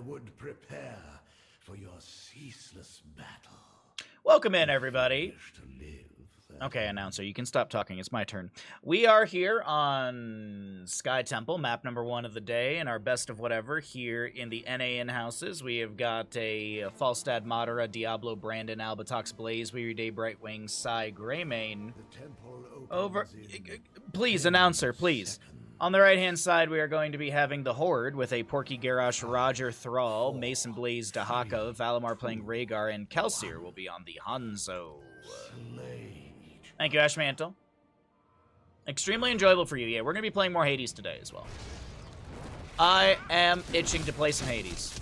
would prepare for your ceaseless battle. Welcome in, everybody. Wish to live, Okay, announcer, you can stop talking. It's my turn. We are here on Sky Temple, map number 1 of the day, and our best of whatever here in the NA in-houses. We have got a Falstad, Madara, Diablo, Brandon, Albatox, Blaze, Weary Day, Brightwing, Psy, Greymane. The temple opens Over. in Please, announcer, please. On the right-hand side, we are going to be having the Horde with a Porky, Garrosh, Roger, Thrall, Mason, Blaze, Dahaka, Valimar playing Rhaegar, and Kelsier will be on the Hanzo. Thank you, Ashmantle. Extremely enjoyable for you. Yeah, we're going to be playing more Hades today as well. I am itching to play some Hades.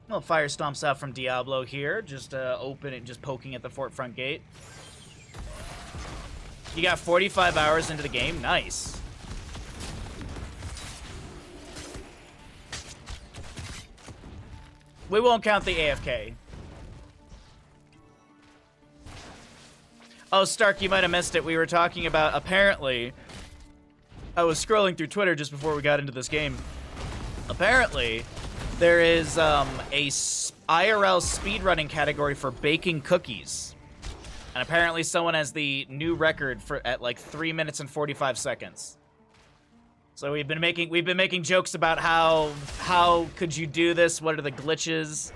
Well, fire stomps out from Diablo here, just poking at the fort front gate. You got 45 hours into the game. Nice. We won't count the AFK. Oh, Stark, you might have missed it. We were talking about, apparently, I was scrolling through Twitter just before we got into this game. Apparently, there is a IRL speedrunning category for baking cookies. And apparently someone has the new record at like 3 minutes and 45 seconds. So we've been making jokes about how could you do this? What are the glitches?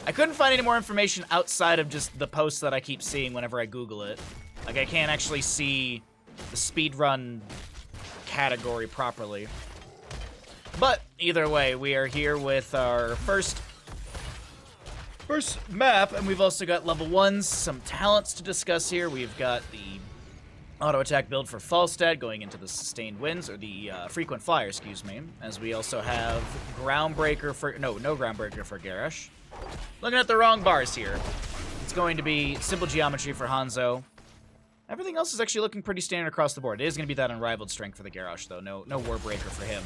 I couldn't find any more information outside of just the posts that I keep seeing whenever I Google it. Like, I can't actually see the speedrun category properly. But either way, we are here with our first map, and we've also got level 1s, some talents to discuss here. We've got the auto attack build for Falstad going into the sustained winds, or the frequent flyer, excuse me. As we also have groundbreaker for, no groundbreaker for Garrosh. Looking at the wrong bars here. It's going to be simple geometry for Hanzo. Everything else is actually looking pretty standard across the board. It is going to be that unrivaled strength for the Garrosh, though. No warbreaker for him.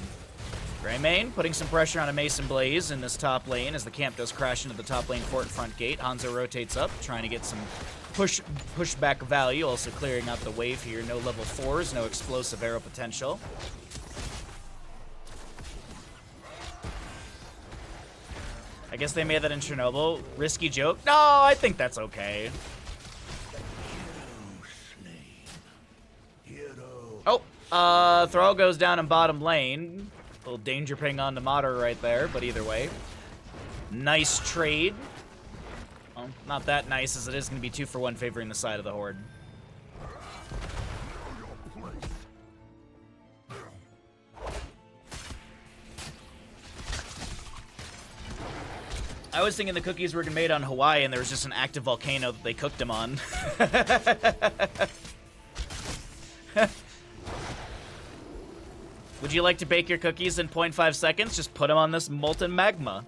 Greymane putting some pressure on a Mason Blaze in this top lane as the camp does crash into the top lane fort front gate. Hanzo rotates up, trying to get some pushback value, also clearing out the wave here. No level 4s, no explosive arrow potential. I guess they made that in Chernobyl. Risky joke? No, I think that's okay. Oh, Thrall goes down in bottom lane. Little danger ping on the Madara right there, but either way. Nice trade. Well, not that nice, as it is going to be 2-for-1 favoring the side of the Horde. I was thinking the cookies were made on Hawaii and there was just an active volcano that they cooked them on. Would you like to bake your cookies in 0.5 seconds? Just put them on this molten magma.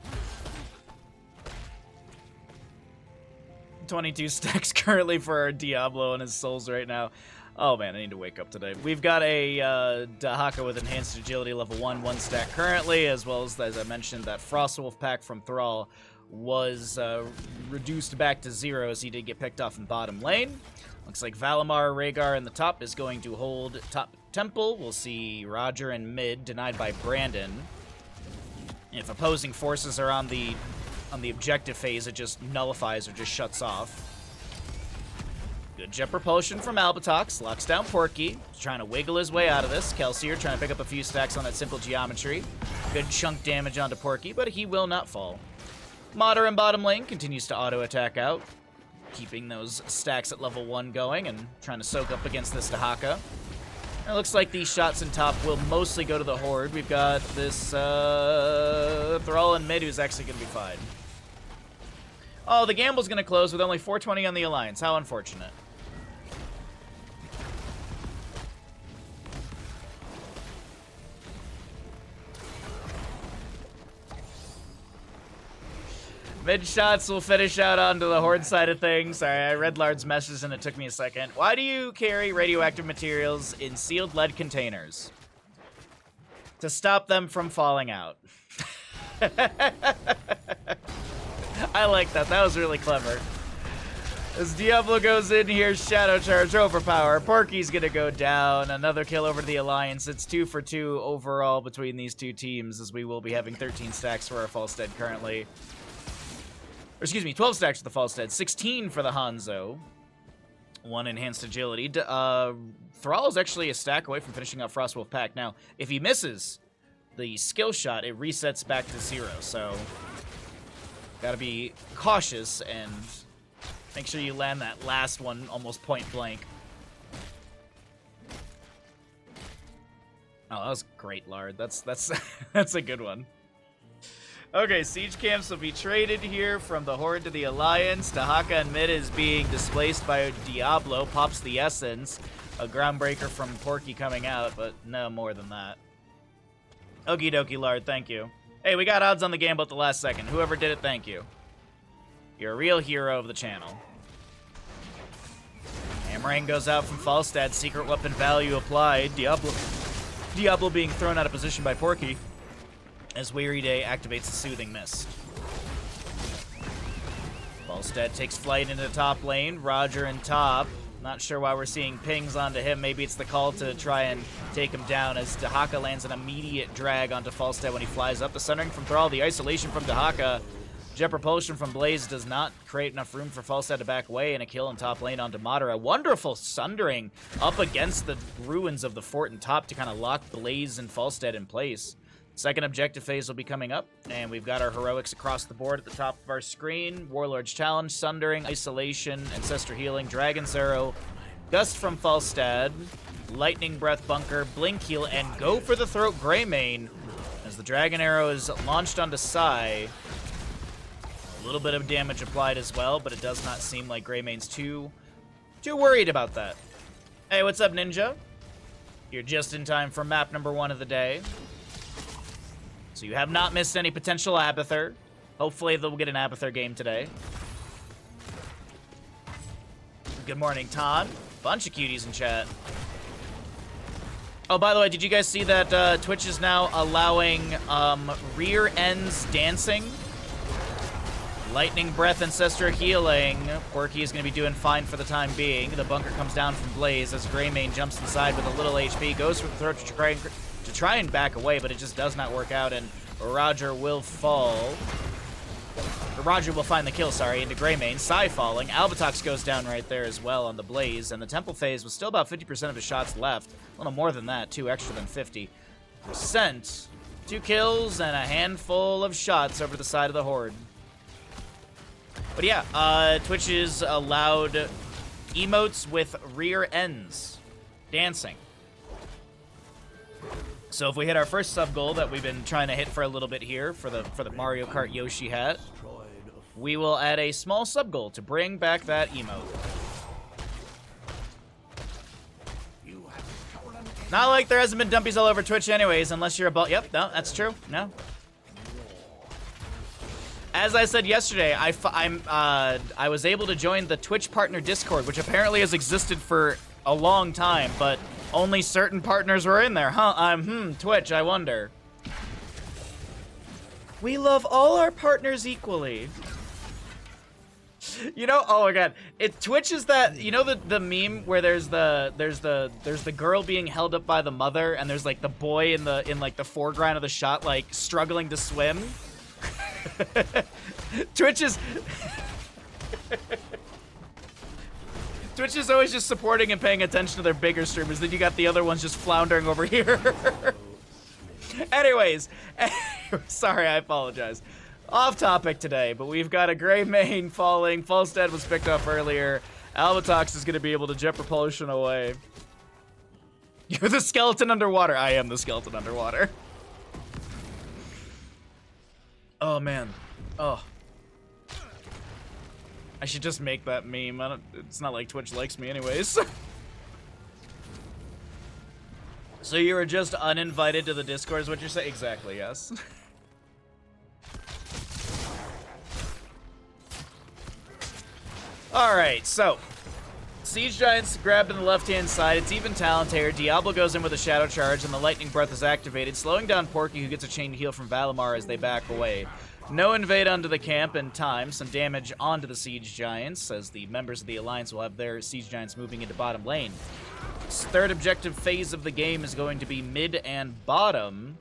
22 stacks currently for our Diablo and his souls right now. Oh man, I need to wake up today. We've got a Dahaka with enhanced agility level 1 stack currently, as well as I mentioned, that Frostwolf pack from Thrall was reduced back to 0 as he did get picked off in bottom lane. Looks like Valimar, Rhaegar in the top is going to hold top temple. We'll see Roger in mid, denied by Brandon. If opposing forces are on the objective phase, it just nullifies or just shuts off. Good jet propulsion from Albatox, locks down Porky, trying to wiggle his way out of this. Kelsier trying to pick up a few stacks on that simple geometry. Good chunk damage onto Porky, but he will not fall. Madara in bottom lane continues to auto attack out, keeping those stacks at level 1 going and trying to soak up against this Dahaka. It looks like these shots in top will mostly go to the Horde. We've got this Thrall in mid who's actually going to be fine. Oh, the gamble's going to close with only 420 on the Alliance. How unfortunate. Mid shots will finish out onto the Horde side of things. Sorry, I read Lard's message and it took me a second. Why do you carry radioactive materials in sealed lead containers? To stop them from falling out. I like that. That was really clever. As Diablo goes in here, Shadow Charge, Overpower. Porky's gonna go down. Another kill over to the Alliance. It's 2 for 2 overall between these two teams, as we will be having 13 stacks for our Falstead currently. Or excuse me, 12 stacks for the Falstead, 16 for the Hanzo. 1 enhanced agility. Thrall is actually a stack away from finishing up Frostwolf Pack. Now, if he misses the skill shot, it resets back to 0, so gotta be cautious and make sure you land that last one almost point blank. Oh, that was great, Lard. That's that's a good one. Okay, siege camps will be traded here from the Horde to the Alliance. Dahaka and mid is being displaced by Diablo. Pops the Essence. A groundbreaker from Porky coming out, but no more than that. Okie dokie, Lard, thank you. Hey, we got odds on the gamble at the last second. Whoever did it, thank you. You're a real hero of the channel. Hammering goes out from Falstad. Secret weapon value applied. Diablo being thrown out of position by Porky as Weary Day activates the Soothing Mist. Falstad takes flight into the top lane. Roger in top. Not sure why we're seeing pings onto him. Maybe it's the call to try and take him down as Dahaka lands an immediate drag onto Falstad when he flies up. The Sundering from Thrall, the isolation from Dahaka. Jet Propulsion from Blaze does not create enough room for Falstad to back away, and a kill in top lane onto Madara. Wonderful Sundering up against the ruins of the fort in top to kind of lock Blaze and Falstad in place. Second objective phase will be coming up, and we've got our heroics across the board at the top of our screen. Warlord's Challenge, Sundering, Isolation, Ancestor Healing, Dragon's Arrow, Gust from Falstad, Lightning Breath Bunker, Blink Heal, and Go for the Throat Greymane as the Dragon Arrow is launched onto Sai. A little bit of damage applied as well, but it does not seem like Greymane's too worried about that. Hey, what's up, Ninja? You're just in time for map number 1 of the day. So you have not missed any potential Abathur. Hopefully they'll get an Abathur game today. Good morning, Todd. Bunch of cuties in chat. Oh, by the way, did you guys see that Twitch is now allowing rear ends dancing? Lightning Breath, Ancestor Healing. Porky is going to be doing fine for the time being. The bunker comes down from Blaze as Greymane jumps inside with a little HP. Goes for the throat to try and back away, but it just does not work out, and Roger will fall. Roger will find the kill, sorry, into Greymane. Sai falling. Albatox goes down right there as well on the Blaze, and the Temple phase was still about 50% of his shots left. A little more than that, 2 extra than 50%. 2 kills and a handful of shots over the side of the Horde. But yeah, Twitch is allowed emotes with rear ends dancing. So if we hit our first sub goal that we've been trying to hit for a little bit here for the Mario Kart Yoshi hat, we will add a small sub goal to bring back that emote. Not like there hasn't been dumpies all over Twitch anyways, unless you're a Yep, no, that's true. No. As I said yesterday, I was able to join the Twitch partner Discord, which apparently has existed for a long time, but only certain partners were in there, huh? Twitch, I wonder. We love all our partners equally. You know, oh my god, Twitch is that, you know the meme where there's the girl being held up by the mother, and there's like the boy in like the foreground of the shot, like struggling to swim. Twitch is always just supporting and paying attention to their bigger streamers. Then you got the other ones just floundering over here. Anyways, sorry, I apologize. Off topic today, but we've got a Greymane falling. Falstad was picked up earlier. Albatox is going to be able to jet propulsion away. You're the skeleton underwater. I am the skeleton underwater. Oh, man. Oh. I should just make that meme. It's not like Twitch likes me anyways. So you were just uninvited to the Discord is what you're saying? Exactly, yes. Alright, so Siege Giants grabbed on the left-hand side. It's even talent here. Diablo goes in with a Shadow Charge, and the Lightning Breath is activated, slowing down Porky, who gets a chain heal from Valimar as they back away. No invade onto the camp in time. Some damage onto the Siege Giants, as the members of the Alliance will have their Siege Giants moving into bottom lane. This third objective phase of the game is going to be mid and bottom.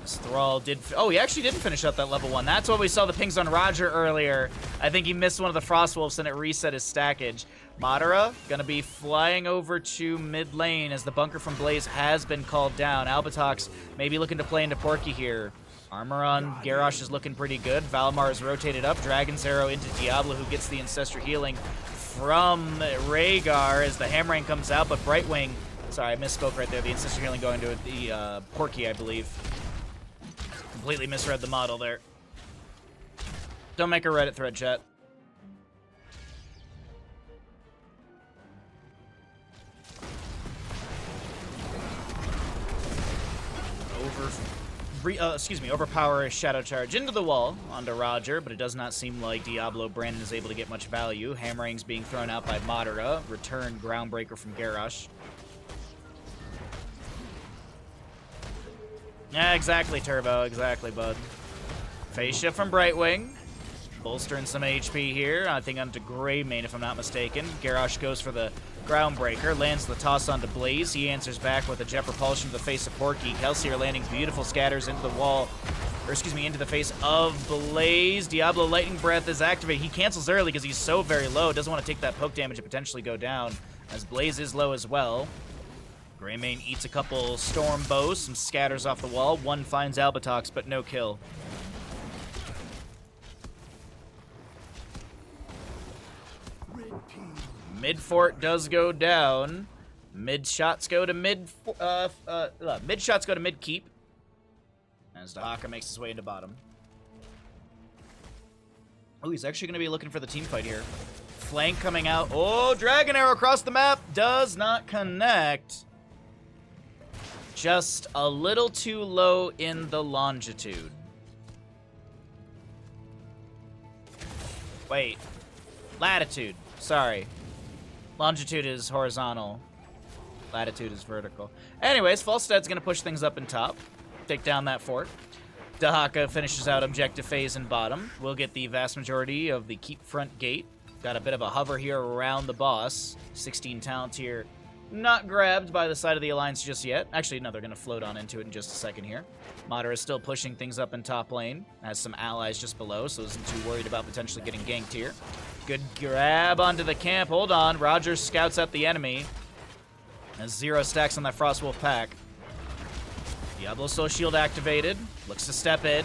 As Thrall did... Oh, he actually didn't finish up that level 1. That's what we saw the pings on Roger earlier. I think he missed one of the Frostwolves and it reset his stackage. Madara gonna be flying over to mid lane as the bunker from Blaze has been called down. Albatox maybe looking to play into Porky here. Armor on Garrosh is looking pretty good. Valimar is rotated up. Dragon's Arrow into Diablo, who gets the Ancestor healing from Rhaegar as the Hammering comes out, but Brightwing... Sorry, I misspoke right there. The Ancestor healing going to the Porky, I believe. Completely misread the model there. Don't make a Reddit thread, chat. Overpower Shadow Charge into the wall onto Roger, but it does not seem like Diablo Brandon is able to get much value. Hammering's being thrown out by Madara. Return Groundbreaker from Garrosh. Yeah, exactly, Turbo. Exactly, bud. Phase shift from Brightwing. Bolstering some HP here. I think onto Greymane, if I'm not mistaken. Garrosh goes for the Groundbreaker. Lands the toss onto Blaze. He answers back with a Jet Propulsion to the face of Porky. Kelsier landing beautiful scatters into the wall. Or, excuse me, into the face of Blaze. Diablo Lightning Breath is activated. He cancels early because he's so very low. Doesn't want to take that poke damage and potentially go down, as Blaze is low as well. Greymane eats a couple Storm Bows, some scatters off the wall. One finds Albatox, but no kill. Mid fort does go down. Mid shots go to mid keep. As Dahaka makes his way into bottom. Oh, he's actually going to be looking for the team fight here. Flank coming out. Oh, Dragon Arrow across the map does not connect. Just a little too low in the longitude. Wait. Latitude. Sorry. Longitude is horizontal. Latitude is vertical. Anyways, Falstad's going to push things up in top. Take down that fort. Dahaka finishes out objective phase in bottom. We'll get the vast majority of the keep front gate. Got a bit of a hover here around the boss. 16 talents here. Not grabbed by the side of the Alliance just yet. Actually, no, they're going to float on into it in just a second here. Madara is still pushing things up in top lane. Has some allies just below, so isn't too worried about potentially getting ganked here. Good grab onto the camp. Hold on. Roger scouts out the enemy. Has 0 stacks on that Frostwolf pack. Diablo Soul Shield activated. Looks to step in.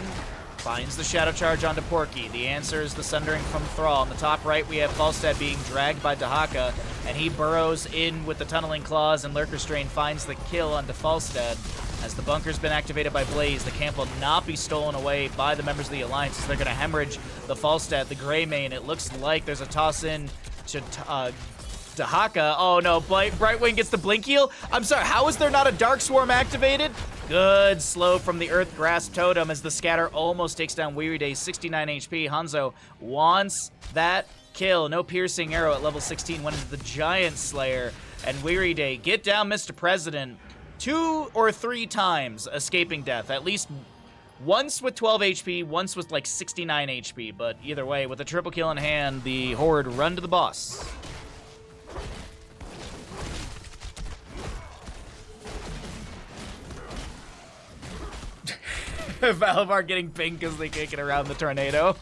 Finds the Shadow Charge onto Porky. The answer is the Sundering from Thrall. On the top right, we have Falstad being dragged by Dahaka, and he burrows in with the Tunneling Claws, and Lurker Strain finds the kill onto Falstad. As the bunker's been activated by Blaze, the camp will not be stolen away by the members of the Alliance, as they're going to hemorrhage the Falstad, the Greymane. It looks like there's a toss in to Dahaka. Oh no, Brightwing gets the Blink Heal. I'm sorry, how is there not a Dark Swarm activated? Good slow from the Earth Grasp Totem as the scatter almost takes down Weary Day, 69 HP. Hanzo wants that kill. No piercing arrow at level 16 went into the Giant Slayer. And Weary Day, get down, Mr. President. 2 or 3 times escaping death. At least once with 12 HP, once with like 69 HP. But either way, with a triple kill in hand, the Horde run to the boss. Valimar getting pinged because they kick it around the tornado.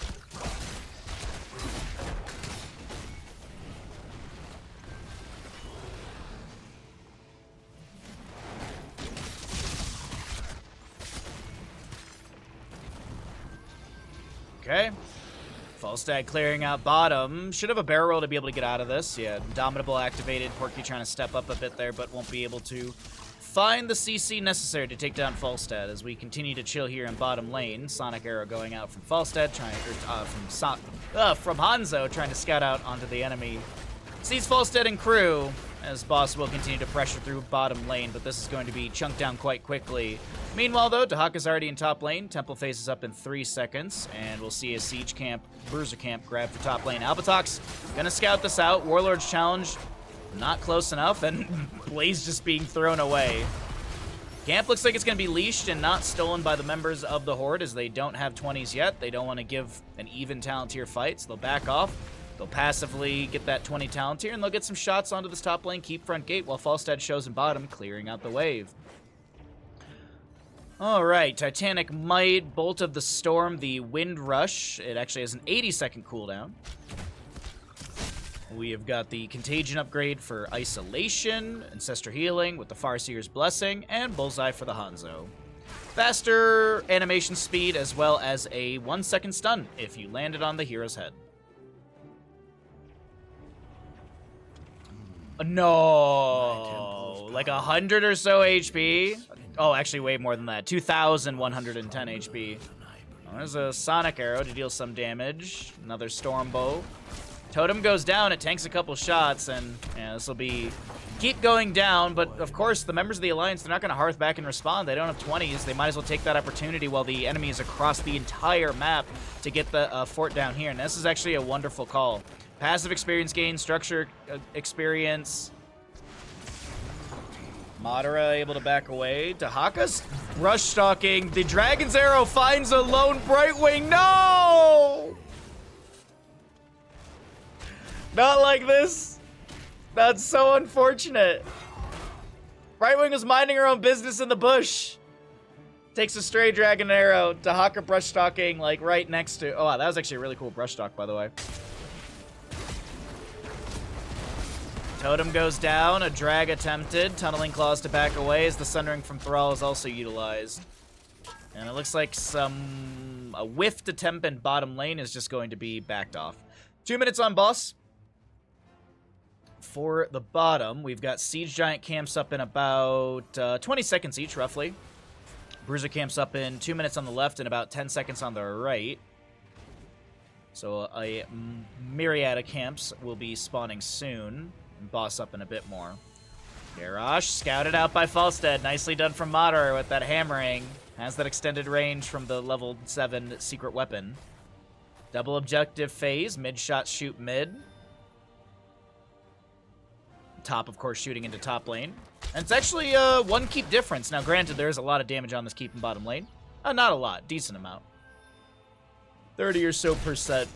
Okay. Falstad clearing out bottom. Should have a barrel roll to be able to get out of this. Yeah, Indomitable activated. Porky trying to step up a bit there, but won't be able to find the CC necessary to take down Falstad as we continue to chill here in bottom lane. Sonic Arrow going out from Falstad, from Hanzo, trying to scout out onto the enemy. Sees Falstad and crew. as Boss will continue to pressure through bottom lane, but this is going to be chunked down quite quickly. Meanwhile, though, Dahaka's already in top lane. Temple faces up in 3 seconds, and we'll see a Siege Camp, Bruiser Camp grab for top lane. Albatox gonna scout this out. Warlord's challenge, not close enough, and Blaze just being thrown away. Camp looks like it's going to be leashed and not stolen by the members of the Horde, as they don't have 20s yet. They don't want to give an even talent tier fight, so they'll back off. They'll passively get that 20 talent tier, and they'll get some shots onto this top lane, keep front gate, while Falstad shows in bottom, clearing out the wave. Alright, Titanic Might, Bolt of the Storm, the Wind Rush. It actually has an 80-second cooldown. We have got the Contagion upgrade for Isolation, Ancestor Healing with the Farseer's Blessing, and Bullseye for the Hanzo. Faster animation speed, as well as a 1-second stun if you landed on the hero's head. No, like 100 or so HP. Oh, actually way more than that. 2,110 HP. Oh, there's a Sonic Arrow to deal some damage. Another Storm Bow. Totem goes down, it tanks a couple shots, and yeah, this will be keep going down, but of course the members of the Alliance, they're not going to hearth back and respond. They don't have 20s. They might as well take that opportunity while the enemy is across the entire map to get the fort down here, and this is actually a wonderful call. Passive experience gain, structure experience. Madara able to back away. Dahaka's rush stalking. The Dragon's Arrow finds a lone Brightwing. No! Not like this. That's so unfortunate. Brightwing was minding her own business in the bush. Takes a stray Dragon Arrow. Dahaka brush stalking like right next to. Oh, wow, that was actually a really cool brush stalk, by the way. Totem goes down. A drag attempted. Tunneling Claws to back away as the Sundering from Thrall is also utilized. And it looks like a whiffed attempt in bottom lane is just going to be backed off. 2 minutes on boss. For the bottom, we've got Siege Giant camps up in about 20 seconds each, roughly. Bruiser camps up in 2 minutes on the left and about 10 seconds on the right. So a myriad of camps will be spawning soon. And boss up in a bit more. Garrosh, scouted out by Falstad. Nicely done from Madara with that hammering. Has that extended range from the level 7 secret weapon. Double objective phase. Mid shot shoot mid. Top, of course, shooting into top lane. And it's actually a 1 keep difference. Now, granted, there is a lot of damage on this keep in bottom lane. Not a lot. Decent amount. 30 or so %.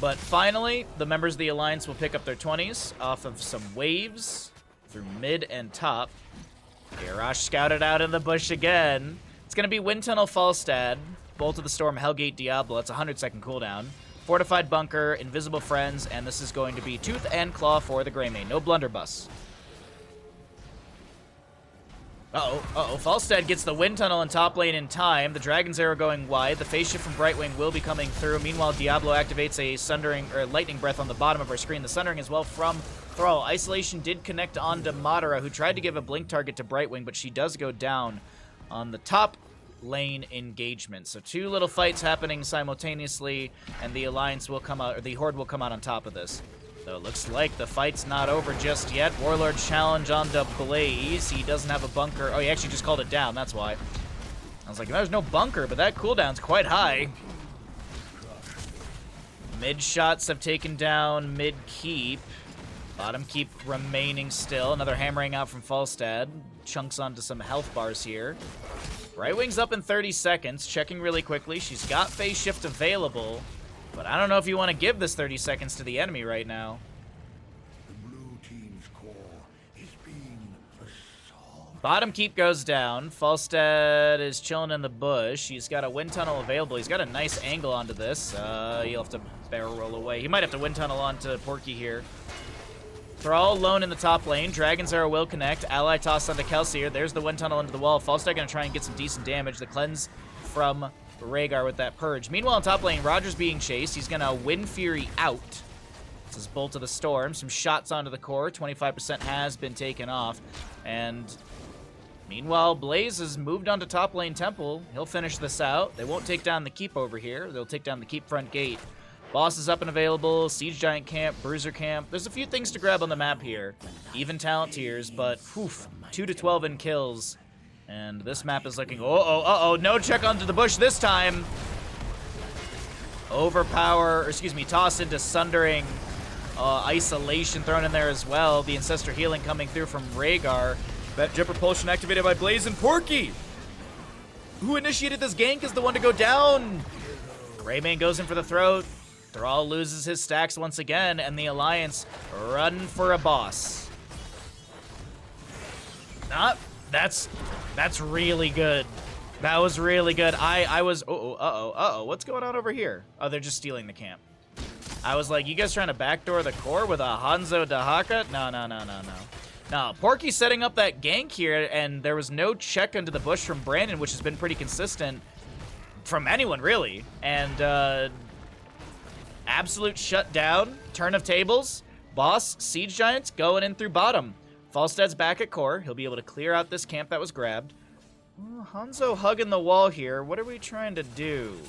But finally, the members of the Alliance will pick up their 20s off of some waves through mid and top. Garrosh scouted out in the bush again. It's going to be Wind Tunnel Falstad, Bolt of the Storm, Hellgate Diablo. It's a 100-second cooldown. Fortified Bunker, Invisible Friends, and this is going to be Tooth and Claw for the Greymane. No blunderbuss. Falstad gets the Wind Tunnel in top lane in time. The Dragon's Arrow going wide. The phase shift from Brightwing will be coming through. Meanwhile, Diablo activates a Sundering or Lightning Breath on the bottom of our screen. The Sundering as well from Thrall. Isolation did connect onto Madara, who tried to give a blink target to Brightwing, but she does go down on the top lane engagement. So 2 little fights happening simultaneously, and the Alliance will come out, or the Horde will come out on top of this. Though it looks like the fight's not over just yet. Warlord challenge onto Blaze. He doesn't have a bunker. Oh, he actually just called it down. That's why. I was like, there's no bunker, but that cooldown's quite high. Mid shots have taken down mid keep. Bottom keep remaining still. Another hammering out from Falstad. Chunks onto some health bars here. Brightwing's up in 30 seconds. Checking really quickly. She's got phase shift available. But I don't know if you want to give this 30 seconds to the enemy right now. The blue team's core is being assaulted. Bottom keep goes down. Falstad is chilling in the bush. He's got a Wind Tunnel available. He's got a nice angle onto this. He'll have to barrel roll away. He might have to Wind Tunnel onto Porky here. Thrall alone in the top lane. Dragon's Arrow will connect. Ally toss onto Kelsier. There's the Wind Tunnel into the wall. Falstad going to try and get some decent damage. The cleanse from Rhaegar with that purge. Meanwhile, in top lane, Roger's being chased. He's going to Wind Fury out. This is Bolt of the Storm. Some shots onto the core. 25% has been taken off. And meanwhile, Blaze has moved onto top lane Temple. He'll finish this out. They won't take down the keep over here. They'll take down the keep front gate. Boss is up and available, Siege Giant Camp, Bruiser Camp. There's a few things to grab on the map here. Even talent tiers, but whew, 2 to 12 in kills. And this map is looking, uh-oh, no check onto the bush this time. Overpower, or excuse me, toss into Sundering. Isolation thrown in there as well. The Ancestor Healing coming through from Rhaegar. That Jet Propulsion activated by Blaze and Porky. Who initiated this gank is the one to go down. Greymane goes in for the throat. Thrall loses his stacks once again, and the Alliance run for a boss. That's really good. That was really good. I was, uh-oh. What's going on over here? Oh, they're just stealing the camp. I was like, you guys trying to backdoor the core with a Hanzo Dahaka? No. No, Porky's setting up that gank here, and there was no check into the bush from Brandon, which has been pretty consistent from anyone, really. And, absolute shutdown, turn of tables, boss, Siege Giants going in through bottom. Falstead's back at core. He'll be able to clear out this camp that was grabbed. Oh, Hanzo hugging the wall here. What are we trying to do?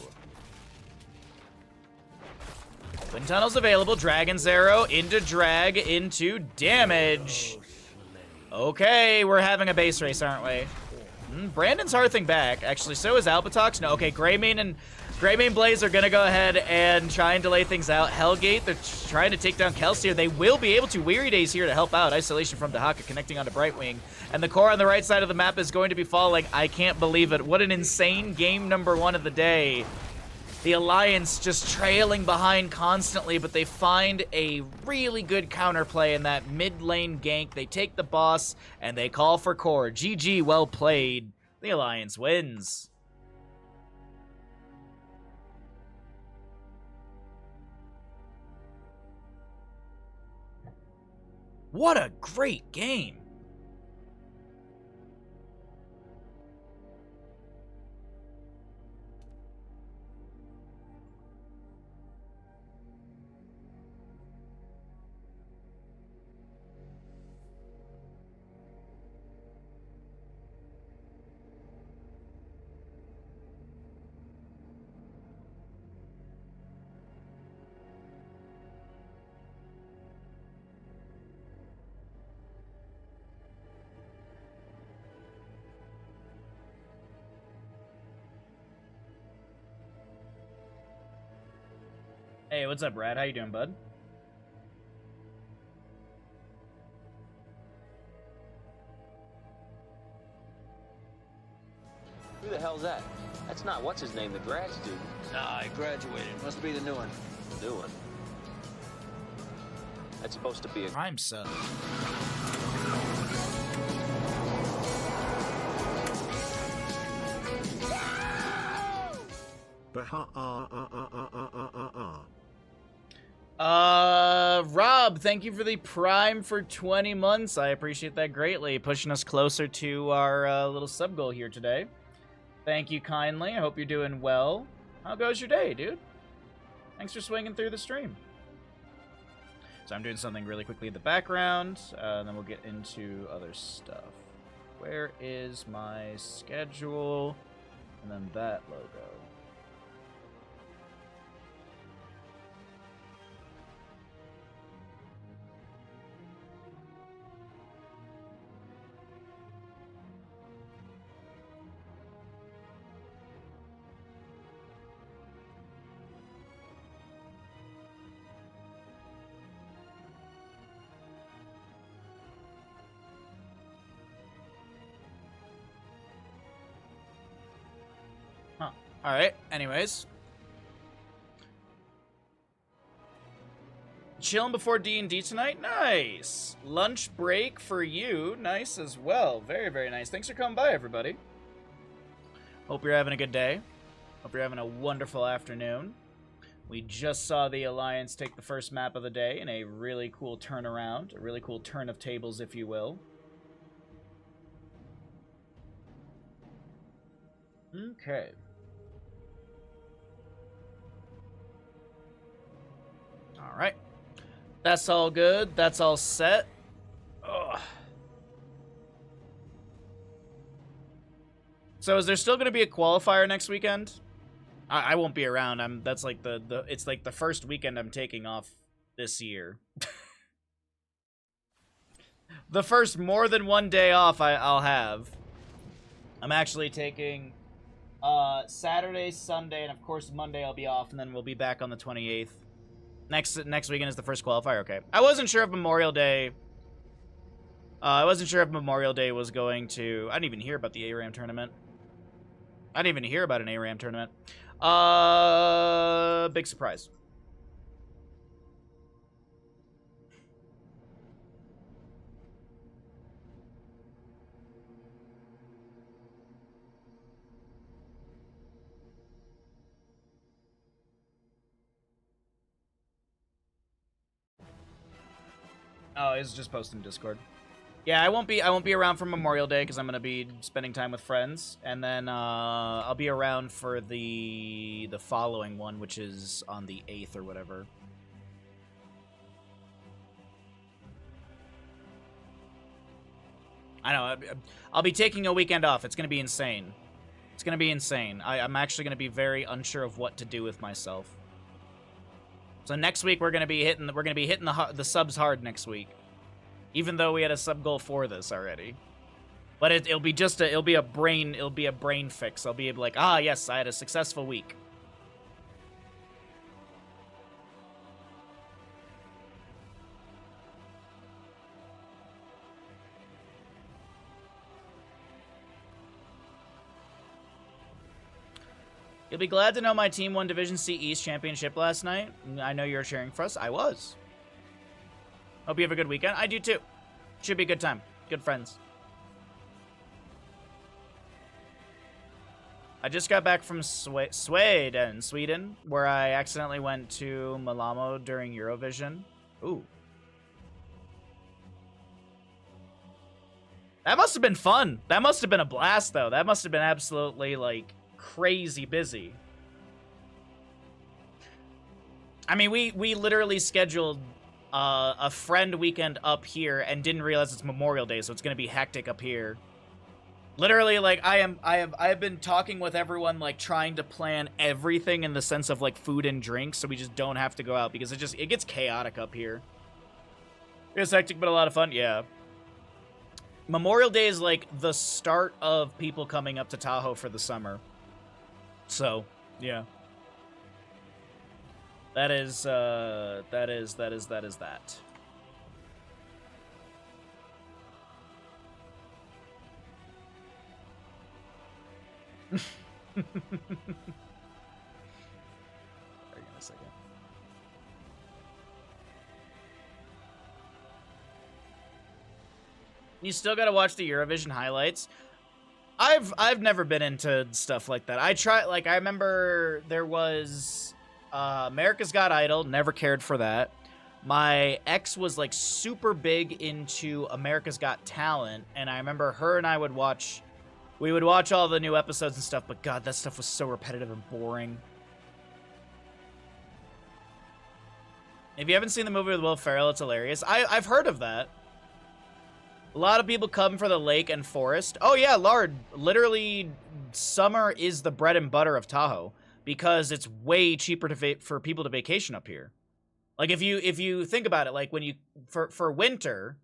Wind Tunnel's available. Dragon's Arrow into drag, into damage. Okay, we're having a base race, aren't we? Brandon's Hearthing back. Actually, so is Alpatox. No, okay, Greymane and Blaze are going to go ahead and try and delay things out. Hellgate, they're trying to take down Kelsier. They will be able to. Weary Days here to help out. Isolation from Dahaka connecting onto Brightwing. And the core on the right side of the map is going to be falling. I can't believe it. What an insane game number 1 of the day. The Alliance just trailing behind constantly, but they find a really good counterplay in that mid lane gank. They take the boss, and they call for core. GG, well played. The Alliance wins. What a great game. Hey, what's up, Brad? How you doing, bud? Who the hell's that? That's not what's his name, the grad student. Nah, he graduated. Must be the new one. New one. That's supposed to be a Prime sub. Rob, thank you for the Prime for 20 months. I appreciate that greatly. Pushing us closer to our little sub goal here today. Thank you kindly. I hope you're doing well. How goes your day, dude? Thanks for swinging through the stream. So I'm doing something really quickly in the background, and then we'll get into other stuff. Where is my schedule? And then that logo. Alright, anyways. Chilling before D&D tonight? Nice! Lunch break for you. Nice as well. Very, very nice. Thanks for coming by, everybody. Hope you're having a good day. Hope you're having a wonderful afternoon. We just saw the Alliance take the first map of the day in a really cool turnaround. A really cool turn of tables, if you will. Okay. Alright. That's all good. That's all set. Ugh. So is there still going to be a qualifier next weekend? I won't be around. That's like it's like the first weekend I'm taking off this year. The first more than one day off I'll have. I'm actually taking Saturday, Sunday, and of course Monday I'll be off, and then we'll be back on the 28th. Next weekend is the first qualifier. Okay. I wasn't sure if Memorial Day. I wasn't sure if Memorial Day was going to. I didn't even hear about the ARAM tournament. I didn't even hear about an ARAM tournament. Big surprise. Oh, it's just posting Discord. Yeah, I won't be around for Memorial Day because I'm gonna be spending time with friends, and then I'll be around for the following one, which is on the 8th or whatever. I know. I'll be taking a weekend off. It's gonna be insane. It's gonna be insane. I'm actually gonna be very unsure of what to do with myself. So next week we're gonna be hitting the subs hard next week, even though we had a sub goal for this already. But it'll be a brain fix. I'll be like, ah, yes, I had a successful week. You'll be glad to know my team won Division C East Championship last night. I know you're cheering for us. I was. Hope you have a good weekend. I do too. Should be a good time. Good friends. I just got back from Sweden, where I accidentally went to Malamo during Eurovision. Ooh. That must have been fun. That must have been a blast, though. That must have been absolutely, like, crazy busy. I mean, we literally scheduled a friend weekend up here and didn't realize it's Memorial Day, so it's gonna be hectic up here. Literally, like, I have been talking with everyone, like, trying to plan everything in the sense of, like, food and drinks, so we just don't have to go out, because it gets chaotic up here. It's hectic, but a lot of fun, yeah. Memorial Day is, like, the start of people coming up to Tahoe for the summer. So, yeah. That is that. Hang on a second. You still gotta watch the Eurovision highlights. I've never been into stuff like that. I remember there was America's Got Idol, never cared for that. My ex was like super big into America's Got Talent, and I remember her and I would watch all the new episodes and stuff, but God, that stuff was so repetitive and boring. If you haven't seen the movie with Will Ferrell, it's hilarious. I've heard of that. A lot of people come for the lake and forest. Oh yeah, Lard. Literally, summer is the bread and butter of Tahoe because it's way cheaper for people to vacation up here. Like if you think about it, like when you for winter,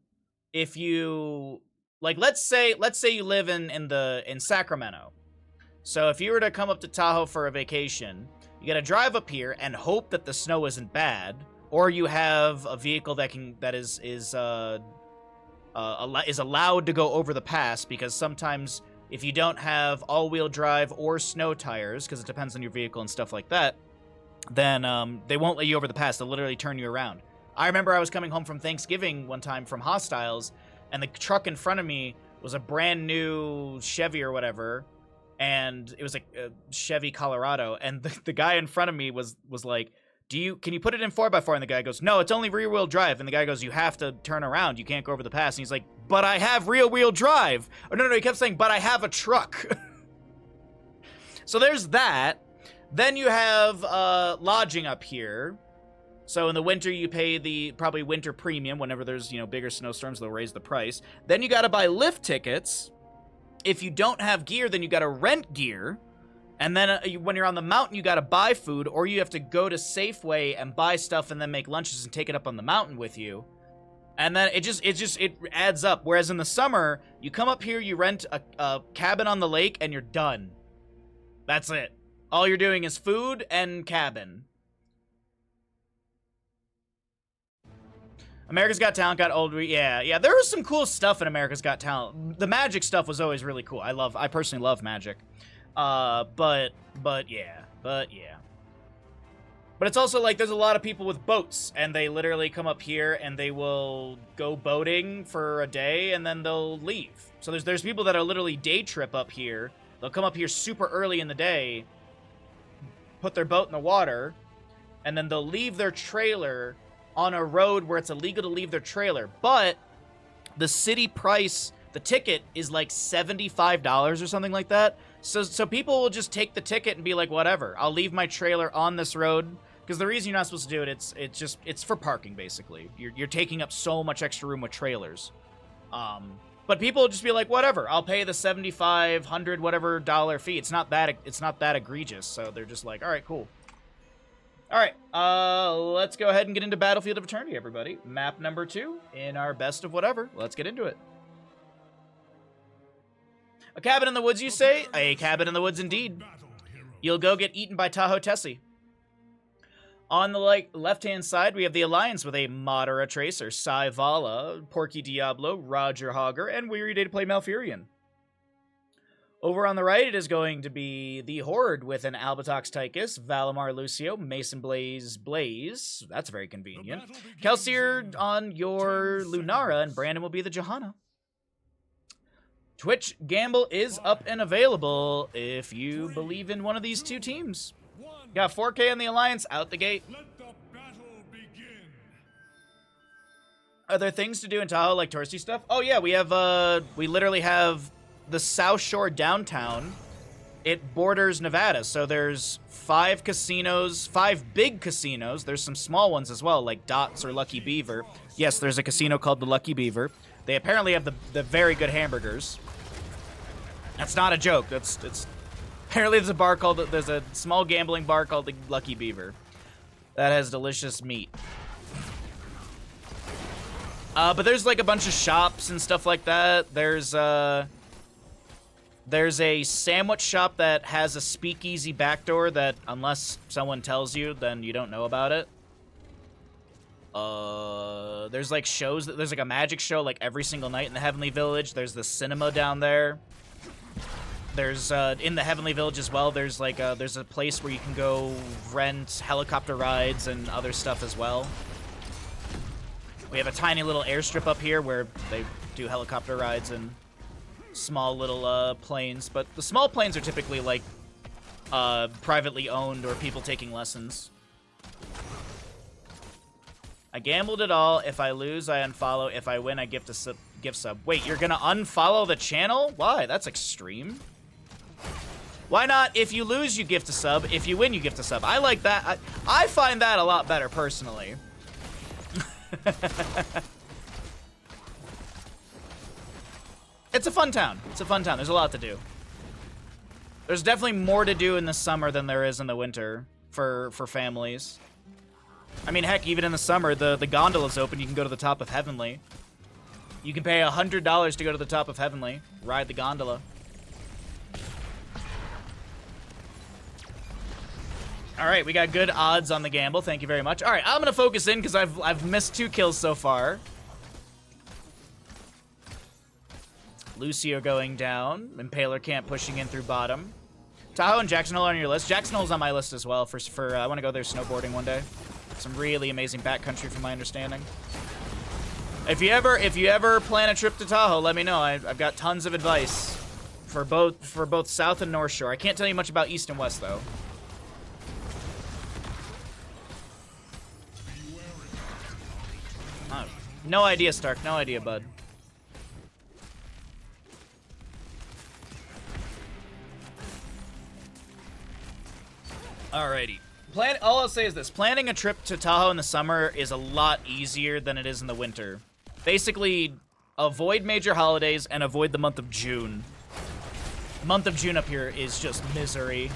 if you like let's say you live in Sacramento. So if you were to come up to Tahoe for a vacation, you got to drive up here and hope that the snow isn't bad, or you have a vehicle that is allowed to go over the pass, because sometimes if you don't have all-wheel drive or snow tires, because it depends on your vehicle and stuff like that, then they won't let you over the pass. They'll literally turn you around. I remember I was coming home from Thanksgiving one time from Hostiles, and the truck in front of me was a brand new Chevy or whatever, and it was a Chevy Colorado, and the guy in front of me was like, can you put it in 4x4? And the guy goes, no, it's only rear-wheel drive. And the guy goes, you have to turn around. You can't go over the pass. And he's like, but I have rear-wheel drive. Or no, he kept saying, but I have a truck. So there's that. Then you have lodging up here. So in the winter, you pay the probably winter premium. Whenever there's, bigger snowstorms, they'll raise the price. Then you got to buy lift tickets. If you don't have gear, then you got to rent gear. And then when you're on the mountain, you gotta buy food, or you have to go to Safeway and buy stuff and then make lunches and take it up on the mountain with you. And then it adds up. Whereas in the summer, you come up here, you rent a cabin on the lake, and you're done. That's it. All you're doing is food and cabin. America's Got Talent got old. Yeah. There was some cool stuff in America's Got Talent. The magic stuff was always really cool. I personally love magic. But yeah. But it's also like there's a lot of people with boats, and they literally come up here and they will go boating for a day and then they'll leave. So there's people that are literally day trip up here. They'll come up here super early in the day, put their boat in the water, and then they'll leave their trailer on a road where it's illegal to leave their trailer. But the city price, the ticket is like $75 or something like that. So people will just take the ticket and be like, whatever, I'll leave my trailer on this road. Because the reason you're not supposed to do it, it's for parking, basically. You're taking up so much extra room with trailers. But people will just be like, whatever, I'll pay the $7,500 whatever dollar fee. It's not that egregious. So they're just like, all right, cool. All right, let's go ahead and get into Battlefield of Eternity, everybody. Map number 2 in our best of whatever. Let's get into it. A cabin in the woods, you say? A cabin in the woods, indeed. You'll go get eaten by Tahoe Tessie. On the left-hand side, we have the Alliance with a Madara Tracer, Sai Vala, Porky Diablo, Roger Hogger, and Weary Day to Play Malfurion. Over on the right, it is going to be the Horde with an Albatox Tychus, Valimar Lucio, Mason Blaze, that's very convenient. Kelsier on your Lunara, and Brandon will be the Johanna. Twitch Gamble is up and available if you believe in one of these two teams. Got 4K on the Alliance out the gate. Are there things to do in Tahoe like touristy stuff? Oh yeah, we literally have the South Shore downtown. It borders Nevada, so there's 5 casinos, 5 big casinos. There's some small ones as well, like Dots or Lucky Beaver. Yes, there's a casino called the Lucky Beaver. They apparently have the very good hamburgers. That's not a joke. It's apparently there's a small gambling bar called the Lucky Beaver that has delicious meat. But there's like a bunch of shops and stuff like that. There's a sandwich shop that has a speakeasy backdoor that unless someone tells you, then you don't know about it. There's like shows, there's like a magic show like every single night in the Heavenly Village. There's the cinema down there. There's, in the Heavenly Village as well, there's like there's a place where you can go rent helicopter rides and other stuff as well. We have a tiny little airstrip up here where they do helicopter rides and small little planes, but the small planes are typically like privately owned or people taking lessons. I gambled it all. If I lose, I unfollow. If I win, I gift sub. Wait, you're gonna unfollow the channel? Why? That's extreme. Why not? If you lose, you gift a sub. If you win, you gift a sub. I like that. I find that a lot better, personally. It's a fun town. It's a fun town. There's a lot to do. There's definitely more to do in the summer than there is in the winter for families. I mean, heck, even in the summer, the gondola's open. You can go to the top of Heavenly. You can pay $100 to go to the top of Heavenly. Ride the gondola. All right, we got good odds on the gamble. Thank you very much. All right, I'm gonna focus in because I've missed 2 kills so far. Lucio going down. Impaler Camp pushing in through bottom. Tahoe and Jackson Hole are on your list. Jackson Hole's on my list as well. For I want to go there snowboarding one day. Some really amazing backcountry from my understanding. If you ever plan a trip to Tahoe, let me know. I've got tons of advice for both South and North Shore. I can't tell you much about East and West though. Oh, no idea, Stark. No idea, bud. Alrighty. All I'll say is this. Planning a trip to Tahoe in the summer is a lot easier than it is in the winter. Basically, avoid major holidays and avoid the month of June. Month of June up here is just misery.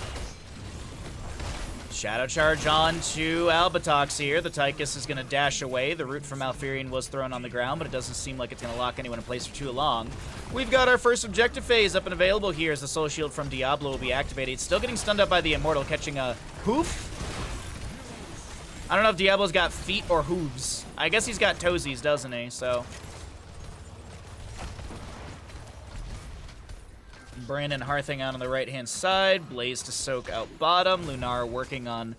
Shadow Charge on to Albatox here. The Tychus is going to dash away. The Root from Malfurion was thrown on the ground, but it doesn't seem like it's going to lock anyone in place for too long. We've got our first objective phase up and available here as the Soul Shield from Diablo will be activated. Still getting stunned up by the Immortal, catching a hoof. I don't know if Diablo's got feet or hooves. I guess he's got toesies, doesn't he? So Brandon Harthing out on the right-hand side. Blaze to soak out bottom. Lunar working on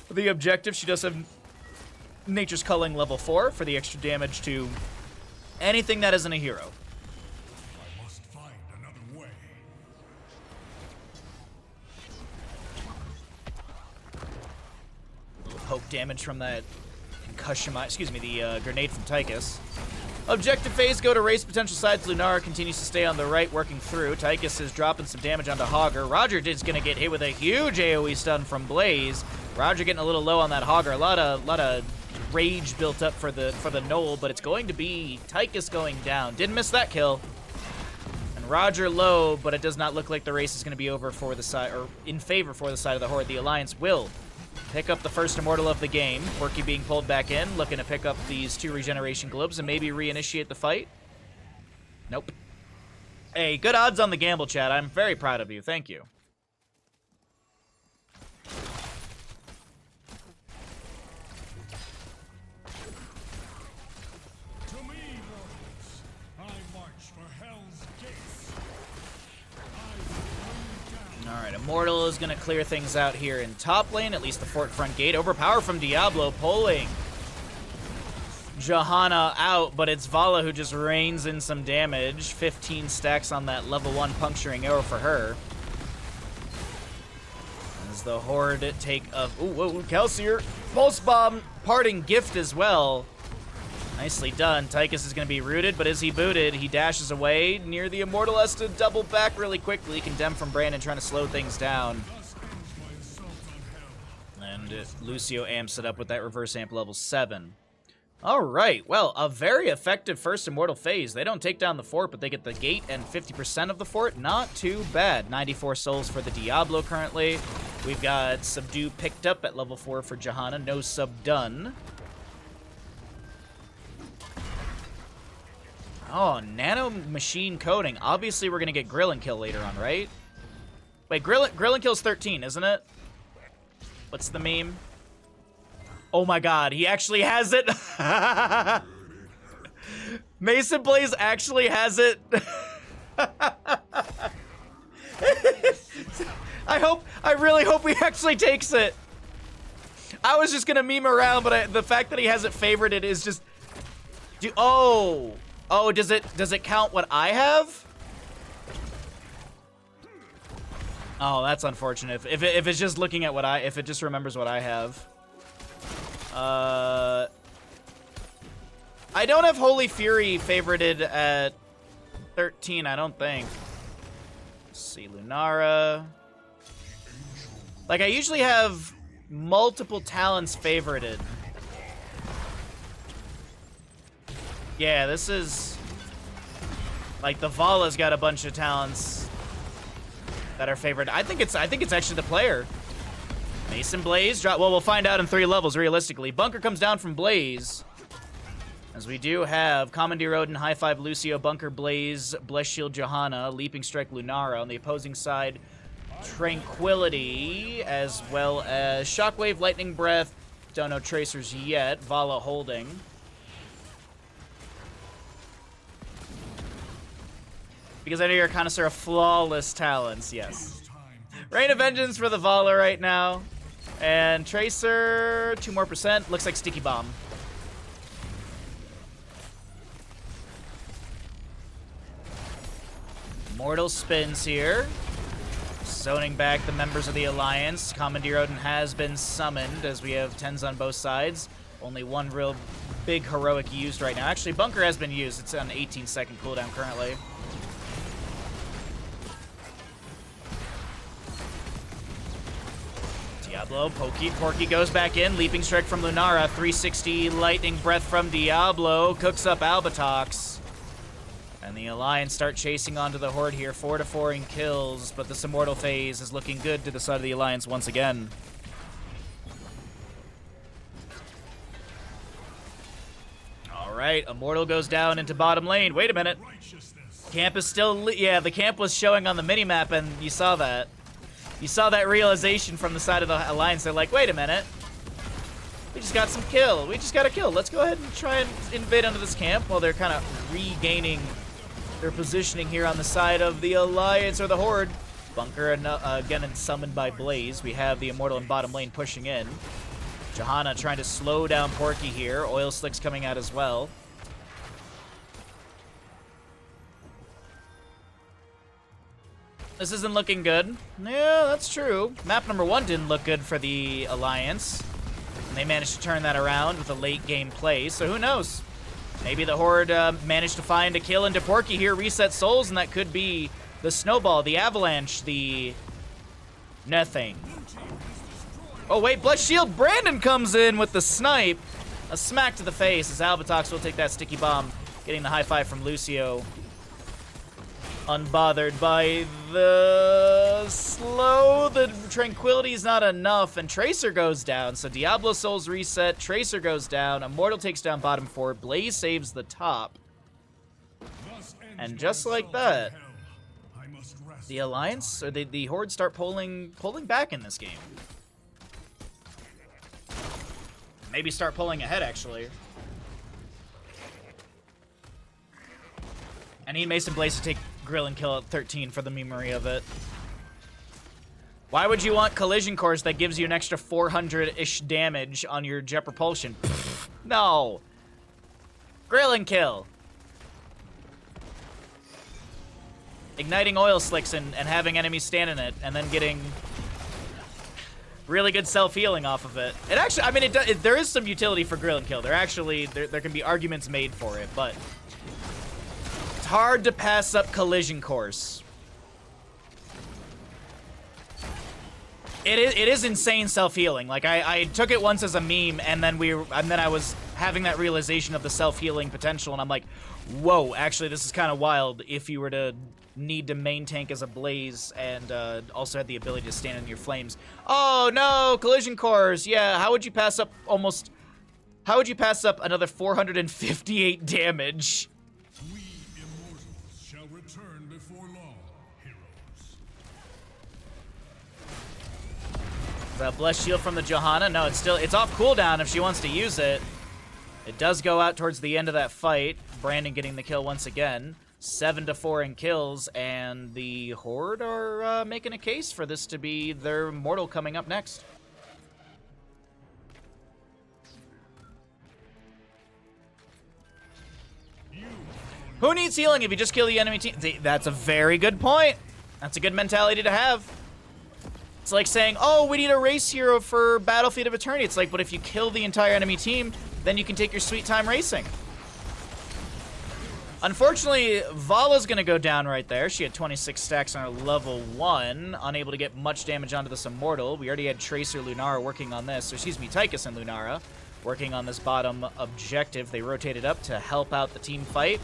the objective. She does have Nature's Culling level 4 for the extra damage to anything that isn't a hero. I must find another way. Poke damage from that concussion, the grenade from Tychus. Objective phase, go to race potential sides. Lunara continues to stay on the right, working through. Tychus is dropping some damage onto Hogger. Roger is going to get hit with a huge AoE stun from Blaze. Roger getting a little low on that Hogger. A lot of rage built up for the Knoll, but it's going to be Tychus going down. Didn't miss that kill. And Roger low, but it does not look like the race is going to be over for the side, or in favor for the side of the Horde. The Alliance will pick up the first Immortal of the game. Quirky being pulled back in, looking to pick up these 2 regeneration globes and maybe reinitiate the fight. Nope. Hey, good odds on the gamble, chat. I'm very proud of you. Thank you. To me, mortals, I march for Hell's Gates. Alright, Immortal is going to clear things out here in top lane, at least the fort front gate. Overpower from Diablo, pulling Johanna out, but it's Vala who just rains in some damage. 15 stacks on that level 1 puncturing arrow for her. As the Horde take of... Ooh, whoa, Kelsier. Pulse Bomb, parting gift as well. Nicely done. Tychus is going to be rooted, but is he booted? He dashes away near the Immortal, has to double back really quickly. Condemned from Brandon trying to slow things down. And Lucio amps it up with that reverse amp level 7. All right, well, a very effective first Immortal phase. They don't take down the fort, but they get the gate and 50% of the fort. Not too bad. 94 souls for the Diablo currently. We've got Subdue picked up at level 4 for Johanna. No sub done. Oh, nano machine coding. Obviously, we're going to get Grill and Kill later on, right? Wait, Grill and Kill's 13, isn't it? What's the meme? Oh my god, he actually has it. Mason Blaze actually has it. I really hope he actually takes it. I was just going to meme around, but the fact that he has it favorited is just... Oh, does it count what I have? Oh, that's unfortunate. If it's just looking at if it just remembers what I have. I don't have Holy Fury favorited at 13, I don't think. Let's see, Lunara. Like, I usually have multiple talents favorited. Yeah, this is... Like, the Vala's got a bunch of talents that are favored. I think it's actually the player. Mason Blaze drop. Well, we'll find out in 3 levels, realistically. Bunker comes down from Blaze. As we do have Commandeer Odin, High Five Lucio, Bunker Blaze, Bless Shield Johanna, Leaping Strike Lunara. On the opposing side, Tranquility, as well as Shockwave, Lightning Breath. Don't know Tracers yet. Vala holding. Because I know you're a connoisseur of flawless talents, yes. Rain of Vengeance for the Vala right now. And Tracer, 2% more. Looks like Sticky Bomb. Mortal spins here. Zoning back the members of the Alliance. Commandeer Odin has been summoned as we have 10s on both sides. Only one real big heroic used right now. Actually, Bunker has been used. It's on 18-second cooldown currently. Diablo, Porky goes back in. Leaping Strike from Lunara. 360 Lightning Breath from Diablo. Cooks up Albatox. And the Alliance start chasing onto the Horde here, 4-4 in kills, but this Immortal phase is looking good to the side of the Alliance once again. Alright, Immortal goes down into bottom lane. Wait a minute. Camp is still... Yeah, the camp was showing on the minimap, and you saw that. You saw that realization from the side of the Alliance. They're like, wait a minute. We just got some kill. We just got a kill. Let's go ahead and try and invade under this camp while they're kind of regaining their positioning here on the side of the Alliance or the Horde. Bunker, again, summoned by Blaze. We have the Immortal in bottom lane pushing in. Johanna trying to slow down Porky here. Oil Slick's coming out as well. This isn't looking good. Yeah, that's true. Map number 1 didn't look good for the Alliance. And they managed to turn that around with a late game play, so who knows? Maybe the Horde managed to find a kill into Porky here, reset souls, and that could be the snowball, the avalanche, the... nothing. Oh wait, Blood Shield, Brandon comes in with the snipe. A smack to the face as Albatox will take that sticky bomb, getting the high five from Lucio. Unbothered by the slow. The Tranquility is not enough, and Tracer goes down. So Diablo Souls reset, Tracer goes down, Immortal takes down bottom 4, Blaze saves the top. And just like that, the Alliance, or the Horde start pulling back in this game. Maybe start pulling ahead, actually. I need Mason Blaze to take Grill and Kill at 13 for the memory of it. Why would you want Collision Course that gives you an extra 400-ish damage on your Jet Propulsion? Pfft, no. Grill and Kill. Igniting Oil Slicks and having enemies stand in it, and then getting really good self-healing off of it. It actually, I mean, there is some utility for Grill and Kill. There can be arguments made for it, but it's hard to pass up Collision Course. It is insane self-healing. Like I took it once as a meme, and then I was having that realization of the self-healing potential, and I'm like, whoa, actually this is kind of wild if you were to need to main tank as a Blaze and also had the ability to stand in your flames. Oh no, Collision Course. Yeah, how would you pass up another 458 damage? We immortals shall return before long, heroes. The Blessed Shield from the Johanna. No, it's off cooldown if she wants to use it. It does go out towards the end of that fight. Brandon getting the kill once again. 7-4 in kills, and the Horde are making a case for this to be their Mortal coming up next. Who needs healing if you just kill the enemy team? That's a very good point. That's a good mentality to have. It's like saying, oh, we need a race hero for Battlefield of Eternity. It's like, but if you kill the entire enemy team, then you can take your sweet time racing. Unfortunately, Vala's going to go down right there. She had 26 stacks on her level 1, unable to get much damage onto this Immortal. We already had Tracer Lunara working on this, or excuse me, Tychus and Lunara working on this bottom objective. They rotated up to help out the team fight.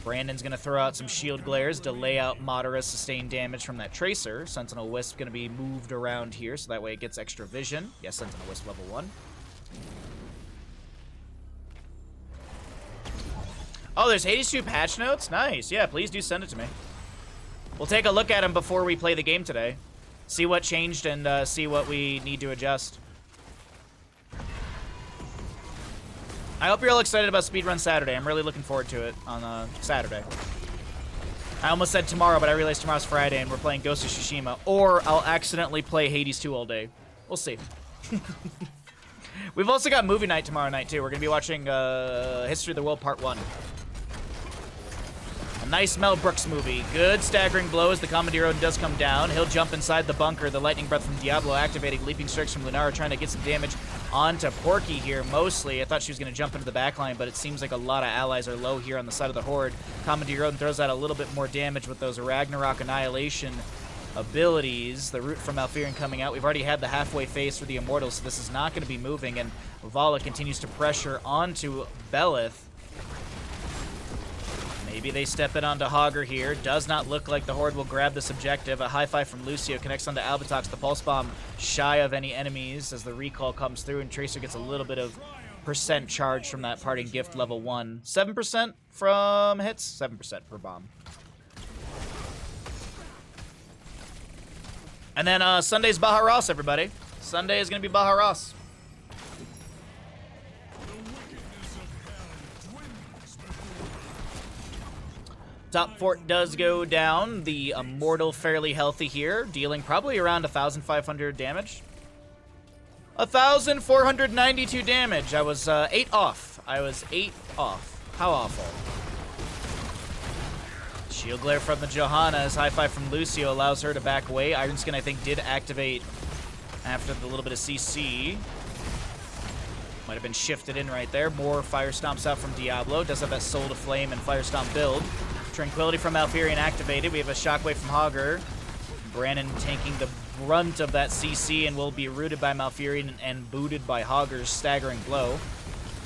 Brandon's going to throw out some shield glares to lay out moderate sustained damage from that Tracer. Sentinel Wisp going to be moved around here, so that way it gets extra vision. Yes, Sentinel Wisp level 1. Oh, there's Hades 2 patch notes? Nice. Yeah, please do send it to me. We'll take a look at them before we play the game today. See what changed and see what we need to adjust. I hope you're all excited about Speedrun Saturday. I'm really looking forward to it on Saturday. I almost said tomorrow, but I realized tomorrow's Friday and we're playing Ghost of Tsushima. Or I'll accidentally play Hades 2 all day. We'll see. We've also got movie night tomorrow night, too. We're going to be watching History of the World Part 1. A nice Mel Brooks movie. Good staggering blow as the Commandeer Odin does come down. He'll jump inside the bunker. The Lightning Breath from Diablo activating. Leaping Strikes from Lunara trying to get some damage onto Porky here, mostly. I thought she was going to jump into the backline, but it seems like a lot of allies are low here on the side of the Horde. Commandeer Odin throws out a little bit more damage with those Ragnarok Annihilation abilities. The Root from Malfurion coming out. We've already had the halfway phase for the Immortals, so this is not going to be moving, and Vala continues to pressure onto Belith. Maybe they step it onto Hogger here. Does not look like the Horde will grab this objective. A high five from Lucio connects onto Albitox. The Pulse Bomb shy of any enemies as the recall comes through, and Tracer gets a little bit of percent charge from that parting gift level 1. 7% from hits, 7% per bomb. And then Sunday's Baja Ross, everybody. Sunday is going to be Baja Ross. Top fort does go down. The Immortal fairly healthy here, dealing probably around 1,500 damage. 1,492 damage. I was 8 off. I was 8 off. How awful. Shield Glare from the Johanna's. High five from Lucio allows her to back away. Iron Skin, I think, did activate after the little bit of CC. Might have been shifted in right there. More Fire Stomps out from Diablo. Does have that Soul to Flame and Fire Stomp build. Tranquility from Malfurion activated. We have a Shockwave from Hogger. Brandon taking the brunt of that CC and will be rooted by Malfurion and booted by Hogger's staggering blow.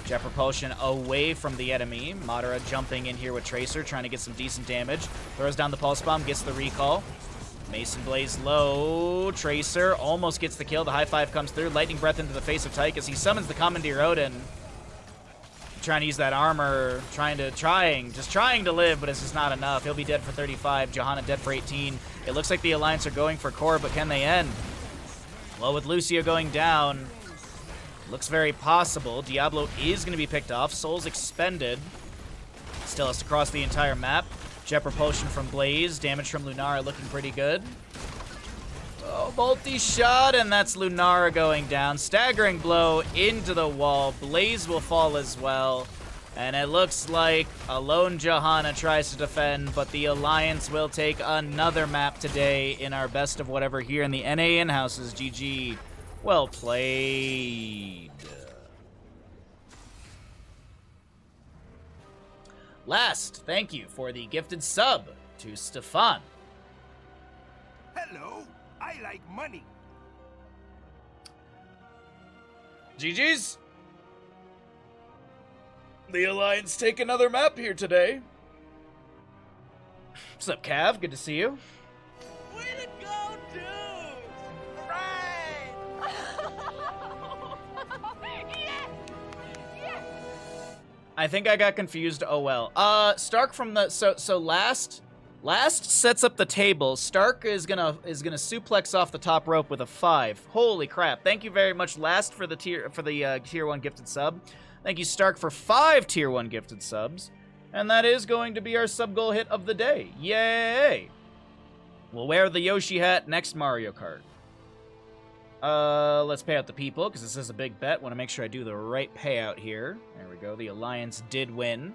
Jet Propulsion away from the enemy. Madara jumping in here with Tracer, trying to get some decent damage. Throws down the Pulse Bomb, gets the recall. Mason Blaze low. Tracer almost gets the kill. The high five comes through. Lightning Breath into the face of Tychus. He summons the Commandeer Odin. Trying to use that armor, just trying to live, but it's just not enough. He'll be dead for 35. Johanna dead for 18. It looks like the Alliance are going for core, but can they end? Well, with Lucio going down, looks very possible. Diablo is going to be picked off. Soul's expended. Still has to cross the entire map. Jet Propulsion from Blaze. Damage from Lunara looking pretty good. Oh, multi-shot, and that's Lunara going down. Staggering blow into the wall. Blaze will fall as well. And it looks like a lone Johanna tries to defend, but the Alliance will take another map today in our best of whatever here in the NA in-houses. GG. Well played. Last, thank you for the gifted sub to Stefan. Hello, I like money. GG's. The Alliance take another map here today. What's up, Cav? Good to see you. Way to go, dude! Right! Yes! Yes! I think I got confused. Oh well. Stark from the so last sets up the table. Stark is gonna suplex off the top rope with a 5. Holy crap! Thank you very much, Last, for the tier 1 gifted sub. Thank you, Stark, for 5 tier 1 gifted subs. And that is going to be our sub goal hit of the day. Yay! We'll wear the Yoshi hat next Mario Kart. Let's pay out the people, because this is a big bet. Want to make sure I do the right payout here. There we go. The Alliance did win.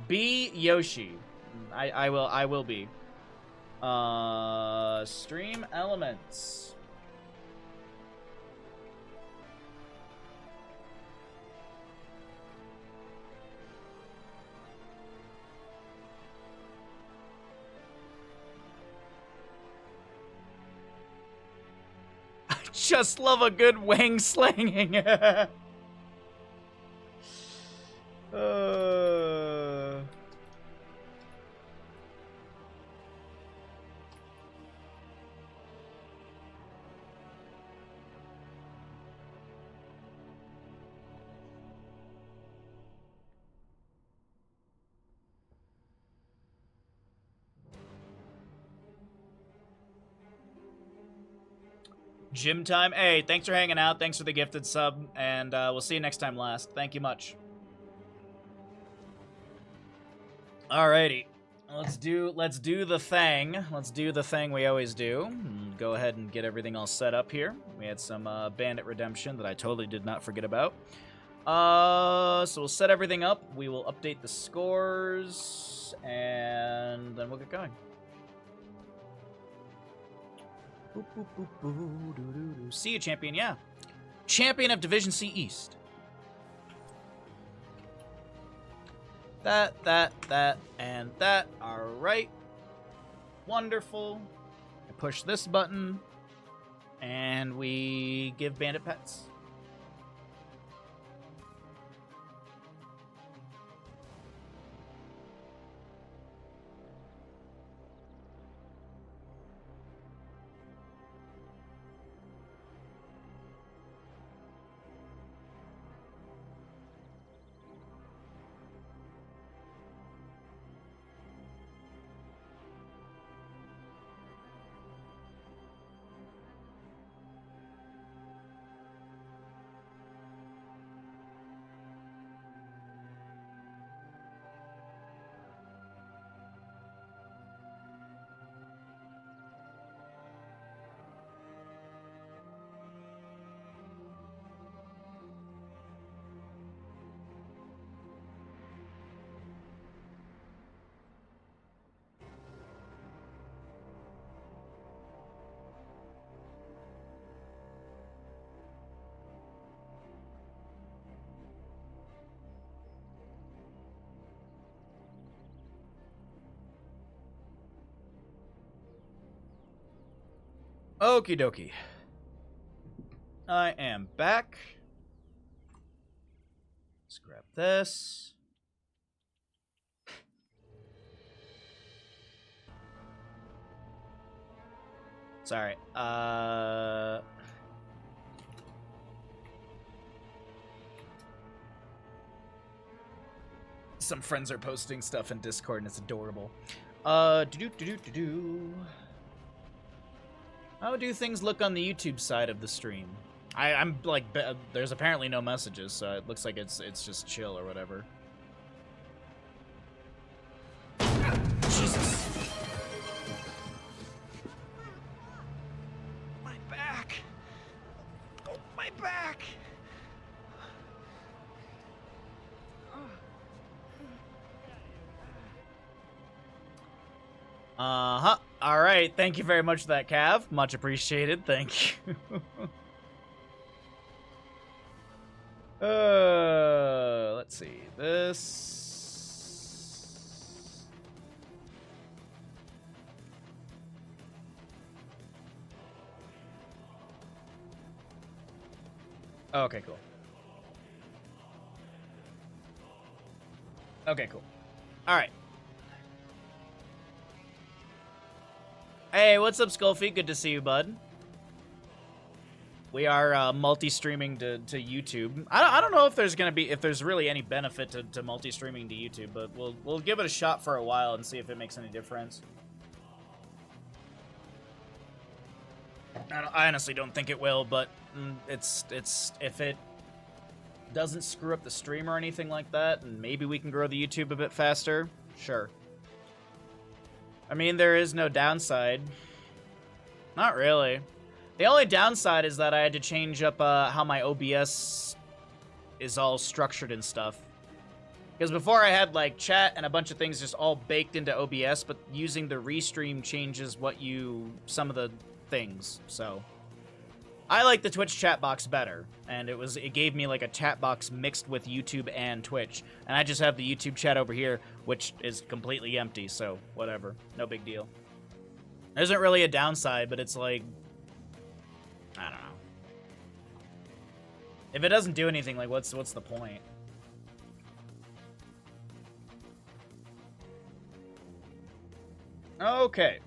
Be Yoshi. I will be. Stream elements. I just love a good wang slanging. Gym time. Hey, thanks for hanging out. Thanks for the gifted sub, and we'll see you next time, Last. Thank you much. Alrighty, let's do the thing. Let's do the thing we always do. Go ahead and get everything all set up here. We had some Bandit Redemption that I totally did not forget about. So we'll set everything up. We will update the scores, and then we'll get going. See you, champion. Yeah, champion of Division C East. That, and that. All right. Wonderful. I push this button, and we give Bandit pets. Okie dokie. I am back. Let's grab this. Sorry. Some friends are posting stuff in Discord and it's adorable. How do things look on the YouTube side of the stream? I'm like, there's apparently no messages, so it looks like it's just chill or whatever. Jesus. My back. Oh, my back. Uh-huh. All right. Thank you very much for that, Cav. Much appreciated. Thank you. Let's see. This. Okay, cool. Okay, cool. All right. Hey, what's up, Skullfeet? Good to see you, bud. We are multi-streaming to YouTube. I don't know if there's really any benefit to multi-streaming to YouTube, but we'll give it a shot for a while and see if it makes any difference. I honestly don't think it will, but it's if it doesn't screw up the stream or anything like that, and maybe we can grow the YouTube a bit faster. Sure. I mean, there is no downside. Not really. The only downside is that I had to change up how my OBS is all structured and stuff. Because before I had, like, chat and a bunch of things just all baked into OBS, but using the restream changes some of the things, so. I like the Twitch chat box better, and it gave me, like, a chat box mixed with YouTube and Twitch. And I just have the YouTube chat over here, which is completely empty, so whatever. No big deal. There isn't really a downside, but it's like, I don't know. If it doesn't do anything, like, what's the point? Okay.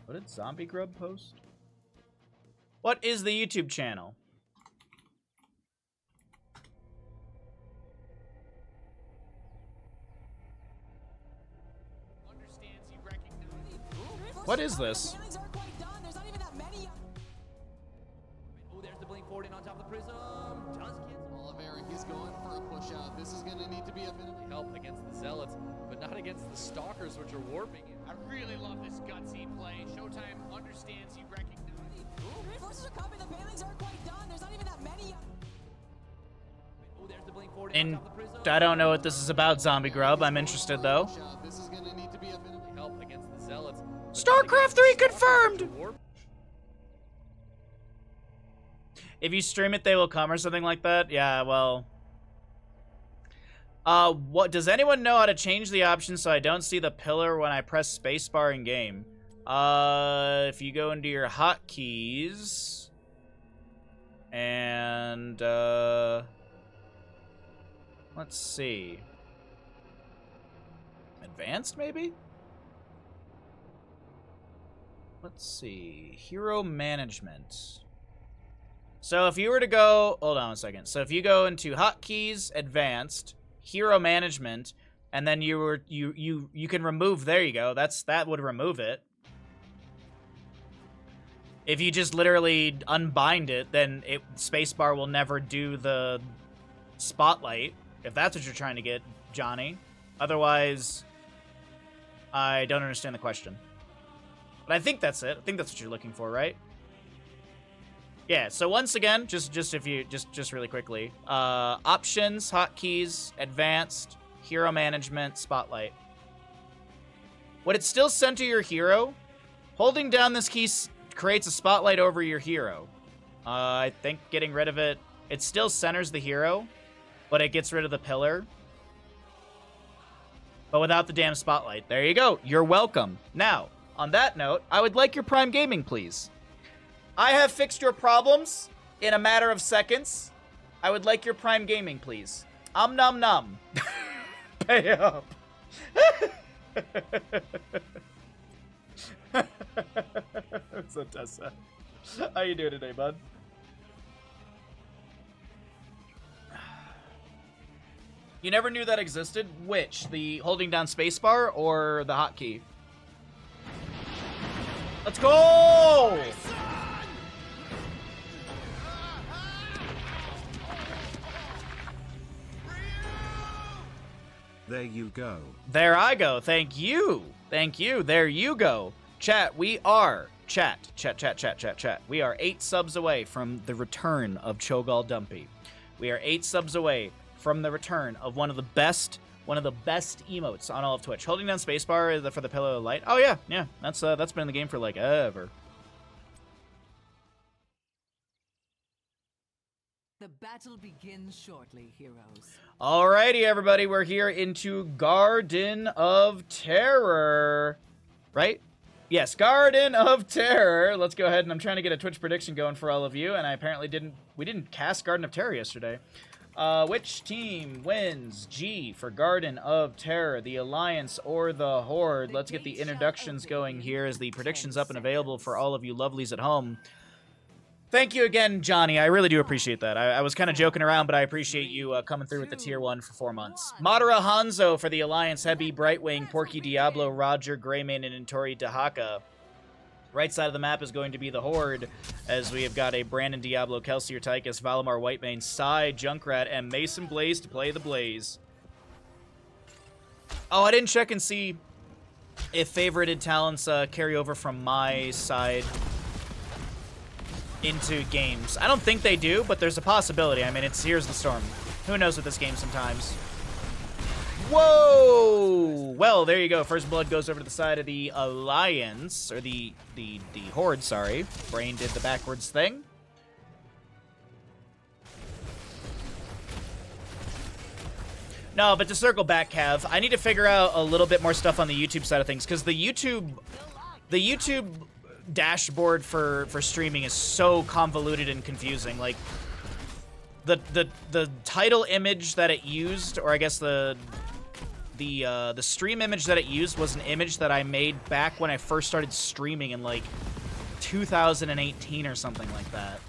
What did Zombie Grub post? What is the YouTube channel? What is this? Oh, there's the blink forward in on top of the prism. Does cancel. Oliveira, he's going for a push out. This is going to need to be a bit of Help against the Zealots, but not against the Stalkers, which are warping it. I really love this gutsy play. Showtime understands he recognizes. Forces are coming. The Banelings aren't quite done. There's not even that many. Oh, there's the blink forward And on top of the prism. I don't know what this is about, Zombie Grub. I'm interested, though. This is going to need to be a bit of Help against the Zealots. but not StarCraft against the 3 Stalkers, confirmed! which are warping. If you stream it, they will come or something like that? Yeah, well. What does anyone know how to change the options so I don't see the pillar when I press spacebar in game? If you go into your hotkeys and let's see. Advanced, maybe? Let's see. Hero management. So if you were to go, hold on a second. So if you go into hotkeys, advanced, hero management, and then you can remove, there you go. That would remove it. If you just literally unbind it, then spacebar will never do the spotlight, if that's what you're trying to get, Johnny. Otherwise, I don't understand the question. But I think that's it. I think that's what you're looking for, right? Yeah, so once again, just really quickly, options, hotkeys, advanced, hero management, spotlight. Would it still center your hero? Holding down this key creates a spotlight over your hero. I think getting rid of it, it still centers the hero, but it gets rid of the pillar. but without the damn spotlight. There you go. You're welcome. Now, on that note, I would like your Prime Gaming, please. I have fixed your problems in a matter of seconds. I would like your Prime Gaming, please. Nom nom. Pay up. What's up, Tessa? How you doing today, bud? You never knew that existed? Which? The holding down spacebar or the hotkey? Let's go! There you go. There I go. Thank you. Thank you. There you go. Chat, we are... Chat. We are 8 subs away from the return of Cho'Gall Dumpy. We are 8 subs away from the return of one of the best emotes on all of Twitch. Holding down spacebar for the Pillow of Light. Oh yeah. That's been in the game for like ever. The battle begins shortly, heroes. Alrighty, everybody, we're here into Garden of Terror. Right? Yes, Garden of Terror. Let's go ahead, and I'm trying to get a Twitch prediction going for all of you, and I apparently we didn't cast Garden of Terror yesterday. Which team wins? G for Garden of Terror, the Alliance or the Horde? Let's get the introductions going here as the predictions up and available for all of you lovelies at home. Thank you again, Johnny. I really do appreciate that. I was kind of joking around, but I appreciate you coming through with the tier 1 for 4 months. Madara Hanzo for the Alliance, Hebi, Brightwing, Porky Diablo, Roger, Greymane, and Intori Dahaka. Right side of the map is going to be the Horde, as we have got a Brandon Diablo, Kelsier Tychus, Valimar Whitemane, Psy, Junkrat, and Mason Blaze to play the Blaze. Oh, I didn't check and see if favorited talents carry over from my side into games. I don't think they do, but there's a possibility. I mean, it's Here's the Storm. Who knows with this game sometimes. Whoa! Well, there you go. First blood goes over to the side of the Alliance, or the Horde, sorry. Brain did the backwards thing. No, but to circle back, Cav, I need to figure out a little bit more stuff on the YouTube side of things, because the YouTube dashboard for streaming is so convoluted and confusing. Like the title image that it used, or I guess the stream image that it used was an image that I made back when I first started streaming in like 2018 or something like that.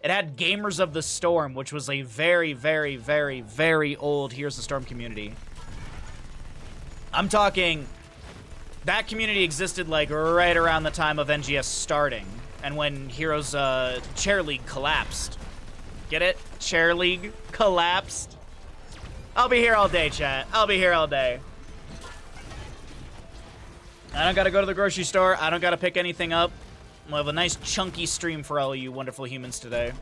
It had Gamers of the Storm, which was a very, very, very, very old Here's the Storm community. I'm talking, that community existed like right around the time of NGS starting, and when Heroes Chair League collapsed. Get it? Chair League collapsed. I'll be here all day, chat. I'll be here all day. I don't gotta go to the grocery store. I don't gotta pick anything up. We'll have a nice chunky stream for all of you wonderful humans today.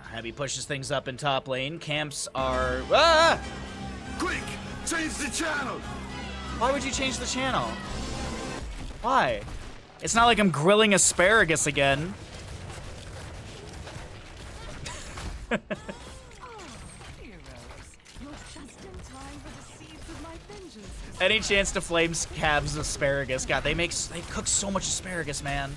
Heavy pushes things up in top lane. Camps are... Ah! Quick! Change the channel! Why would you change the channel? Why? It's not like I'm grilling asparagus again. Any chance to flame Cav's asparagus? God, they cook so much asparagus, man.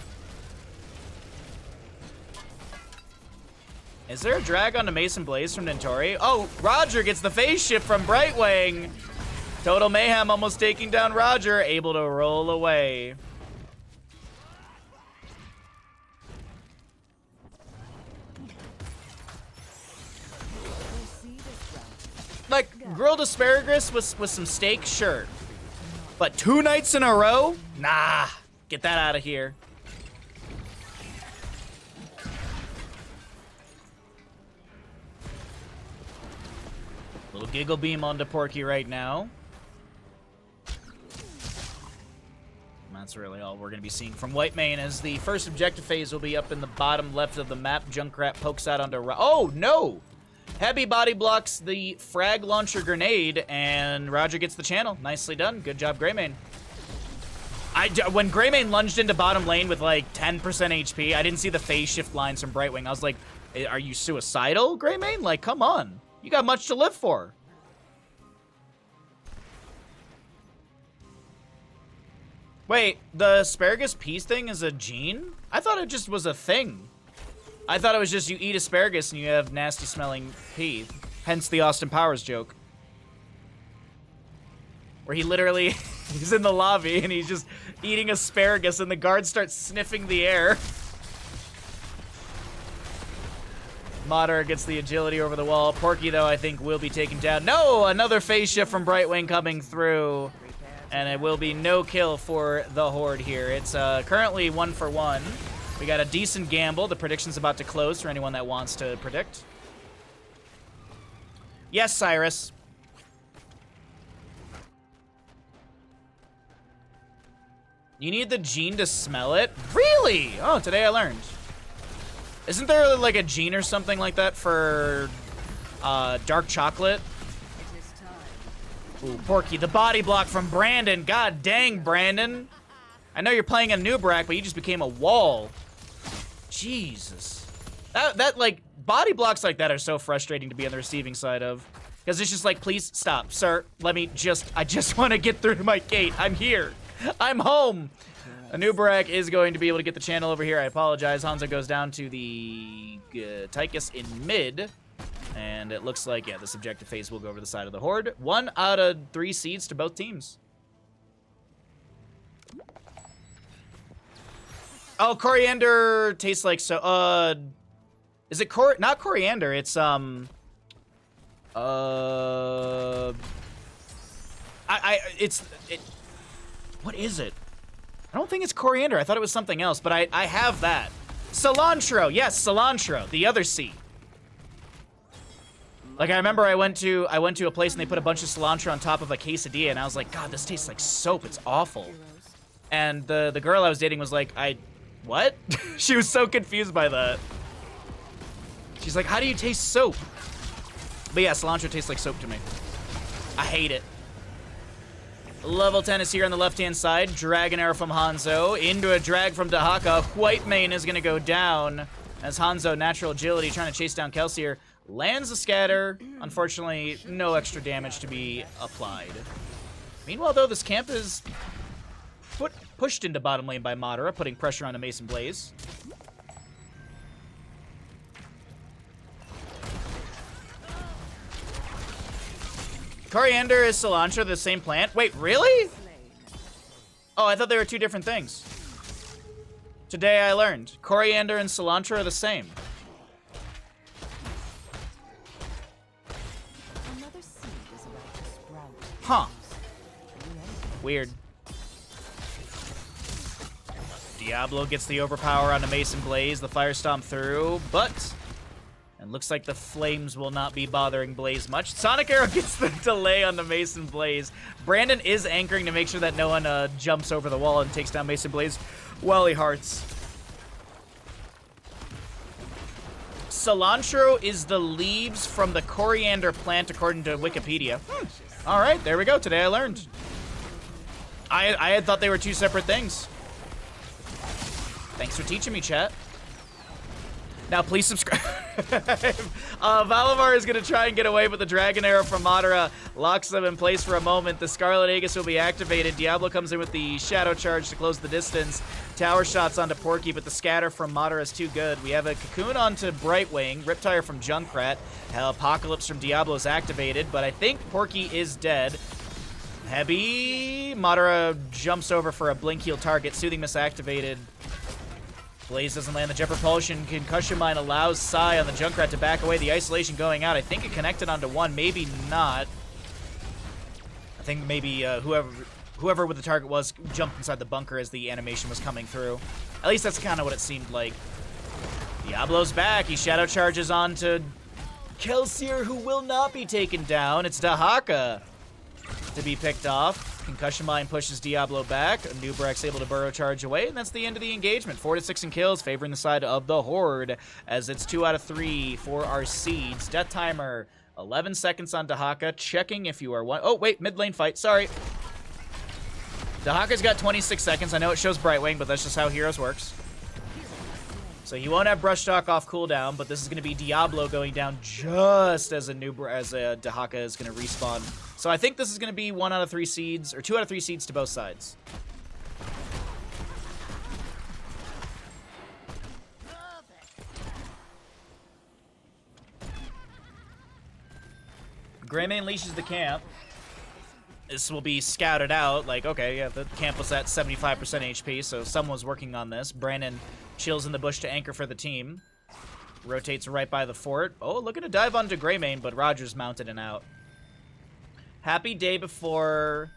Is there a drag onto Mason Blaze from Nintori? Oh, Roger gets the phase shift from Brightwing. Total Mayhem almost taking down Roger, able to roll away. Like, grilled asparagus with some steak, sure. But 2 nights in a row? Nah, get that out of here. Little giggle beam onto Porky right now. That's really all we're going to be seeing from Whitemane, as the first objective phase will be up in the bottom left of the map. Junkrat pokes out onto... Oh, no! Heavy body blocks the frag launcher grenade, and Roger gets the channel. Nicely done. Good job, Greymane. When Greymane lunged into bottom lane with like 10% HP, I didn't see the phase shift lines from Brightwing. I was like, Are you suicidal, Greymane? Like, come on. You got much to live for. Wait, the asparagus peas thing is a gene? I thought it just was a thing. I thought it was just you eat asparagus and you have nasty smelling pee. Hence the Austin Powers joke. Where he literally, he's in the lobby and he's just eating asparagus and the guards start sniffing the air. Madara gets the agility over the wall. Porky, though, I think will be taken down. No! Another phase shift from Brightwing coming through. And it will be no kill for the Horde here. It's currently 1-for-1. We got a decent gamble. The prediction's about to close for anyone that wants to predict. Yes, Cyrus. You need the gene to smell it? Really? Oh, today I learned. Isn't there like a gene or something like that for dark chocolate? Ooh, Porky, the body block from Brandon. God dang, Brandon. I know you're playing a noob rack, but you just became a wall. Jesus. That like, body blocks like that are so frustrating to be on the receiving side of. Because it's just like, please stop, sir. I just want to get through to my gate. I'm here. I'm home. A noob rack is going to be able to get the channel over here. I apologize. Hanzo goes down to the Tychus in mid. And it looks like, yeah, this objective phase will go over the side of the Horde. 1 out of 3 seeds to both teams. Oh, coriander tastes like so. Is it not coriander? It's what is it? I don't think it's coriander. I thought it was something else, but I have that. Cilantro. Yes, cilantro. The other C. Like, I remember I went to a place and they put a bunch of cilantro on top of a quesadilla, and I was like, God, this tastes like soap. It's awful. And the girl I was dating was like, what? She was so confused by that. She's like, how do you taste soap? But yeah, cilantro tastes like soap to me. I hate it. Level 10 is here on the left-hand side. Dragon Arrow from Hanzo. Into a drag from Dahaka. Whitemane is going to go down as Hanzo, natural agility, trying to chase down Kelsier. Lands a scatter. Unfortunately, no extra damage to be applied. Meanwhile, though, this camp is pushed into bottom lane by Madara, putting pressure on a Mason Blaze. Coriander is cilantro, the same plant? Wait, really? Oh, I thought they were 2 different things. Today I learned. Coriander and cilantro are the same. Huh. Weird. Diablo gets the overpower on a Mason Blaze, the Fire Stomp through, but it looks like the flames will not be bothering Blaze much. Sonic Arrow gets the delay on the Mason Blaze. Brandon is anchoring to make sure that no one jumps over the wall and takes down Mason Blaze while he hearts. Cilantro is the leaves from the coriander plant, according to Wikipedia. All right, there we go. Today I learned. I had thought they were 2 separate things. Thanks for teaching me, chat. Now, please subscribe. Valimar is going to try and get away, but the Dragon Arrow from Madara locks them in place for a moment. The Scarlet Aegis will be activated. Diablo comes in with the Shadow Charge to close the distance. Tower shots onto Porky, but the scatter from Madara is too good. We have a Cocoon onto Brightwing, Riptire from Junkrat. Apocalypse from Diablo is activated, but I think Porky is dead. Heavy. Madara jumps over for a Blink Heal target. Soothing Mist activated. Blaze doesn't land the Jet Propulsion. Concussion Mine allows Sai on the Junkrat to back away. The Isolation going out. I think it connected onto 1. Maybe not. I think maybe whoever with the target was jumped inside the bunker as the animation was coming through. At least that's kind of what it seemed like. Diablo's back. He Shadow Charges onto Kelsier, who will not be taken down. It's Dahaka to be picked off. Concussion Mine pushes Diablo back. Nubrak's able to burrow charge away, and that's the end of the engagement. 4-6 in kills, favoring the side of the Horde, as it's 2 out of 3 for our seeds. Death timer, 11 seconds on Dahaka. Checking if you are one. Oh, wait, mid lane fight. Sorry. Dahaka's got 26 seconds. I know it shows Brightwing, but that's just how Heroes works. So he won't have Brush Talk off cooldown, but this is going to be Diablo going down just as a Dahaka is going to respawn. So I think this is going to be 1 out of 3 seeds, or 2 out of 3 seeds to both sides. Greymane leashes the camp. This will be scouted out, like, okay, yeah, the camp was at 75% HP, so someone was working on this. Brandon chills in the bush to anchor for the team. Rotates right by the fort. Oh, looking to dive onto Greymane, but Roger's mounted and out. Happy day before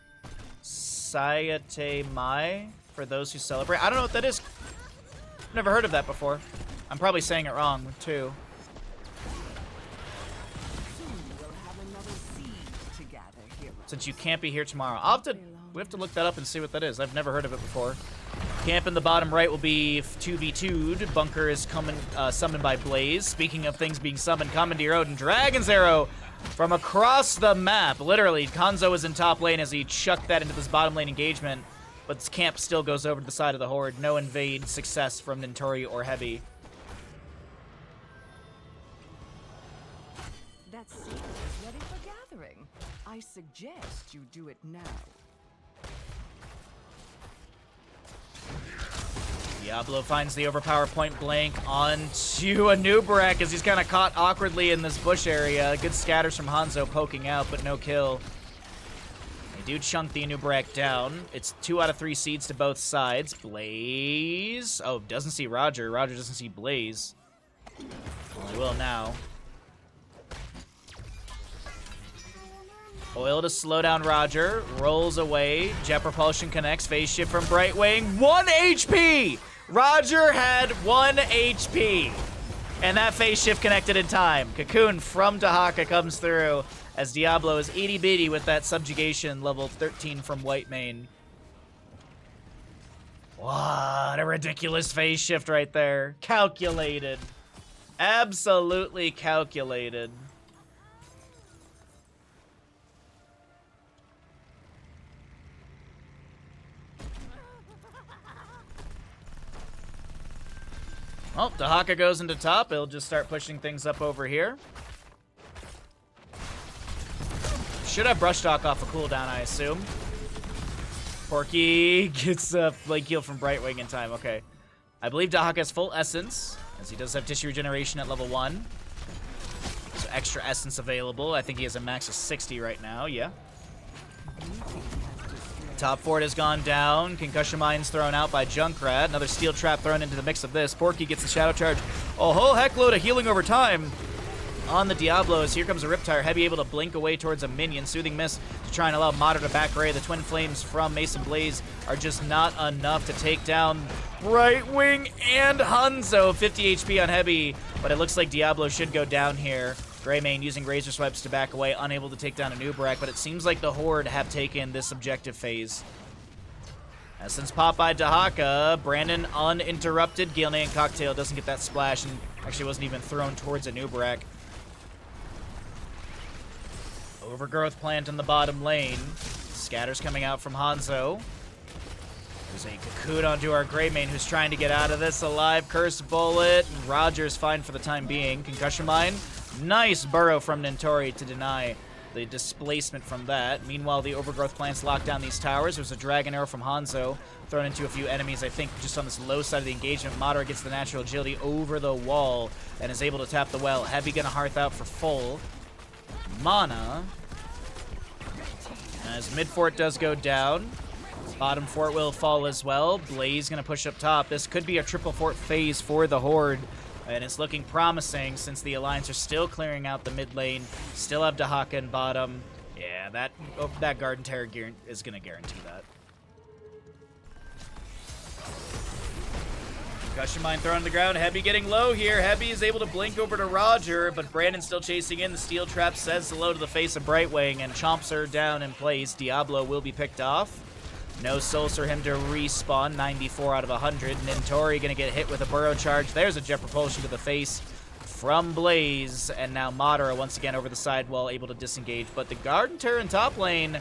Sayate Mai for those who celebrate. I don't know what that is. Never heard of that before. I'm probably saying it wrong, too. Since you can't be here tomorrow. We have to look that up and see what that is. I've never heard of it before. Camp in the bottom right will be 2v2'd. Bunker is coming, summoned by Blaze. Speaking of things being summoned, Commandeer Odin, Dragon's Arrow from across the map. Literally, Konzo is in top lane as he chucked that into this bottom lane engagement, but this camp still goes over to the side of the Horde. No invade success from Nintori or Heavy. That seed is ready for gathering. I suggest you do it now. Diablo finds the overpower point blank onto a Nubarak as he's kind of caught awkwardly in this bush area. Good scatters from Hanzo poking out, but no kill. They do chunk the Nubarak down. It's 2 out of 3 seeds to both sides. Blaze. Oh, doesn't see Roger. Roger doesn't see Blaze. Well, he will now. Oil to slow down Roger. Rolls away. Jet Propulsion connects. Phase shift from Brightwing. 1 HP! Roger had 1 HP. And that phase shift connected in time. Cocoon from Dahaka comes through as Diablo is itty bitty with that subjugation level 13 from Whitemane. What a ridiculous phase shift right there. Calculated. Absolutely calculated. Well, Dahaka goes into top. He'll just start pushing things up over here. Should have Brush Talk off a cooldown, I assume. Porky gets a flank heal from Brightwing in time. Okay. I believe Dahaka has full essence, as he does have tissue regeneration at level 1. So extra essence available. I think he has a max of 60 right now. Yeah. Top fort has gone down. Concussion Mine's thrown out by Junkrat. Another steel trap thrown into the mix of this. Porky gets the shadow charge. A whole heckload of healing over time on the Diablo as here comes a Riptire. Heavy able to blink away towards a minion. Soothing Mist to try and allow Mater to back ray. The Twin Flames from Mason Blaze are just not enough to take down Brightwing and Hanzo. 50 HP on Heavy, but it looks like Diablo should go down here. Greymane using Razor Swipes to back away, unable to take down a Nubarak, but it seems like the Horde have taken this objective phase. Essence pop by Dahaka, Brandon uninterrupted. Galean Cocktail doesn't get that splash and actually wasn't even thrown towards a Nubarak. Overgrowth plant in the bottom lane. Scatters coming out from Hanzo. There's a Cocoon onto our Greymane who's trying to get out of this alive. Curse Bullet. Roger's fine for the time being. Concussion Mine. Nice burrow from Nintori to deny the displacement from that. Meanwhile, the Overgrowth plants lock down these towers. There's a Dragon Arrow from Hanzo thrown into a few enemies, I think, just on this low side of the engagement. Mater gets the natural agility over the wall and is able to tap the well. Heavy gonna Hearth out for full mana. As mid fort does go down, bottom fort will fall as well. Blaze gonna push up top. This could be a triple fort phase for the Horde. And it's looking promising since the Alliance are still clearing out the mid lane. Still have Dahaka in bottom. Yeah, that Garden Terror is going to guarantee that. Concussion Mine thrown on the ground. Heavy getting low here. Heavy is able to blink over to Roger, but Brandon's still chasing in. The Steel Trap says hello to the face of Brightwing and chomps her down in place. Diablo will be picked off. No souls for him to respawn, 94 out of 100. Nintori gonna get hit with a burrow charge. There's a Jet Propulsion to the face from Blaze. And now Mater once again over the sidewall, able to disengage. But the Garden Terror in top lane,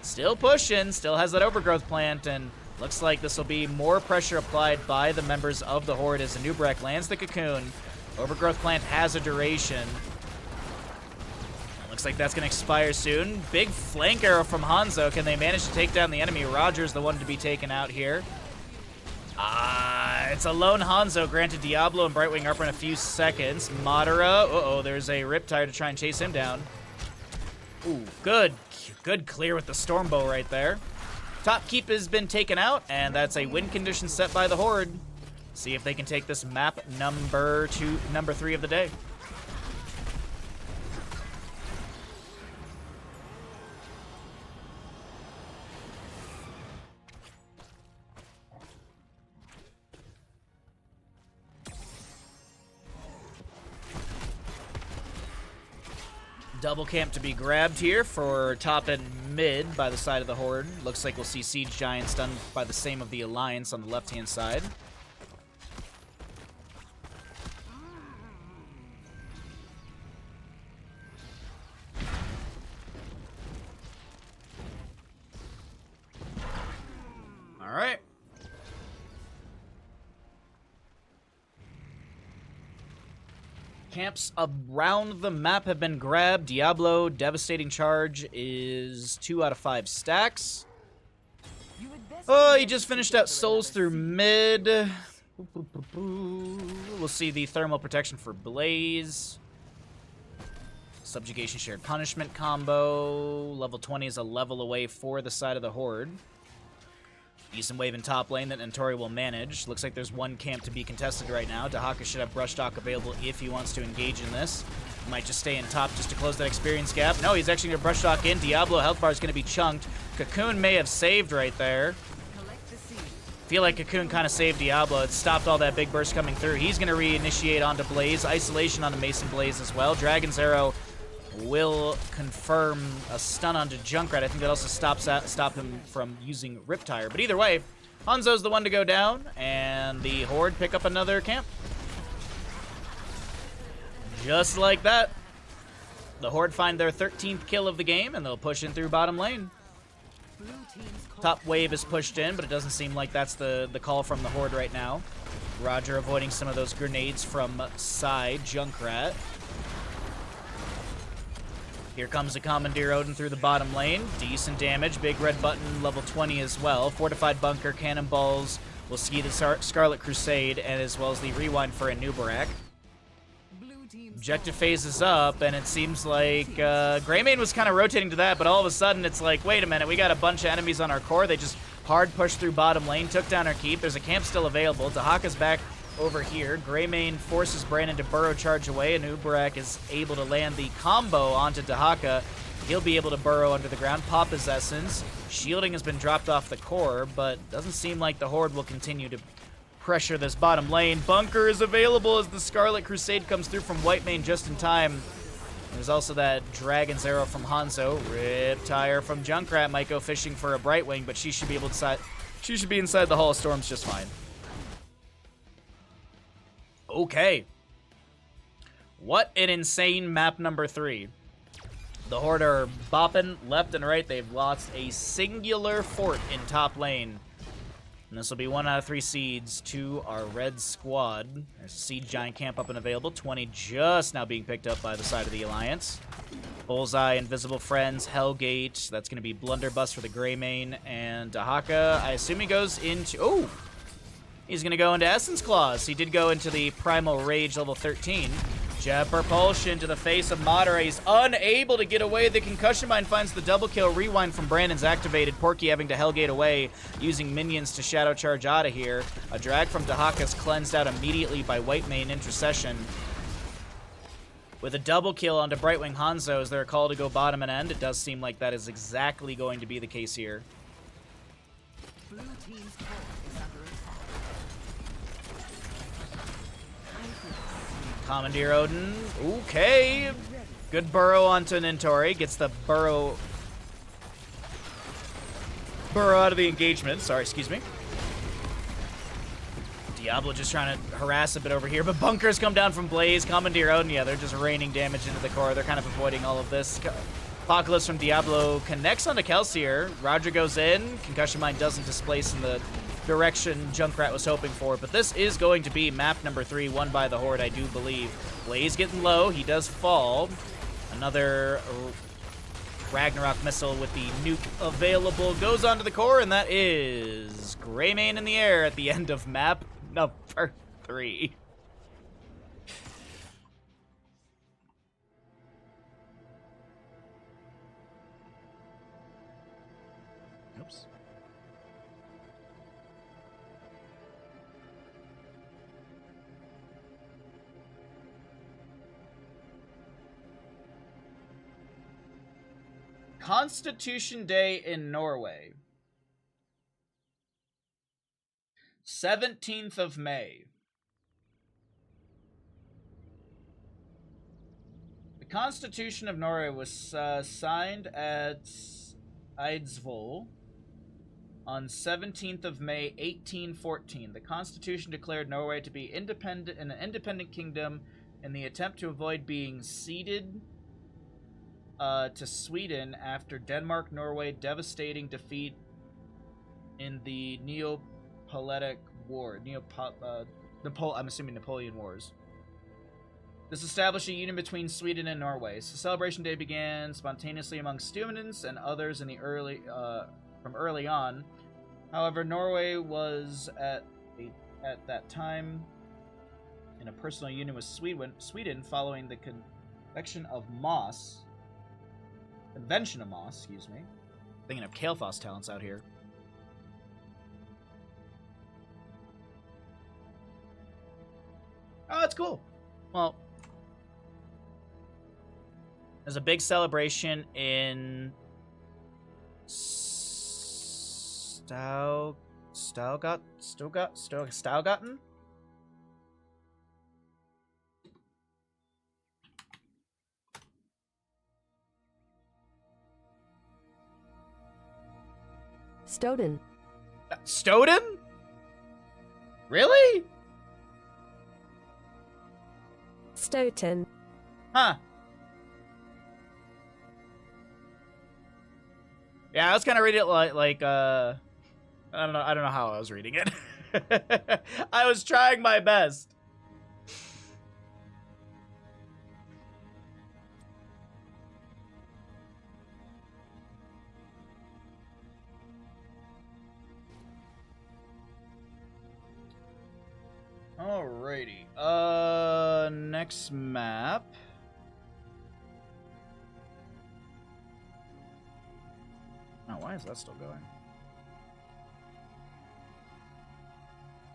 still pushing, still has that Overgrowth plant. And Looks like this will be more pressure applied by the members of the Horde as Anubarak lands the cocoon. Overgrowth Plant has a duration. Looks like that's going to expire soon. Big flank arrow from Hanzo. Can they manage to take down the enemy? Roger's the one to be taken out here. It's a lone Hanzo. Granted, Diablo and Brightwing are up in a few seconds. Madara. Uh-oh, there's a Riptide to try and chase him down. Ooh, good. Good clear with the Stormbow right there. Top keep has been taken out, and that's a win condition set by the Horde. See if they can take this map number 3 of the day. Double camp to be grabbed here for top and mid by the side of the Horde. Looks like we'll see Siege Giants done by the same of the Alliance on the left-hand side. All right. Camps around the map have been grabbed. Diablo, Devastating Charge is 2 out of 5 stacks. Oh, he just finished out Souls through mid. We'll see the Thermal Protection for Blaze. Subjugation Shared Punishment combo. Level 20 is a level away for the side of the Horde. Decent wave in top lane that Entori will manage. Looks like there's one camp to be contested right now. Dahaka should have Brush Talk available if he wants to engage in this. Might just stay in top just to close that experience gap. No, he's actually going to Brush Talk in. Diablo health bar is going to be chunked. Cocoon may have saved right there. Feel like Cocoon kind of saved Diablo. It stopped all that big burst coming through. He's going to reinitiate onto Blaze. Isolation onto Mason Blaze as well. Dragon's Arrow will confirm a stun onto Junkrat. I think that also stop him from using Riptire. But either way, Hanzo's the one to go down, and the Horde pick up another camp. Just like that. The Horde find their 13th kill of the game, and they'll push in through bottom lane. Top wave is pushed in, but it doesn't seem like that's the call from the Horde right now. Roger avoiding some of those grenades from side Junkrat. Here comes a Commandeer Odin through the bottom lane. Decent damage. Big red button, level 20 as well. Fortified Bunker, Cannonballs. We'll see the Scarlet Crusade, and as well as the Rewind for Anubarak. Objective phase is up, and it seems like Greymane was kind of rotating to that, but all of a sudden it's like, wait a minute, we got a bunch of enemies on our core. They just hard pushed through bottom lane, took down our keep. There's a camp still available. Dahaka's back over here. Greymane forces Brandon to burrow charge away, and Anubarak is able to land the combo onto Dahaka. He'll be able to burrow under the ground, pop his essence. Shielding has been dropped off the core, but doesn't seem like the Horde will continue to pressure this bottom lane. Bunker is available as the Scarlet Crusade comes through from Whitemane just in time. There's also that Dragon's Arrow from Hanzo. Riptire from Junkrat might go fishing for a Brightwing, but she should be inside the Hall of Storms just fine. Okay. What an insane map number 3. The Horde are bopping left and right. They've lost a singular fort in top lane. And this will be 1 out of 3 seeds to our red squad. There's a Siege Giant camp up and available. 20 just now being picked up by the side of the Alliance. Bullseye, Invisible Friends, Hellgate. That's going to be Blunderbuss for the Greymane. And Dahaka, I assume he goes into... Oh! He's going to go into Essence Claws. He did go into the Primal Rage level 13. Jab Propulsion to the face of Madara. He's unable to get away. The Concussion Mine finds the double kill. Rewind from Brandon's activated. Porky having to Hellgate away, using minions to Shadow Charge out of here. A drag from Dahaka's cleansed out immediately by Whitemane Intercession. With a double kill onto Brightwing Hanzo, is there a call to go bottom and end? It does seem like that is exactly going to be the case here. Blue team's turret is under attack. Commandeer Odin. Okay. Good burrow onto Nentori. Gets the burrow out of the engagement. Sorry, excuse me. Diablo just trying to harass a bit over here, but bunkers come down from Blaze. Commandeer Odin, yeah, they're just raining damage into the core. They're kind of avoiding all of this. Apocalypse from Diablo connects onto Kelsier. Roger goes in. Concussion Mine doesn't displace in the direction Junkrat was hoping for, but this is going to be map number 3, won by the Horde, I do believe. Blaze getting low. He does fall. Another Ragnarok missile with the nuke available goes onto the core, and that is Greymane in the air at the end of map number 3. Oops. Constitution Day in Norway. 17th of May. The Constitution of Norway was signed at Eidsvoll on 17th of May, 1814. The Constitution declared Norway to be an independent kingdom in the attempt to avoid being ceded to Sweden after Denmark-Norway devastating defeat in the Neapolitan War. I'm assuming Napoleon Wars. This established a union between Sweden and Norway. So Celebration Day began spontaneously among students and others in the from early on. However, Norway was at that time in a personal union with Sweden following the convention of Moss, excuse me. Thinking of Kael'thas talents out here. Oh, that's cool. Well, there's a big celebration in Staugatten? Stoughton. Stoughton? Really? Stoughton. Huh. Yeah, I was kind of reading it like I don't know how I was reading it. I was trying my best. Alrighty. Next map. Oh, why is that still going?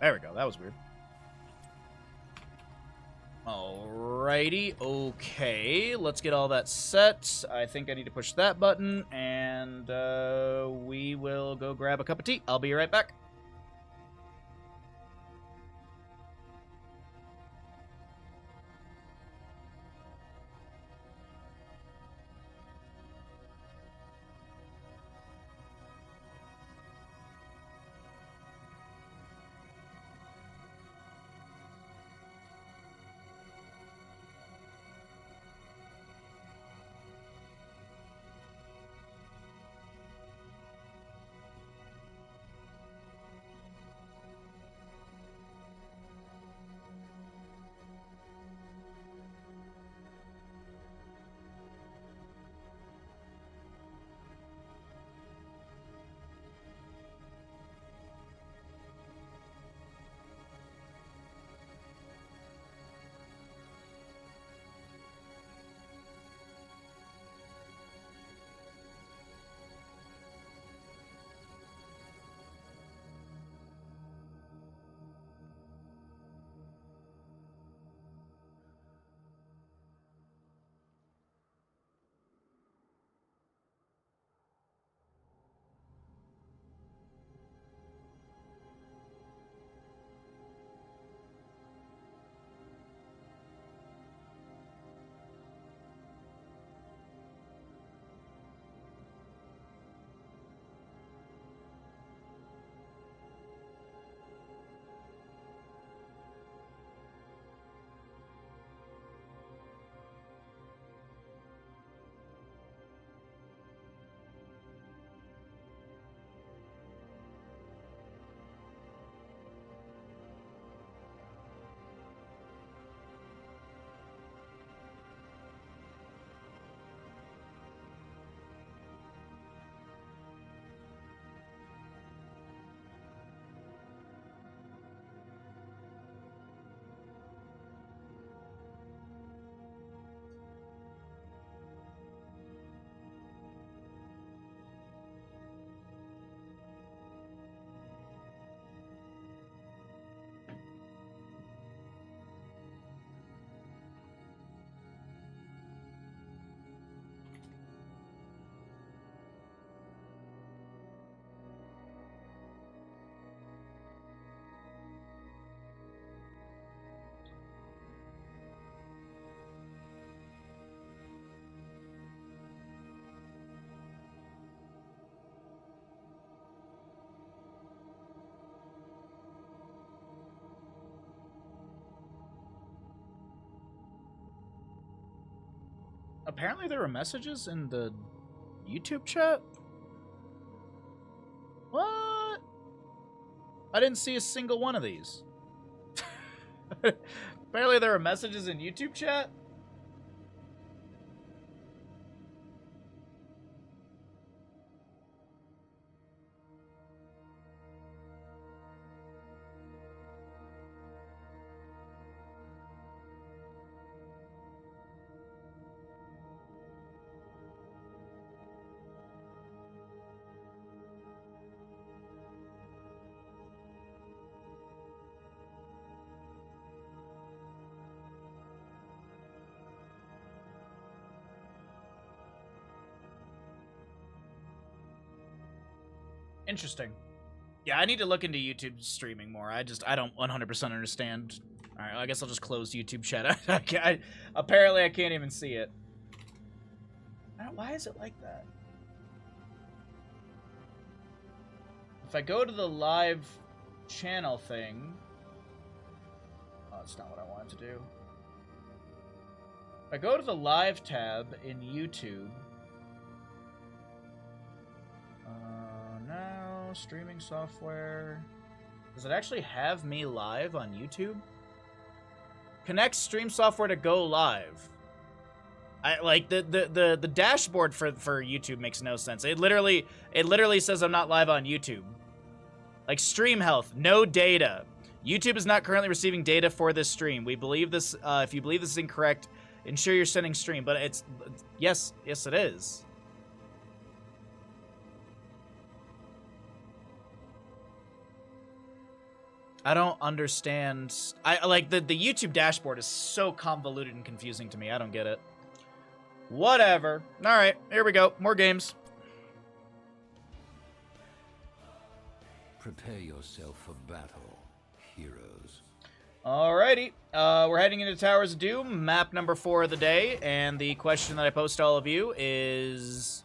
There we go. That was weird. Alrighty. Okay. Let's get all that set. I think I need to push that button, and we will go grab a cup of tea. I'll be right back. Apparently there were messages in the YouTube chat? What? I didn't see a single one of these. Apparently there were messages in YouTube chat? Interesting. Yeah, I need to look into YouTube streaming more. I don't 100% understand. All right, I guess I'll just close YouTube chat. Apparently, I can't even see it. Why is it like that? If I go to the live channel thing... Oh, that's not what I wanted to do. If I go to the live tab in YouTube... No, streaming software. Does it actually have me live on YouTube? Connect stream software to go live. I like the dashboard for YouTube makes no sense. It literally says I'm not live on YouTube. Like stream health, no data. YouTube is not currently receiving data for this stream. We believe this. If you believe this is incorrect, ensure you're sending stream. But it's yes, it is. I don't understand. I like the YouTube dashboard is so convoluted and confusing to me. I don't get it. Whatever. All right, here we go. More games. Prepare yourself for battle, heroes. Alrighty. We're heading into Towers of Doom, map number 4 of the day, and the question that I posed to all of you is,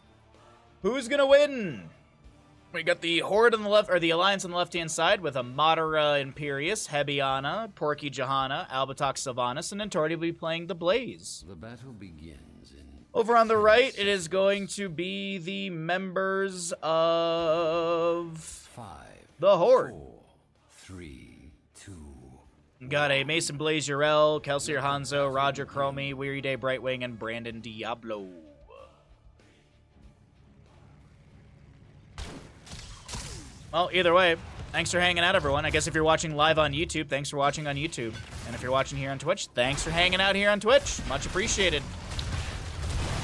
who's gonna win? We got the Horde on the left, or the Alliance on the left-hand side with Amatera Imperius, Hebiana, Porky Johanna, Albatox Sylvanas, and Nentordi will be playing the Blaze. The battle begins in... Over on the right, it is going to be the members of... 5, the Horde. 4, 3, 2... Got a Mason Blaze Urel, Kelsier Hanzo, Roger Chromie, Weary Day Brightwing, and Brandon Diablo. Well, either way, thanks for hanging out, everyone. I guess if you're watching live on YouTube, thanks for watching on YouTube. And if you're watching here on Twitch, thanks for hanging out here on Twitch. Much appreciated.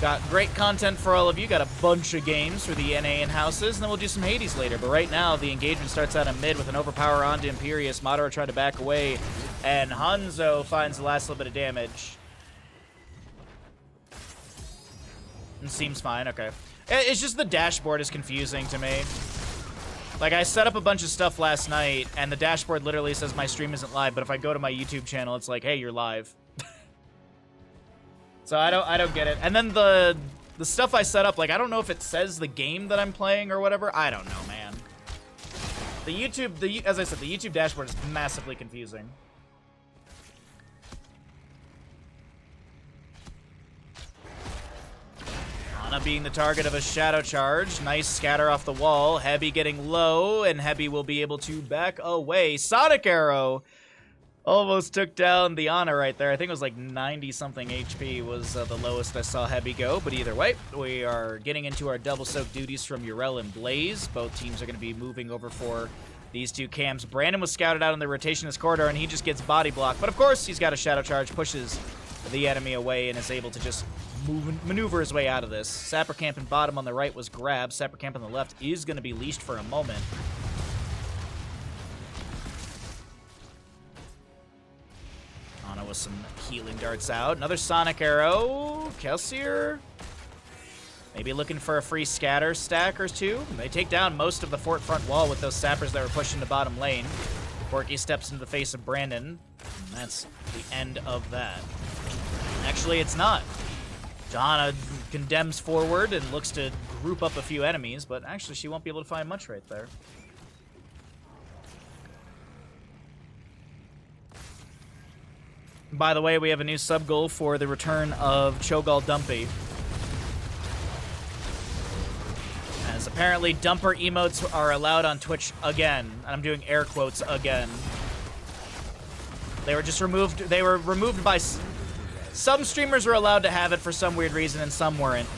Got great content for all of you. Got a bunch of games for the NA and houses, and then we'll do some Hades later. But right now, the engagement starts out in mid with an overpower onto Imperius. Madara tried to back away, and Hanzo finds the last little bit of damage. It seems fine, okay. It's just the dashboard is confusing to me. Like, I set up a bunch of stuff last night, and the dashboard literally says my stream isn't live, but if I go to my YouTube channel, it's like, hey, you're live. So I don't get it. And then the stuff I set up, like, I don't know if it says the game that I'm playing or whatever. I don't know, man. As I said, the YouTube dashboard is massively confusing. Ana being the target of a shadow charge. Nice scatter off the wall. Hebi getting low, and Hebi will be able to back away. Sonic Arrow almost took down the Ana right there. I think it was like 90-something HP was the lowest I saw Hebi go. But either way, we are getting into our double soak duties from Urel and Blaze. Both teams are going to be moving over for these two camps. Brandon was scouted out in the rotationist corridor, and he just gets body blocked. But of course, he's got a shadow charge, pushes the enemy away, and is able to just maneuver his way out of this. Sapper Camp in bottom on the right was grabbed. Sapper Camp on the left is going to be leashed for a moment. Ana with some healing darts out. Another Sonic Arrow. Kelsier maybe looking for a free scatter stack or two. They take down most of the fort front wall with those sappers that were pushing the bottom lane. Porky steps into the face of Brandon, and that's the end of that. Actually, it's not. Johanna condemns forward and looks to group up a few enemies, but actually she won't be able to find much right there. By the way, we have a new sub goal for the return of Cho'Gall Dumpy. Apparently, dumper emotes are allowed on Twitch again. And I'm doing air quotes again. They were just removed. They were removed by... Some streamers were allowed to have it for some weird reason, and some weren't.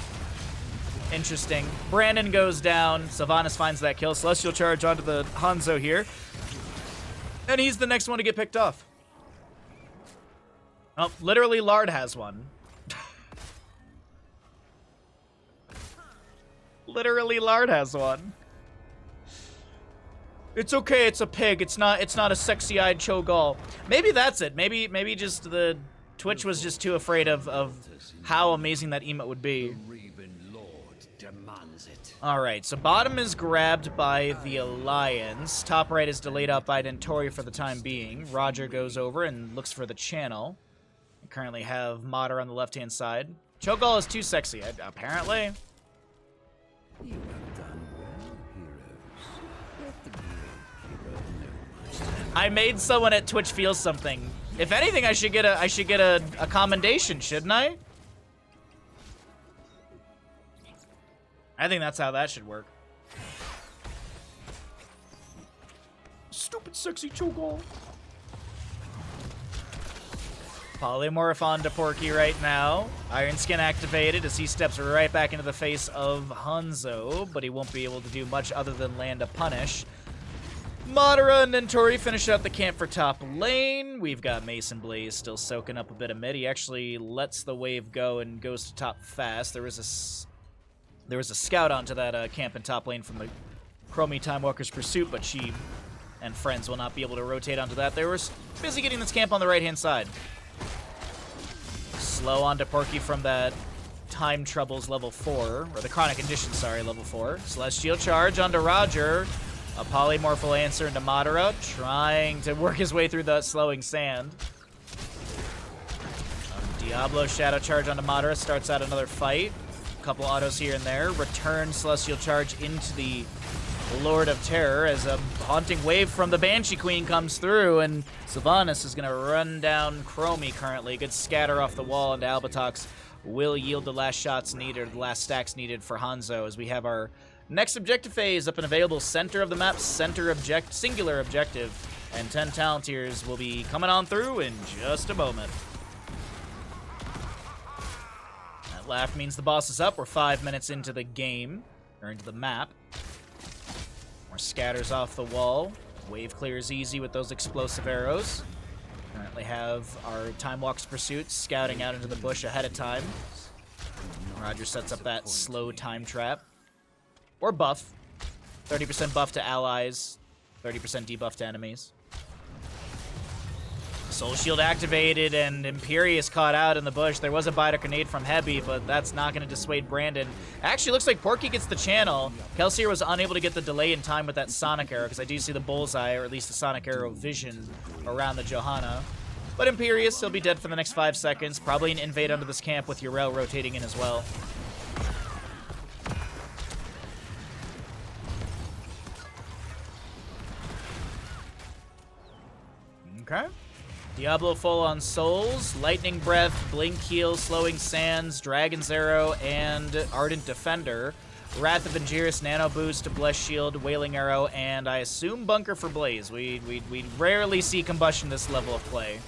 Interesting. Brandon goes down. Sylvanas finds that kill. Celestial Charge onto the Hanzo here. And he's the next one to get picked off. Oh, literally, Lard has one. Literally, Lard has one. It's okay, it's a pig. It's not a sexy-eyed Cho'Gall. Maybe that's it. Maybe just the Twitch was just too afraid of how amazing that emote would be. Alright, so bottom is grabbed by the Alliance. Top right is delayed out by Dentori for the time being. Roger goes over and looks for the channel. We currently have Mater on the left-hand side. Cho'Gall is too sexy, apparently. I made someone at Twitch feel something. If anything, I should get a commendation, shouldn't I? I think that's how that should work. Stupid sexy Cho'Gall. Polymorph onto Porky right now. Iron Skin activated as he steps right back into the face of Hanzo, but he won't be able to do much other than land a punish. Madara and Dentori finish out the camp for top lane. We've got Mason Blaze still soaking up a bit of mid. He actually lets the wave go and goes to top fast. There was a scout onto that camp in top lane from the Chromie Time Walker's Pursuit, but she and friends will not be able to rotate onto that. They were busy getting this camp on the right-hand side. Slow onto Porky from that Time Troubles level 4, or the Chronic Condition, sorry, level 4. Celestial Charge onto Roger. A polymorphal answer into Madara, trying to work his way through the slowing sand. Diablo Shadow Charge onto Madara starts out another fight. A couple autos here and there. Return Celestial Charge into the Lord of Terror as a haunting wave from the Banshee Queen comes through, and Sylvanas is going to run down Chromie currently. Good scatter off the wall, and Albatox will yield the last shots needed, or the last stacks needed for Hanzo as we have our next objective phase up and available. Center of the map, singular objective, and 10 Talentiers will be coming on through in just a moment. That laugh means the boss is up. We're 5 minutes into the game, or into the map. More scatters off the wall. Wave clears easy with those explosive arrows. Currently have our Time Walk's Pursuit scouting out into the bush ahead of time. Roger sets up that slow time trap. Or buff. 30% buff to allies, 30% debuff to enemies. Soul Shield activated, and Imperius caught out in the bush. There was a Biter Grenade from Heavy, but that's not going to dissuade Brandon. Actually, looks like Porky gets the channel. Kelsier was unable to get the delay in time with that Sonic Arrow, because I do see the bullseye, or at least the Sonic Arrow vision around the Johanna. But Imperius, he'll be dead for the next 5 seconds. Probably an invade under this camp with Yrel rotating in as well. Okay. Diablo full on Souls, Lightning Breath, Blink Heal, Slowing Sands, Dragon's Arrow, and Ardent Defender. Wrath of Angiris, Nano Boost, Bless Shield, Wailing Arrow, and I assume Bunker for Blaze. We rarely see Combustion this level of play.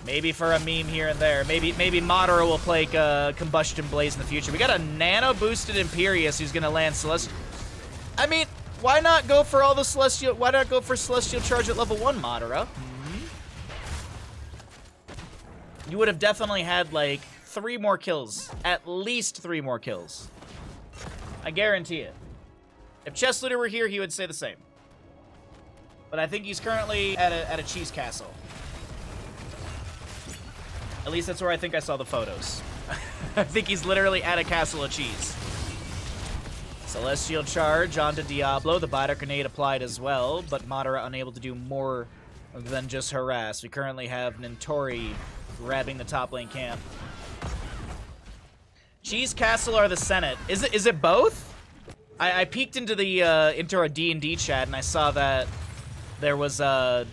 Maybe for a meme here and there. Maybe Madara will play Combustion Blaze in the future. We got a Nano Boosted Imperius who's gonna land Celestial. I mean, why not go for all the Celestial? Why not go for Celestial Charge at level 1, Madara? You would have definitely had like 3 more kills, at least 3 more kills. I guarantee it. If Chess Looter were here, he would say the same. But I think he's currently at a cheese castle. At least that's where I think I saw the photos. I think he's literally at a castle of cheese. Celestial Charge onto Diablo. The Biter Grenade applied as well, but Madara unable to do more than just harass. We currently have Nentori grabbing the top lane camp. Cheese Castle or the Senate? Is it both? I peeked into the into our D&D chat and I saw that there was I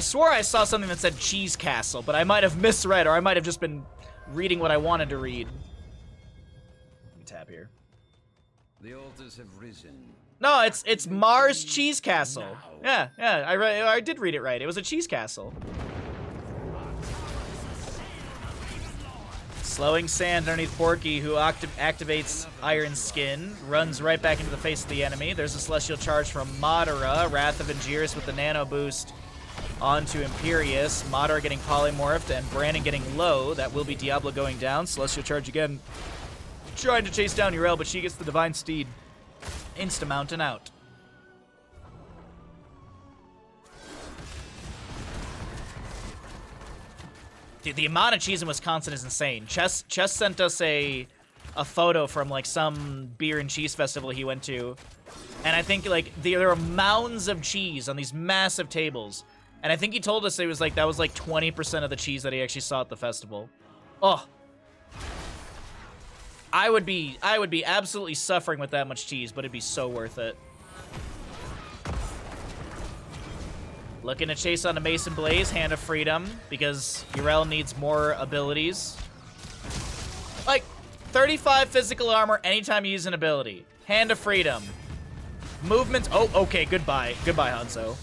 swore I saw something that said Cheese Castle, but I might have misread, or I might have just been reading what I wanted to read. can tap here. The altars have risen. No, it's Mars Cheese Castle. Yeah, I did read it right. It was a cheese castle. Slowing sand underneath Porky, who activates Iron Skin, runs right back into the face of the enemy. There's a Celestial Charge from Madara. Wrath of Angiris with the Nano Boost onto Imperius. Madara getting polymorphed and Brandon getting low. That will be Diablo going down. Celestial Charge again. Trying to chase down Yrel, but she gets the Divine Steed. Insta-mount and out. Dude, the amount of cheese in Wisconsin is insane. Chess sent us a photo from like some beer and cheese festival he went to. And I think like there are mounds of cheese on these massive tables. And I think he told us it was like that was like 20% of the cheese that he actually saw at the festival. Oh. I would be absolutely suffering with that much cheese, but it'd be so worth it. Looking to chase on a Mason Blaze, Hand of Freedom, because Yrel needs more abilities. Like, 35 physical armor anytime you use an ability. Hand of Freedom. Movement, oh, okay, goodbye. Goodbye, Hanzo.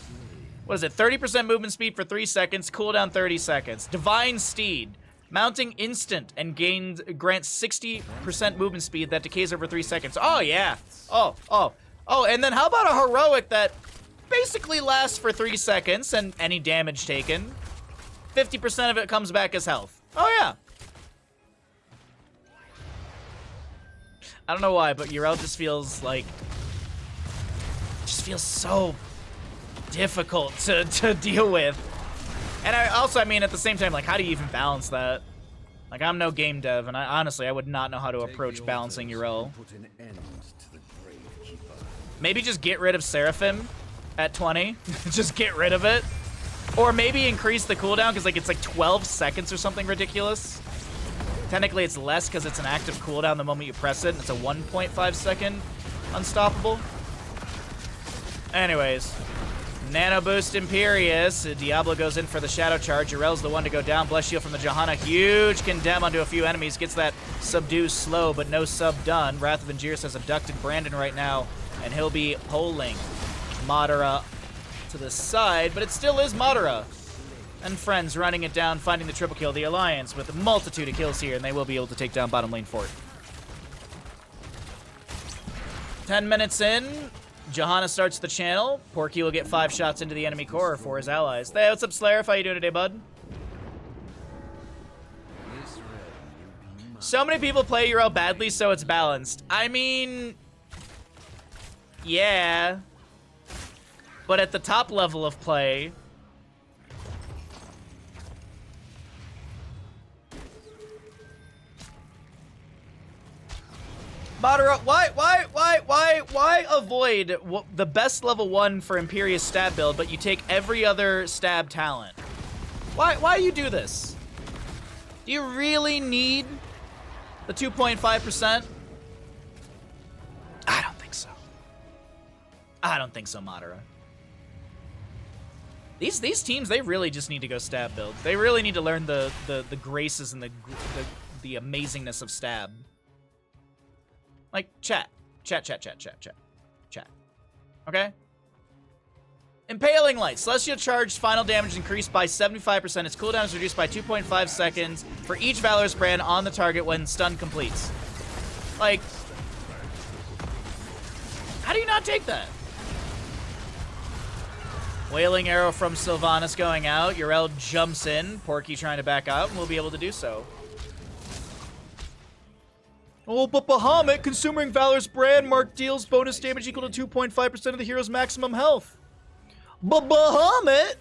What is it, 30% movement speed for 3 seconds, cooldown 30 seconds. Divine Steed. Mounting instant and grants 60% movement speed that decays over 3 seconds. Oh, yeah. Oh, and then how about a heroic that basically lasts for 3 seconds and any damage taken, 50% of it comes back as health. Oh, yeah. I don't know why, but Yrel just feels like... just feels so difficult to deal with. And I mean, at the same time, like, how do you even balance that? Like, I'm no game dev, and honestly, I would not know how to approach balancing Yrel. Maybe just get rid of Seraphim at 20. Just get rid of it. Or maybe increase the cooldown, because, like, it's like 12 seconds or something ridiculous. Technically, it's less because it's an active cooldown the moment you press it, and it's a 1.5 second unstoppable. Anyways. Nano Boost Imperius. Diablo goes in for the Shadow Charge. Yrel's the one to go down. Bless Shield from the Johanna. Huge condemn onto a few enemies. Gets that subdue slow, but no sub done. Wrath of Angiris has abducted Brandon right now, and he'll be polling Madara to the side, but it still is Madara. And friends running it down, finding the triple kill. The Alliance with a multitude of kills here, and they will be able to take down bottom lane fort. 10 minutes in. Johanna starts the channel. Porky will get 5 shots into the enemy core for his allies. Hey, what's up, Slayer? How you doing today, bud? So many people play Yrel badly, so it's balanced. I mean... yeah. But at the top level of play... Madara, why avoid the best level 1 for Imperius stab build, but you take every other stab talent? Why do you do this? Do you really need the 2.5%? I don't think so. I don't think so, Madara. These teams, they really just need to go stab build. They really need to learn the graces and the amazingness of stab. Like, chat. Okay? Impaling Light. Celestial Charge final damage increased by 75%. Its cooldown is reduced by 2.5 seconds for each Valorous brand on the target when stun completes. Like, how do you not take that? Wailing Arrow from Sylvanas going out. Yrel jumps in. Porky trying to back out, and will be able to do so. Oh, but Bahamut, consuming Valor's brand mark deals bonus damage equal to 2.5% of the hero's maximum health. But Bahamut!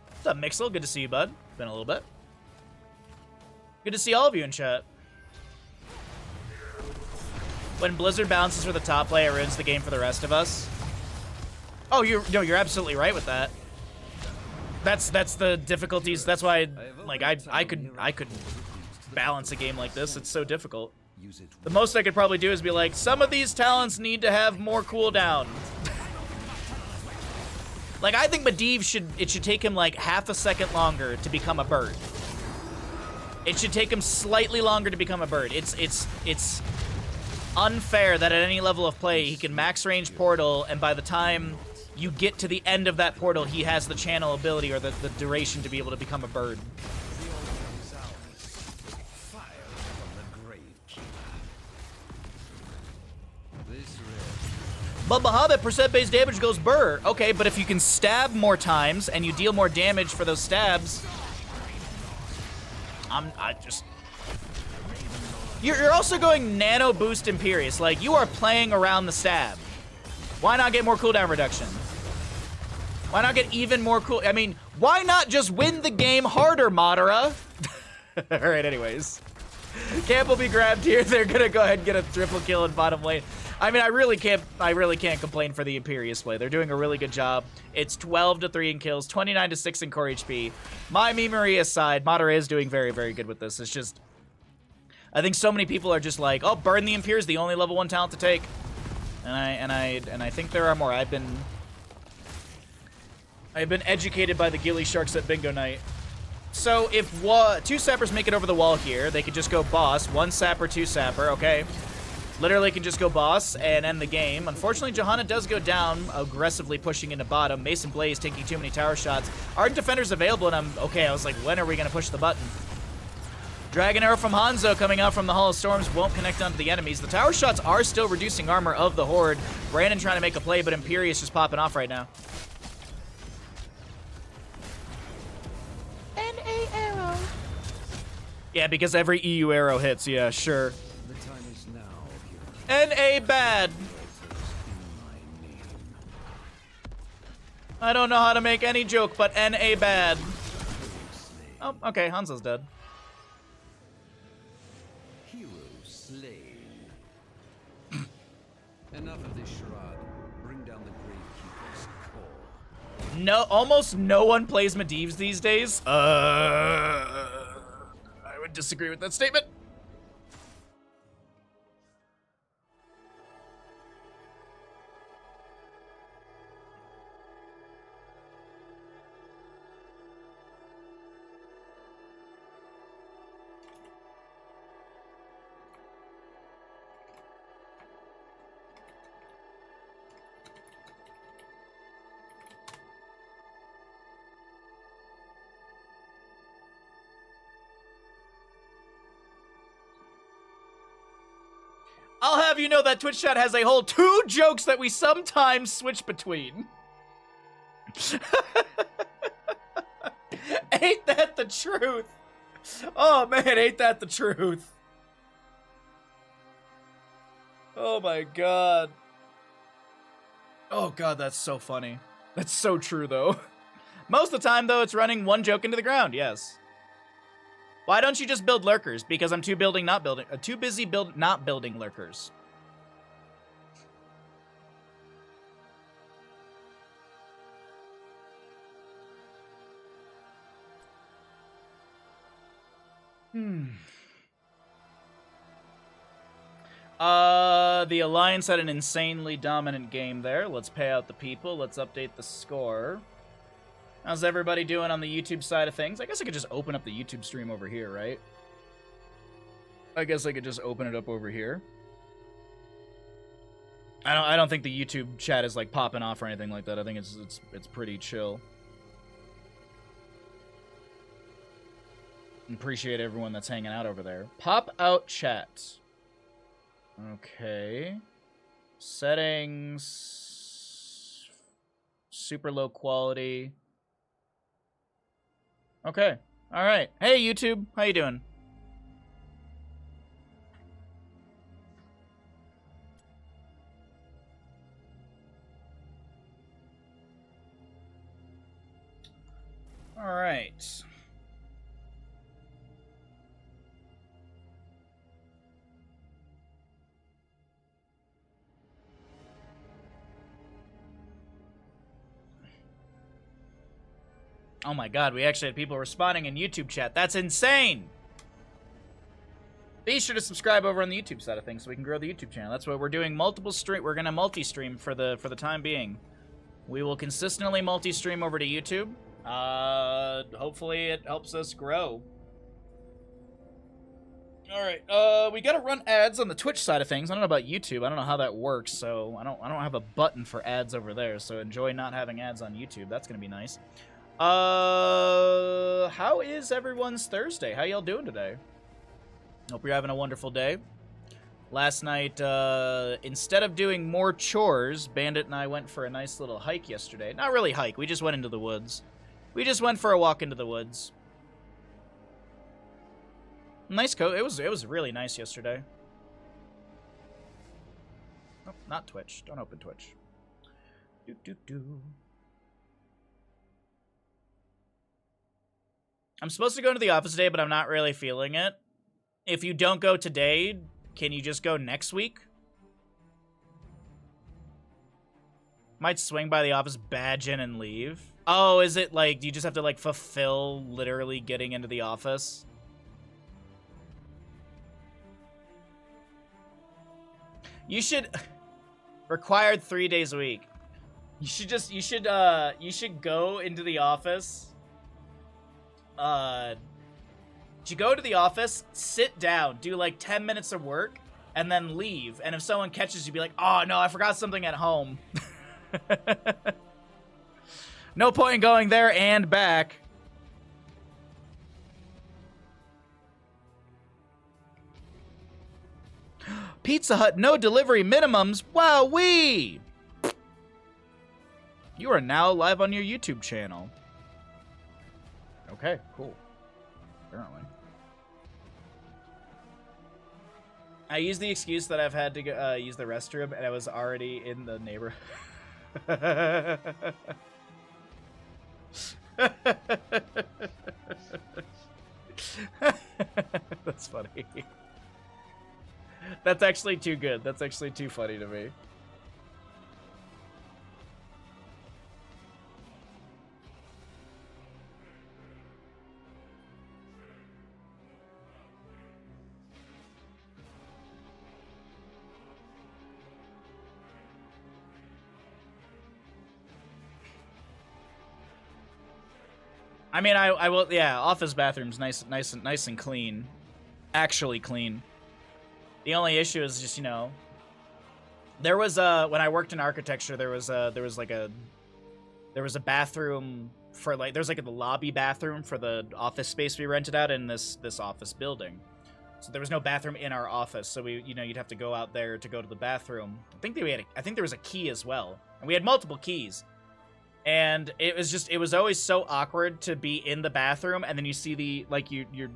What's up, Mixel? Good to see you, bud. Been a little bit. Good to see all of you in chat. When Blizzard bounces for the top play, it ruins the game for the rest of us. Oh, you're absolutely right with that. That's the difficulties. That's why, like, I could balance a game like this. It's so difficult. The most I could probably do is be like, some of these talents need to have more cooldown. Like, I think Medivh should take him like half a second longer to become a bird. It should take him slightly longer to become a bird. It's unfair that at any level of play he can max range portal, and by the time you get to the end of that portal, he has the channel ability or the duration to be able to become a bird. But Bahamut percent-based damage goes burr. Okay, but if you can stab more times and you deal more damage for those stabs, You're also going nano boost Imperious. Like, you are playing around the stab. Why not get more cooldown reduction? Why not get even more cool? I mean, why not just win the game harder, Madara? All right, anyways. Camp will be grabbed here. They're gonna go ahead and get a triple kill in bottom lane. I mean, I really can't complain for the Imperious play. They're doing a really good job. It's 12-3 in kills, 29-6 in core HP. My memory aside, Madara is doing very, very good with this. It's just, I think so many people are just like, oh, burn the Imperious, the only level 1 talent to take. And I think there are more. I've been educated by the ghillie sharks at Bingo Night. So if 2 sappers make it over the wall here, they could just go boss, 1 sapper, 2 sapper, okay. Literally can just go boss and end the game. Unfortunately, Johanna does go down, aggressively pushing into bottom. Mason Blaze taking too many tower shots. Ardent Defender's available, and I was like, when are we going to push the button? Dragon Arrow from Hanzo coming out from the Hall of Storms won't connect onto the enemies. The tower shots are still reducing armor of the Horde. Brandon trying to make a play, but Imperious just popping off right now. N.A. arrow. Yeah, because every EU arrow hits. Yeah, sure. The time is now. N.A. bad. I don't know how to make any joke, but N.A. bad. Oh, okay, Hanzo's dead. Hero slain. Enough of this charade. Bring down the Gravekeeper's core. No, almost no one plays Medivh these days. I would disagree with that statement. I'll have you know that Twitch chat has a whole 2 jokes that we sometimes switch between. Ain't that the truth? Oh man, ain't that the truth? Oh my god. Oh god, that's so funny. That's so true though. Most of the time though, it's running 1 joke into the ground, yes. Why don't you just build lurkers? Because I'm too busy not building lurkers. The Alliance had an insanely dominant game there. Let's pay out the people. Let's update the score. How's everybody doing on the YouTube side of things? I guess I could just open up the YouTube stream over here, right? I guess I could just open it up over here. I don't think the YouTube chat is like popping off or anything like that. I think it's pretty chill. Appreciate everyone that's hanging out over there. Pop out chat. Okay. Settings. Super low quality. Okay. All right. Hey, YouTube. How you doing? All right. Oh my god, we actually had people responding in YouTube chat. That's insane! Be sure to subscribe over on the YouTube side of things so we can grow the YouTube channel. That's what we're doing. We're gonna multi-stream for the time being. We will consistently multi-stream over to YouTube. Hopefully it helps us grow. All right, we gotta run ads on the Twitch side of things. I don't know about YouTube. I don't know how that works, so I don't have a button for ads over there. So enjoy not having ads on YouTube. That's gonna be nice. How is everyone's Thursday? How y'all doing today? Hope you're having a wonderful day. Last night, instead of doing more chores, Bandit and I went for a nice little hike yesterday. Not really hike. We just went into the woods. We just went for a walk into the woods. Nice coat. It was really nice yesterday. Oh, not Twitch. Don't open Twitch. I'm supposed to go into the office today, but I'm not really feeling it. If you don't go today, can you just go next week? Might swing by the office, badge in, and leave. Oh, is it like, do you just have to like fulfill literally getting into the office? You should required 3 days a week. You should go into the office. You go to the office, sit down, do like 10 minutes of work, and then leave. And if someone catches you, be like, "Oh no, I forgot something at home." No point in going there and back. Pizza Hut, no delivery minimums. Wowee! You are now live on your YouTube channel. Okay, cool. Apparently. I used the excuse that I've had to go, use the restroom, and I was already in the neighborhood. That's funny. That's actually too good. That's actually too funny to me. I mean, I will, yeah, office bathrooms nice and clean. Actually clean. The only issue is just, you know, there was when I worked in architecture, there was a bathroom for like, there's like a lobby bathroom for the office space we rented out in this office building. So there was no bathroom in our office, so we, you know, you'd have to go out there to go to the bathroom. I think there was a key as well, and we had multiple keys. And it was always so awkward to be in the bathroom, and then you see the, like, you're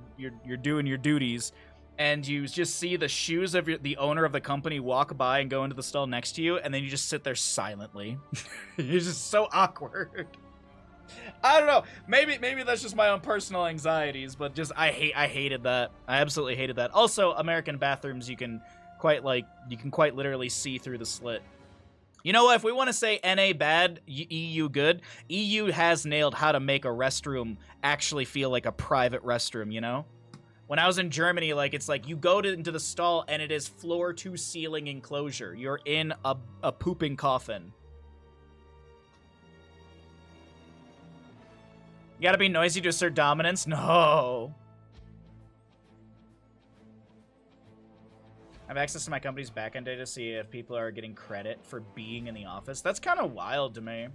doing your duties, and you just see the shoes of the owner of the company walk by and go into the stall next to you, and then you just sit there silently. It's just so awkward. I don't know. Maybe that's just my own personal anxieties, but just I hated that. I absolutely hated that. Also, American bathrooms, you can quite literally see through the slit. You know what? If we want to say NA bad, EU good, EU has nailed how to make a restroom actually feel like a private restroom, you know? When I was in Germany, like, it's like you go into the stall and it is floor-to-ceiling enclosure. You're in a pooping coffin. You gotta be noisy to assert dominance? No. I have access to my company's backend data to see if people are getting credit for being in the office. That's kind of wild to me.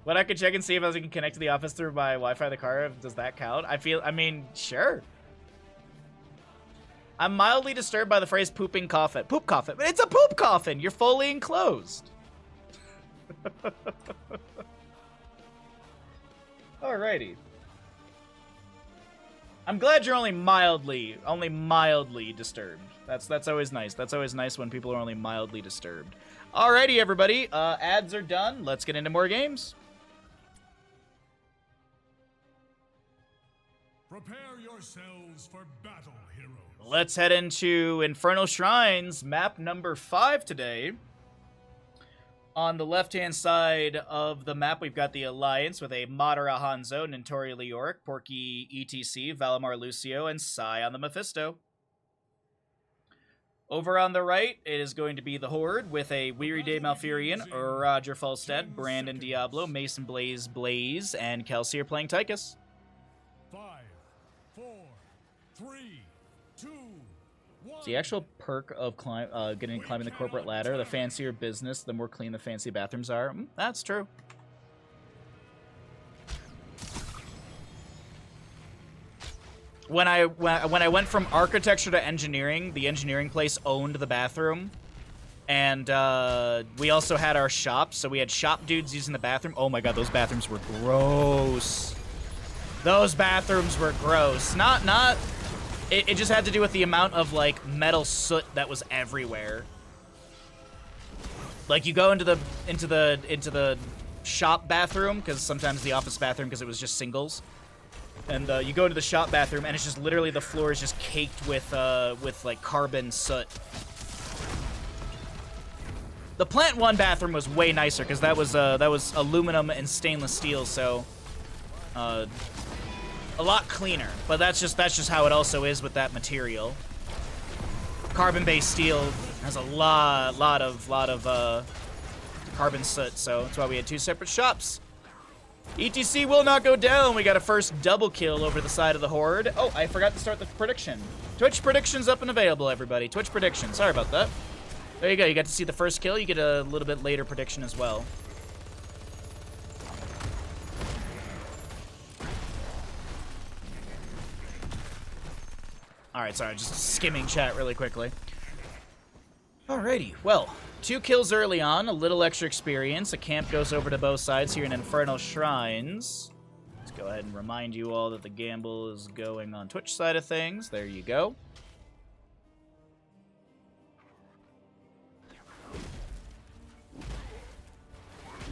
But I could check and see if I can connect to the office through my Wi-Fi of the car. Does that count? I mean, sure. I'm mildly disturbed by the phrase pooping coffin. Poop coffin. But it's a poop coffin! You're fully enclosed. Alrighty. I'm glad you're only mildly disturbed. That's always nice. That's always nice when people are only mildly disturbed. Alrighty, everybody. Ads are done. Let's get into more games. Prepare yourselves for battle, heroes. Let's head into Infernal Shrines, map number 5 today. On the left-hand side of the map, we've got the Alliance with a Madara Hanzo, Nintori Leoric, Porky ETC, Valimar Lucio, and Sai on the Mephisto. Over on the right, it is going to be the Horde with a Weary Day Malfurion, Roger Falstead, Brandon Diablo, Mason Blaze, and Kelsey are playing Tychus. 5, 4, 3, 2, 1. The actual perk of climbing the corporate ladder, the fancier business, the more clean the fancy bathrooms are. That's true. When I went from architecture to engineering, the engineering place owned the bathroom, and we also had our shop. So we had shop dudes using the bathroom. Oh my god, those bathrooms were gross. Those bathrooms were gross. It just had to do with the amount of like metal soot that was everywhere. Like you go into the shop bathroom, because sometimes the office bathroom, because it was just singles. And you go into the shop bathroom, and it's just literally the floor is just caked with like carbon soot. The Plant 1 bathroom was way nicer because that was aluminum and stainless steel, so a lot cleaner. But that's just how it also is with that material. Carbon-based steel has a lot of carbon soot, so that's why we had two separate shops. ETC will not go down. We got a first double kill over the side of the Horde. Oh, I forgot to start the prediction. Twitch predictions up and available, everybody. Twitch predictions. Sorry about that. There you go. You got to see the first kill. You get a little bit later prediction as well. All right, sorry. Just skimming chat really quickly. Alrighty. Well, 2 kills early on, a little extra experience. A camp goes over to both sides here in Infernal Shrines. Let's go ahead and remind you all that the gamble is going on Twitch side of things. There you go.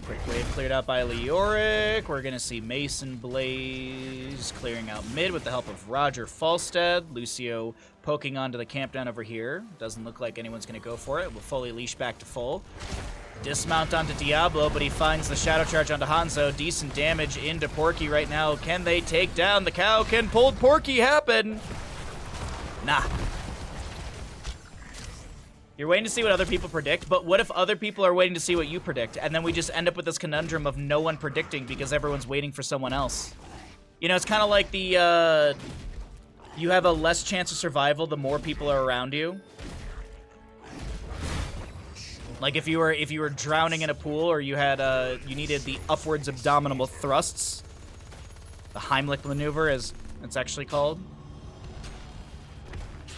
Quick wave cleared out by Leoric. We're going to see Mason Blaze clearing out mid with the help of Roger Falstead. Lucio poking onto the camp down over here. Doesn't look like anyone's going to go for it. We'll fully leash back to full. Dismount onto Diablo, but he finds the Shadow Charge onto Hanzo. Decent damage into Porky right now. Can they take down the cow? Can pulled Porky happen? Nah. You're waiting to see what other people predict, but what if other people are waiting to see what you predict, and then we just end up with this conundrum of no one predicting because everyone's waiting for someone else? You know, it's kind of like the, you have a less chance of survival the more people are around you. Like if you were drowning in a pool, or you had, you needed the upwards abdominal thrusts, the Heimlich maneuver as it's actually called.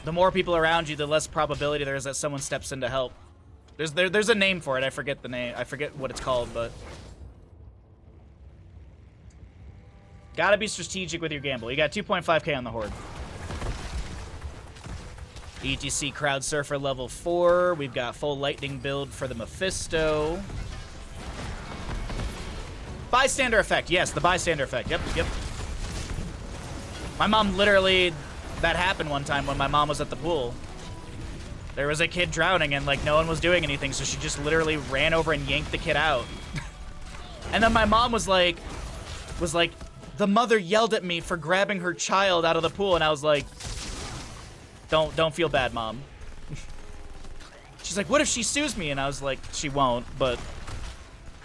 The more people around you, the less probability there is that someone steps in to help. There's a name for it. I forget the name. I forget what it's called, but gotta be strategic with your gamble. You got 2.5k on the Horde. ETC Crowd Surfer level 4. We've got full lightning build for the Mephisto. Bystander effect. Yes, the bystander effect. Yep. My mom literally... That happened one time when my mom was at the pool. There was a kid drowning and like no one was doing anything, so she just literally ran over and yanked the kid out. And then my mom was like, the mother yelled at me for grabbing her child out of the pool, and I was like, don't feel bad, Mom. She's like, what if she sues me? And I was like, she won't, but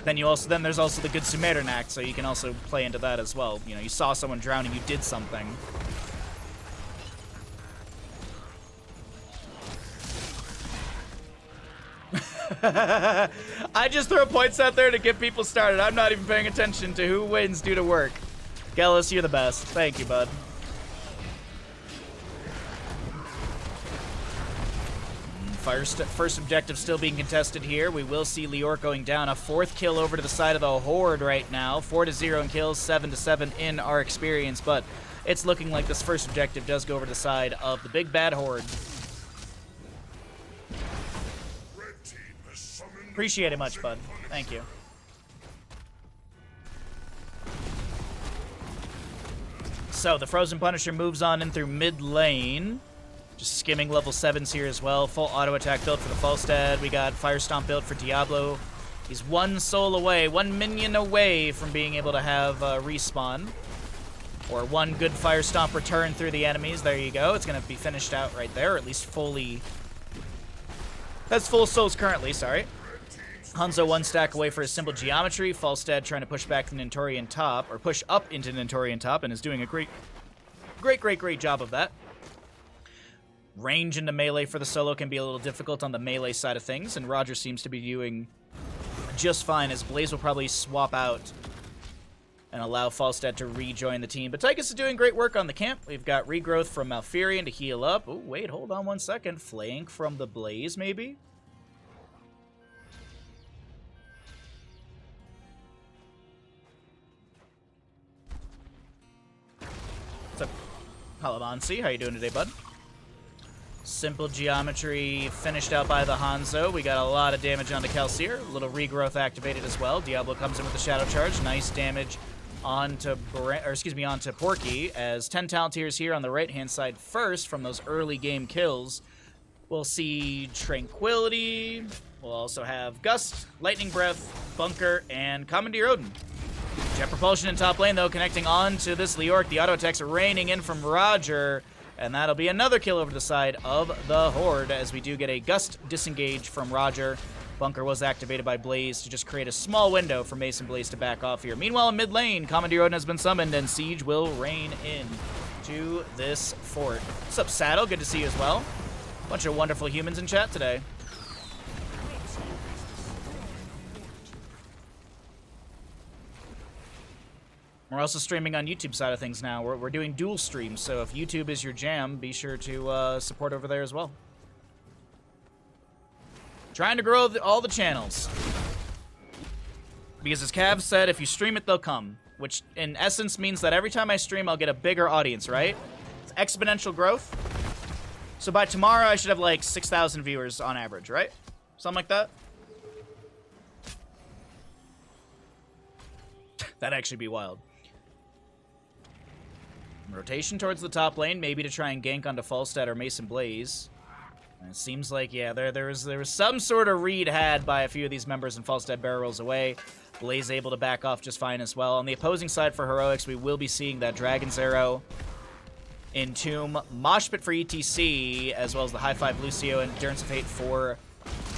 then there's also the Good Samaritan Act, so you can also play into that as well. You know, you saw someone drowning, you did something. I just throw points out there to get people started. I'm not even paying attention to who wins due to work. Gellis, you're the best. Thank you, bud. First objective still being contested here. We will see Leoric going down. A 4th kill over to the side of the Horde right now. 4-0 in kills, 7-7 in our experience, but it's looking like this first objective does go over to the side of the big bad Horde. Appreciate it much, bud. Thank you. So, the Frozen Punisher moves on in through mid lane. Just skimming level 7s here as well. Full auto attack build for the Falstad. We got Fire Stomp build for Diablo. He's 1 soul away, 1 minion away from being able to have respawn. Or 1 good Fire Stomp return through the enemies. There you go. It's going to be finished out right there, or at least fully Has full souls currently, sorry. Hanzo one stack away for his simple geometry. Falstad trying to push back the Nintorian top, or push up into Nintorian top, and is doing a great job of that. Range into melee for the solo can be a little difficult on the melee side of things, and Roger seems to be doing just fine, as Blaze will probably swap out and allow Falstad to rejoin the team. But Tychus is doing great work on the camp. We've got regrowth from Malfurion to heal up. Oh, wait, hold on one second. Flank from the Blaze, maybe? What's up, Halamansi? How you doing today, bud? Simple geometry finished out by the Hanzo. We got a lot of damage onto Kelsier. A little regrowth activated as well. Diablo comes in with the Shadow Charge. Nice damage onto onto Porky, as 10 Talentiers here on the right-hand side first from those early game kills. We'll see Tranquility. We'll also have Gust, Lightning Breath, Bunker, and Commandeer Odin. Jet Propulsion in top lane, though, connecting on to this Leoric. The auto attacks raining in from Roger, and that'll be another kill over the side of the Horde, as we do get a Gust disengage from Roger. Bunker was activated by Blaze to just create a small window for Mason Blaze to back off here. Meanwhile, in mid lane, Commandeer Odin has been summoned, and Siege will rain in to this fort. What's up, Saddle? Good to see you as well. Bunch of wonderful humans in chat today. We're also streaming on YouTube side of things now. We're doing dual streams, so if YouTube is your jam, be sure to support over there as well. Trying to grow all the channels. Because as Cav said, if you stream it, they'll come. Which, in essence, means that every time I stream, I'll get a bigger audience, right? It's exponential growth. So by tomorrow, I should have like 6,000 viewers on average, right? Something like that. That'd actually be wild. Rotation towards the top lane, maybe to try and gank onto Falstad or Mason Blaze. And it seems like, yeah, there was some sort of read had by a few of these members, and Falstad barrel rolls away. Blaze able to back off just fine as well. On the opposing side for Heroics, we will be seeing that Dragon's Arrow, Entomb, Mosh Pit for ETC, as well as the High Five Lucio and Endurance of Hate for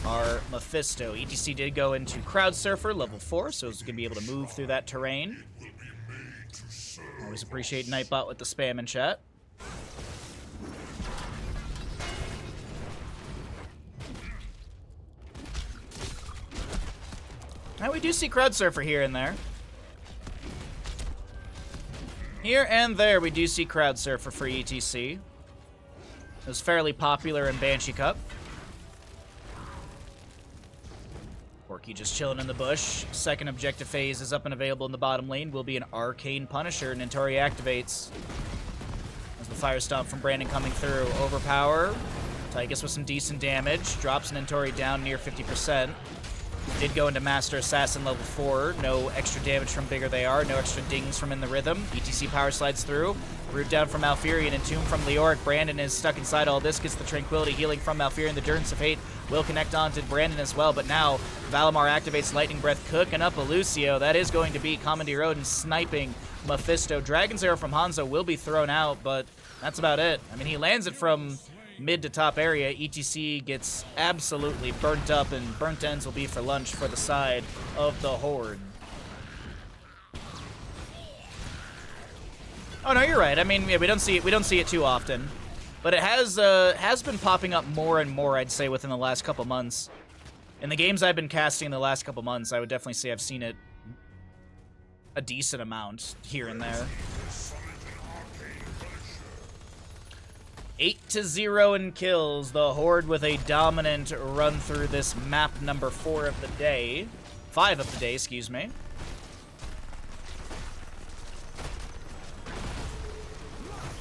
our Mephisto. ETC did go into Crowd Surfer, level 4, so it's going to be able to move through that terrain. Always appreciate Nightbot with the spam in chat. Now we do see Crowd Surfer here and there. Here and there we do see Crowd Surfer for ETC. It was fairly popular in Banshee Cup. Porky just chilling in the bush. Second objective phase is up and available in the bottom lane. Will be an Arcane Punisher. Nintori activates. As the Fire Stomp from Brandon coming through. Overpower. Tychus with some decent damage. Drops Nintori down near 50%. Did go into Master Assassin level 4. No extra damage from Bigger They Are. No extra dings from In the Rhythm. ETC power slides through. Root down from Malfurion and Tomb from Leoric. Brandon is stuck inside all this. Gets the Tranquility healing from Malfurion. The Endurance of Hate will connect on to Brandon as well. But now Valimar activates Lightning Breath, cooking up a Lucio. That is going to be Commandeer Odin sniping Mephisto. Dragon's Arrow from Hanzo will be thrown out, but that's about it. I mean, he lands it from mid to top area. ETC gets absolutely burnt up, and burnt ends will be for lunch for the side of the Horde. Oh no, you're right. I mean, yeah, we don't see it too often, but it has been popping up more and more, I'd say, within the last couple months. In the games I've been casting in the last couple months, I would definitely say I've seen it a decent amount here and there. 8-0 in kills. The Horde with a dominant run through this map number 4 of the day. 5 of the day, excuse me.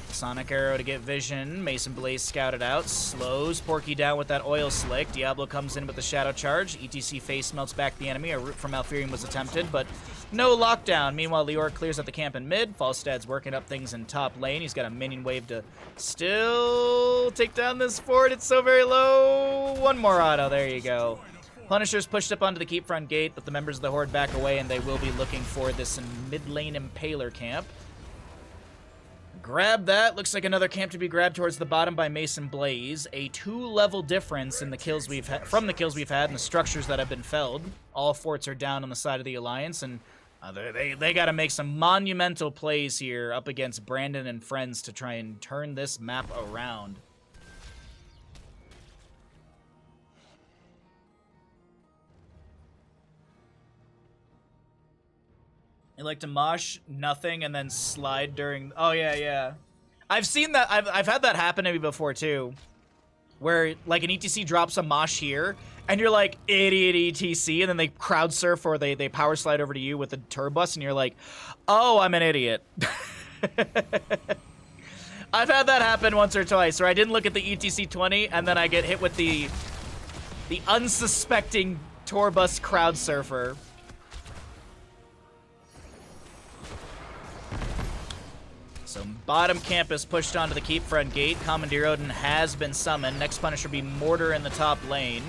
Sonic Arrow to get vision. Mason Blaze scouted out. Slows Porky down with that oil slick. Diablo comes in with the Shadow Charge. ETC face melts back the enemy. A root from Malfurion was attempted, but no lockdown. Meanwhile, Leoric clears out the camp in mid. Falstad's working up things in top lane. He's got a minion wave to still take down this fort. It's so very low. One more auto. There you go. Punisher's pushed up onto the keep front gate, but the members of the Horde back away, and they will be looking for this mid lane Impaler camp. Grab that. Looks like another camp to be grabbed towards the bottom by Mason Blaze. A 2-level difference in the kills we've had from the kills we've had and the structures that have been felled. All forts are down on the side of the Alliance, and they got to make some monumental plays here up against Brandon and friends to try and turn this map around. You like to mosh nothing and then slide during... Oh, yeah. I've seen that. I've had that happen to me before, too. Where, like, an ETC drops a mosh here, and you're like, idiot ETC, and then they crowd surf or they power slide over to you with a turbus, and you're like, oh, I'm an idiot. I've had that happen once or twice, where I didn't look at the ETC 20, and then I get hit with the unsuspecting tourbus crowd surfer. So bottom campus pushed onto the keep front gate. Commandeer Odin has been summoned. Next Punisher be Mortar in the top lane.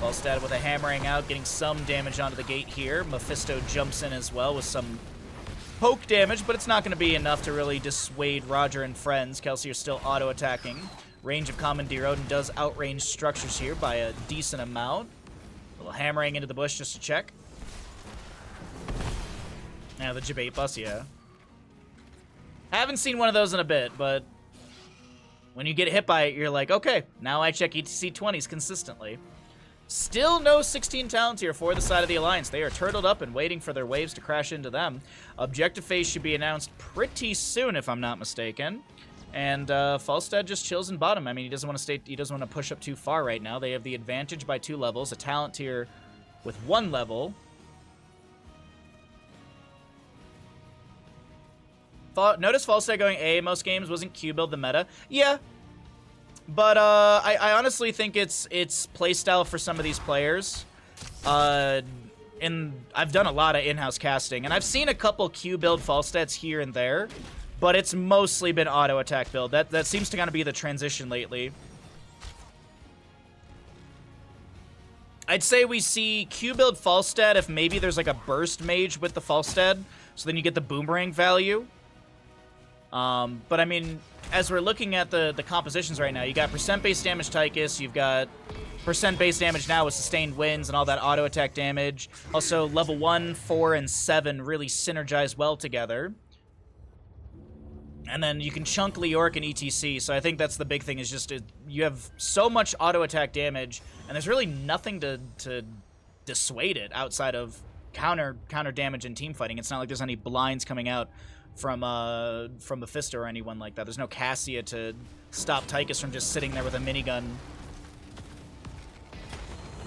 Falstad with a hammering out, getting some damage onto the gate here. Mephisto jumps in as well with some poke damage, but it's not going to be enough to really dissuade Roger and friends. Kelsey are still auto-attacking. Range of Commandeer Odin does outrange structures here by a decent amount. A little hammering into the bush just to check. Now the Jabate bus, yeah. Haven't seen one of those in a bit, but when you get hit by it, you're like, okay, now I check ETC 20s consistently. Still no 16 talents here for the side of the Alliance. They are turtled up and waiting for their waves to crash into them. Objective phase should be announced pretty soon, if I'm not mistaken. And Falstad just chills in bottom. I mean, he doesn't want to push up too far right now. They have the advantage by 2 levels, a talent tier with 1 level. Notice Falstad going A most games wasn't Q build the meta. Yeah. But I honestly think it's playstyle for some of these players. I've done a lot of in-house casting, and I've seen a couple Q build Falstads here and there, but it's mostly been auto attack build. That seems to kind of be the transition lately. I'd say we see Q build Falstad if maybe there's like a burst mage with the Falstad, so then you get the boomerang value. But I mean, as we're looking at the compositions right now, you got percent base damage Tychus, you've got percent base damage now with sustained winds and all that auto attack damage. Also, level 1, 4, and 7 really synergize well together. And then you can chunk Leoric and ETC, so I think that's the big thing, is just you have so much auto attack damage, and there's really nothing to dissuade it outside of counter damage and team fighting. It's not like there's any blinds coming out from Mephisto or anyone like that. There's no Cassia to stop Tychus from just sitting there with a minigun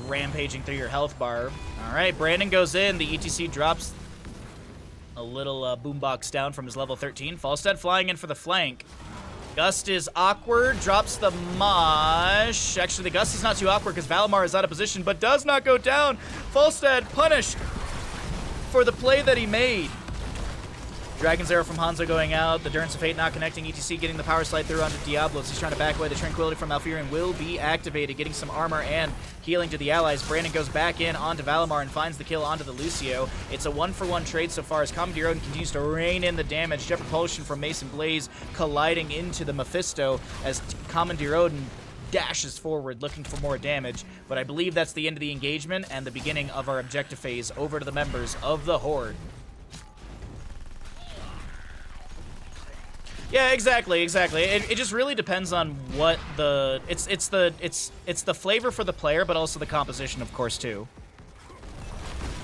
rampaging through your health bar. All right, Brandon goes in. The ETC drops a little boombox down from his level 13. Falstad flying in for the flank. Gust is awkward, drops the mosh. Actually, the Gust is not too awkward because Valimar is out of position, but does not go down. Falstad punished for the play that he made. Dragon's Arrow from Hanzo going out. The Durance of Fate not connecting. ETC getting the power slide through onto Diablos. He's trying to back away. The Tranquility from Malfurion will be activated, getting some armor and healing to the allies. Brandon goes back in onto Valimar and finds the kill onto the Lucio. It's a 1-for-1 trade so far as Commandeer Odin continues to rein in the damage. Jet propulsion from Mason Blaze colliding into the Mephisto as Commandeer Odin dashes forward looking for more damage. But I believe that's the end of the engagement and the beginning of our objective phase over to the members of the Horde. Yeah, exactly. It just really depends on what the it's the flavor for the player, but also the composition, of course, too.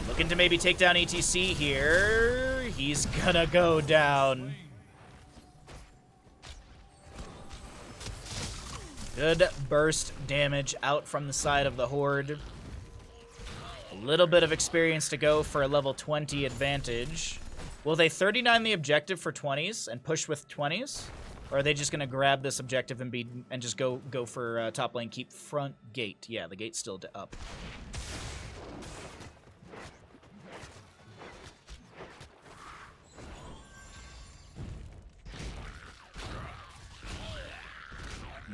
Looking to maybe take down ETC here. He's gonna go down. Good burst damage out from the side of the Horde. A little bit of experience to go for a level 20 advantage. Will they 39 the objective for 20s and push with 20s? Or are they just going to grab this objective and just go for top lane, keep front gate? Yeah, the gate's still up.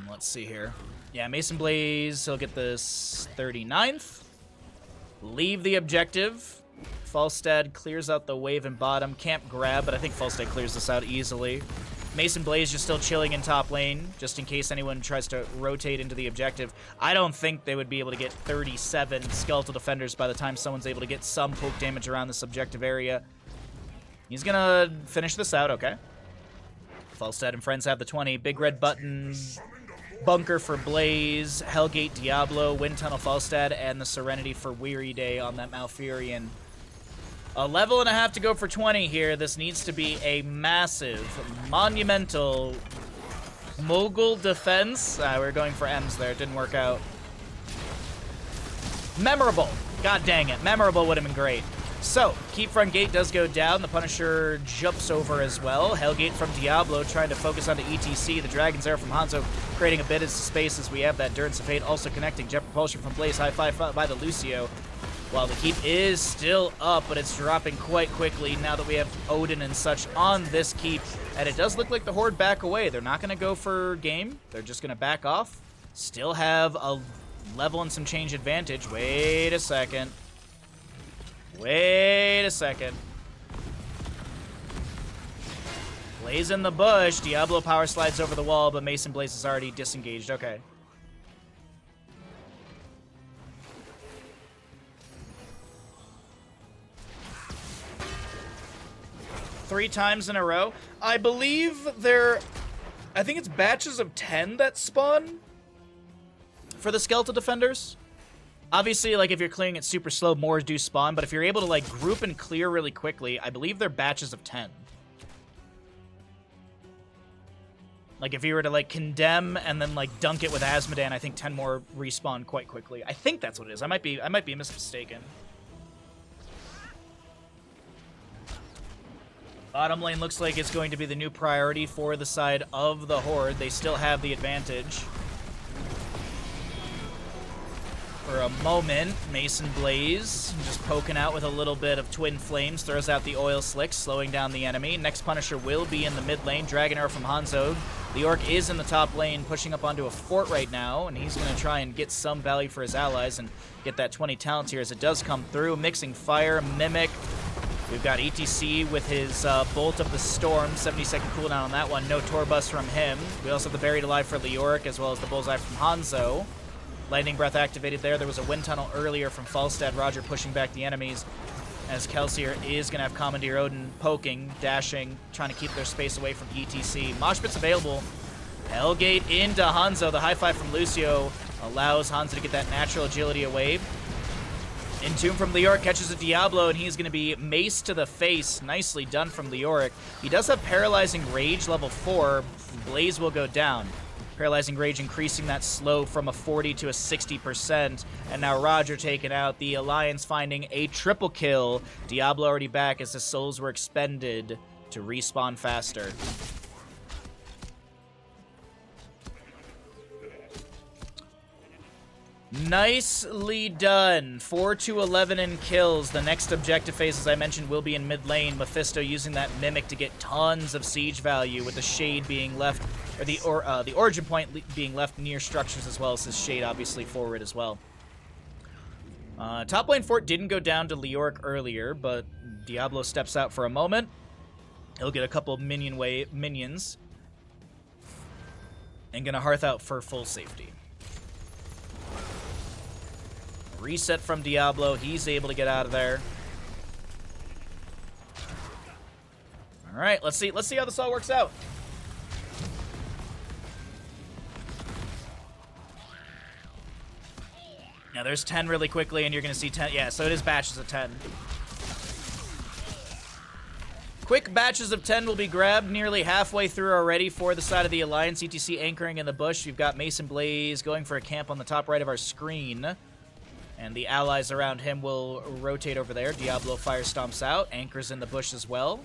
Let's see here. Yeah, Mason Blaze, he'll get this 39th. Leave the objective. Falstad clears out the wave and bottom. Can't grab, but I think Falstad clears this out easily. Mason Blaze just still chilling in top lane, just in case anyone tries to rotate into the objective. I don't think they would be able to get 37 skeletal defenders by the time someone's able to get some poke damage around this objective area. He's gonna finish this out, okay. Falstad and friends have the 20. Big red button, bunker for Blaze, Hellgate Diablo, Wind Tunnel Falstad, and the Serenity for Weary Day on that Malfurion. A level and a half to go for 20 here. This needs to be a massive, monumental mogul defense. We're going for M's there. It didn't work out. Memorable. God dang it. Memorable would have been great. So, Keep Front Gate does go down. The Punisher jumps over as well. Hellgate from Diablo trying to focus on the ETC. The Dragon's Arrow from Hanzo creating a bit of space as we have that Endurance of Fate also connecting. Jet Propulsion from Blaze. High five by the Lucio. While the keep is still up, but it's dropping quite quickly now that we have Odin and such on this keep. And it does look like the Horde back away. They're not going to go for game. They're just going to back off. Still have a level and some change advantage. Wait a second. Wait a second. Blaze in the bush. Diablo power slides over the wall, but Mason Blaze is already disengaged. Okay. 3 times in a row. I believe I think it's batches of 10 that spawn for the skeletal defenders. Obviously, like, if you're clearing it super slow, more do spawn, but if you're able to, like, group and clear really quickly, I believe they're batches of 10. Like, if you were to, like, condemn and then, like, dunk it with Asmodan, I think 10 more respawn quite quickly. I think that's what it is. I might be mistaken. Bottom lane looks like it's going to be the new priority for the side of the Horde. They still have the advantage. For a moment, Mason Blaze just poking out with a little bit of Twin Flames, throws out the Oil Slick, slowing down the enemy. Next Punisher will be in the mid lane. Dragon Arrow from Hanzo. The Orc is in the top lane, pushing up onto a fort right now, and he's going to try and get some value for his allies and get that 20 talent here as it does come through. Mixing Fire, Mimic. We've got ETC with his Bolt of the Storm, 70-second cooldown on that one. No Tor Bust from him. We also have the Buried Alive for Leoric, as well as the Bullseye from Hanzo. Lightning Breath activated there. There was a Wind Tunnel earlier from Falstad. Roger pushing back the enemies, as Kelsier is going to have Commandeer Odin poking, dashing, trying to keep their space away from ETC. Mosh Pit's available. Hellgate into Hanzo. The high five from Lucio allows Hanzo to get that natural agility away. Entomb from Leoric catches a Diablo, and he's going to be maced to the face. Nicely done from Leoric. He does have Paralyzing Rage, level 4. Blaze will go down. Paralyzing Rage increasing that slow from a 40 to a 60%. And now Roger taken out. The Alliance finding a triple kill. Diablo already back as the souls were expended to respawn faster. Nicely done. 4 to 11 in kills. The next objective phase, as I mentioned, will be in mid lane. Mephisto using that Mimic to get tons of siege value, with the Shade being left, or the Origin Point being left near structures, as well as his Shade obviously forward as well. Top lane fort didn't go down to Leoric earlier, but Diablo steps out for a moment. He'll get a couple minions. And gonna hearth out for full safety. Reset from Diablo. He's able to get out of there. All right, let's see how this all works out. Now there's 10 really quickly, and you're going to see 10. Yeah, so it is batches of 10. Quick batches of 10 will be grabbed nearly halfway through already for the side of the Alliance. ETC anchoring in the bush. You've got Mason Blaze going for a camp on the top right of our screen. And the allies around him will rotate over there. Diablo fire stomps out. Anchors in the bush as well.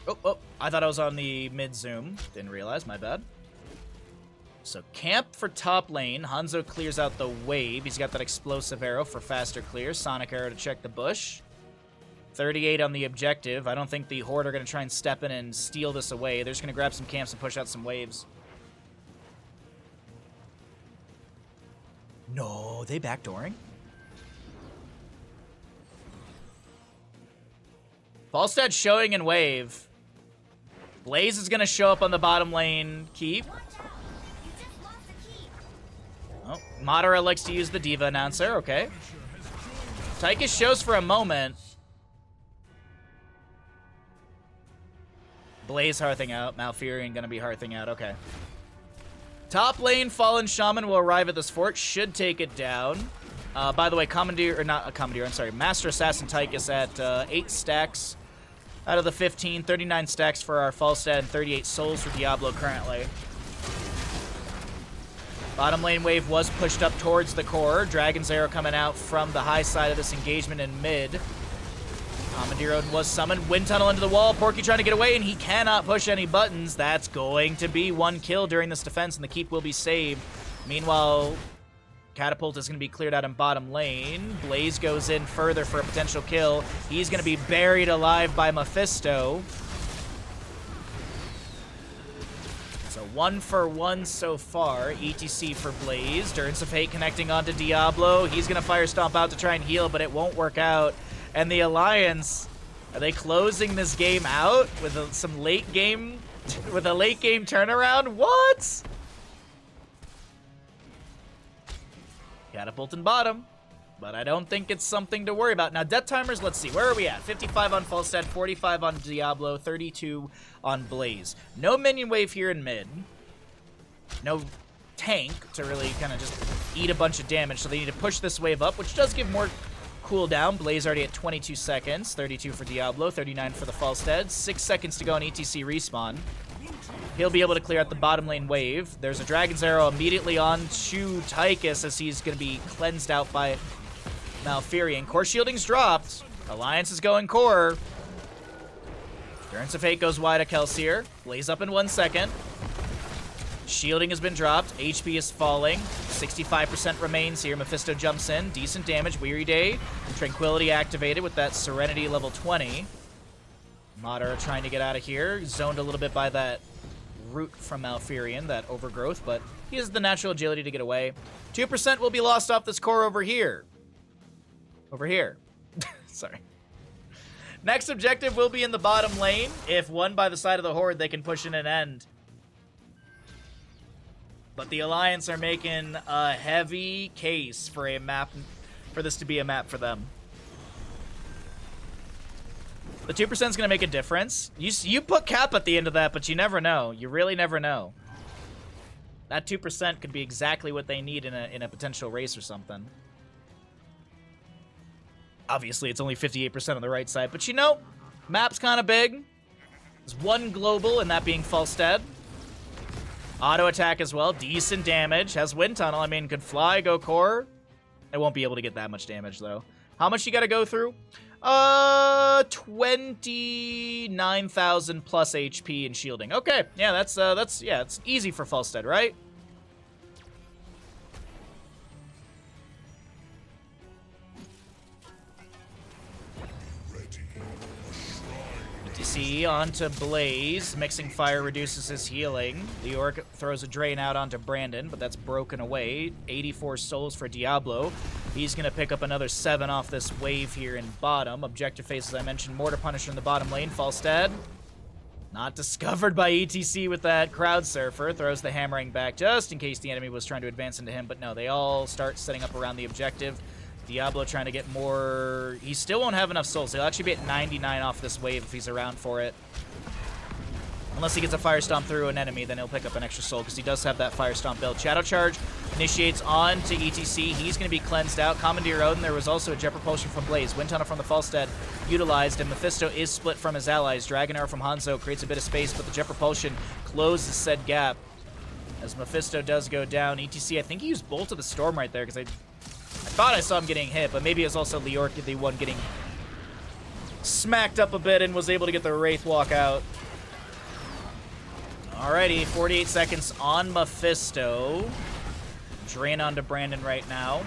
Oh, I thought I was on the mid-zoom. Didn't realize, my bad. So camp for top lane. Hanzo clears out the wave. He's got that explosive arrow for faster clear. Sonic arrow to check the bush. 38 on the objective. I don't think the Horde are going to try and step in and steal this away. They're just going to grab some camps and push out some waves. No, they backdooring? Falstad showing in wave. Blaze is going to show up on the bottom lane keep. Oh, Madara likes to use the Diva announcer. Okay. Tychus shows for a moment. Blaze hearthing out. Malfurion going to be hearthing out. Okay. Top lane, Fallen Shaman will arrive at this fort. Should take it down. By the way, Commandeer, or not a Commandeer, I'm sorry, Master Assassin Tychus at 8 stacks out of the 15. 39 stacks for our Falstad and 38 souls for Diablo currently. Bottom lane wave was pushed up towards the core. Dragon's Arrow coming out from the high side of this engagement in mid. Commandeer Odin was summoned. Wind tunnel into the wall. Porky trying to get away, and he cannot push any buttons. That's going to be 1 kill during this defense, and the keep will be saved. Meanwhile, Catapult is going to be cleared out in bottom lane. Blaze goes in further for a potential kill. He's going to be buried alive by Mephisto. So 1 for 1 so far. ETC for Blaze. Durance of Fate connecting onto Diablo. He's going to Fire Stomp out to try and heal, but it won't work out. And the Alliance, are they closing this game out with some late game, with a late game turnaround? What? Catapult in bottom, but I don't think it's something to worry about. Now, death timers, let's see. Where are we at? 55 on Falstad, 45 on Diablo, 32 on Blaze. No minion wave here in mid. No tank to really kind of just eat a bunch of damage, so they need to push this wave up, which does give more cooldown. Blaze already at 22 seconds, 32 for Diablo, 39 for the Falstad. 6 seconds to go on ETC respawn. He'll be able to clear out the bottom lane wave. There's a Dragon's Arrow immediately on to Tychus as he's going to be cleansed out by Malfurion. Core shielding's dropped. Alliance is going core. Durance of Fate goes wide at Kelsier. Blaze up in 1 second. Shielding has been dropped. HP is falling. 65% remains here. Mephisto jumps in. Decent damage. Weary Day. Tranquility activated with that Serenity level 20. Madara trying to get out of here. Zoned a little bit by that root from Malfurion, that overgrowth, but he has the natural agility to get away. 2% will be lost off this core over here. Over here. Sorry. Next objective will be in the bottom lane. If won by the side of the Horde, they can push in an end. But the Alliance are making a heavy case for a map, for this to be a map for them. The 2% is going to make a difference. You put cap at the end of that, but you never know. You really never know. That 2% could be exactly what they need in a potential race or something. Obviously, it's only 58% on the right side, but you know, map's kind of big. There's 1 global, and that being Falstad. Auto attack as well. Decent damage. Has Wind Tunnel. I mean, could fly, go core. It won't be able to get that much damage, though. How much you got to go through? 29,000 plus HP and shielding. Okay, yeah, that's it's easy for Falstad, right? ETC onto Blaze. Mixing Fire reduces his healing. Leoric throws a Drain out onto Brandon, but that's broken away. 84 souls for Diablo. He's going to pick up another 7 off this wave here in bottom. Objective phase, as I mentioned, Mortar Punisher in the bottom lane. Falstad, not discovered by ETC with that Crowd Surfer. Throws the Hammering back just in case the enemy was trying to advance into him. But no, they all start setting up around the objective. Diablo trying to get more. He still won't have enough souls. He'll actually be at 99 off this wave if he's around for it. Unless he gets a Fire Stomp through an enemy, then he'll pick up an extra soul because he does have that Fire Stomp build. Shadow Charge initiates on to ETC. He's going to be cleansed out. Commandeer Odin. There was also a Jet Propulsion from Blaze. Wind Tunnel from the Falstad utilized, and Mephisto is split from his allies. Dragon Arrow from Hanzo creates a bit of space, but the Jet Propulsion closes said gap. As Mephisto does go down, ETC, I think he used Bolt of the Storm right there because I thought I saw him getting hit, but maybe it's also Leoric, the one getting smacked up a bit and was able to get the Wraith Walk out. Alrighty, 48 seconds on Mephisto. Drain onto Brandon right now.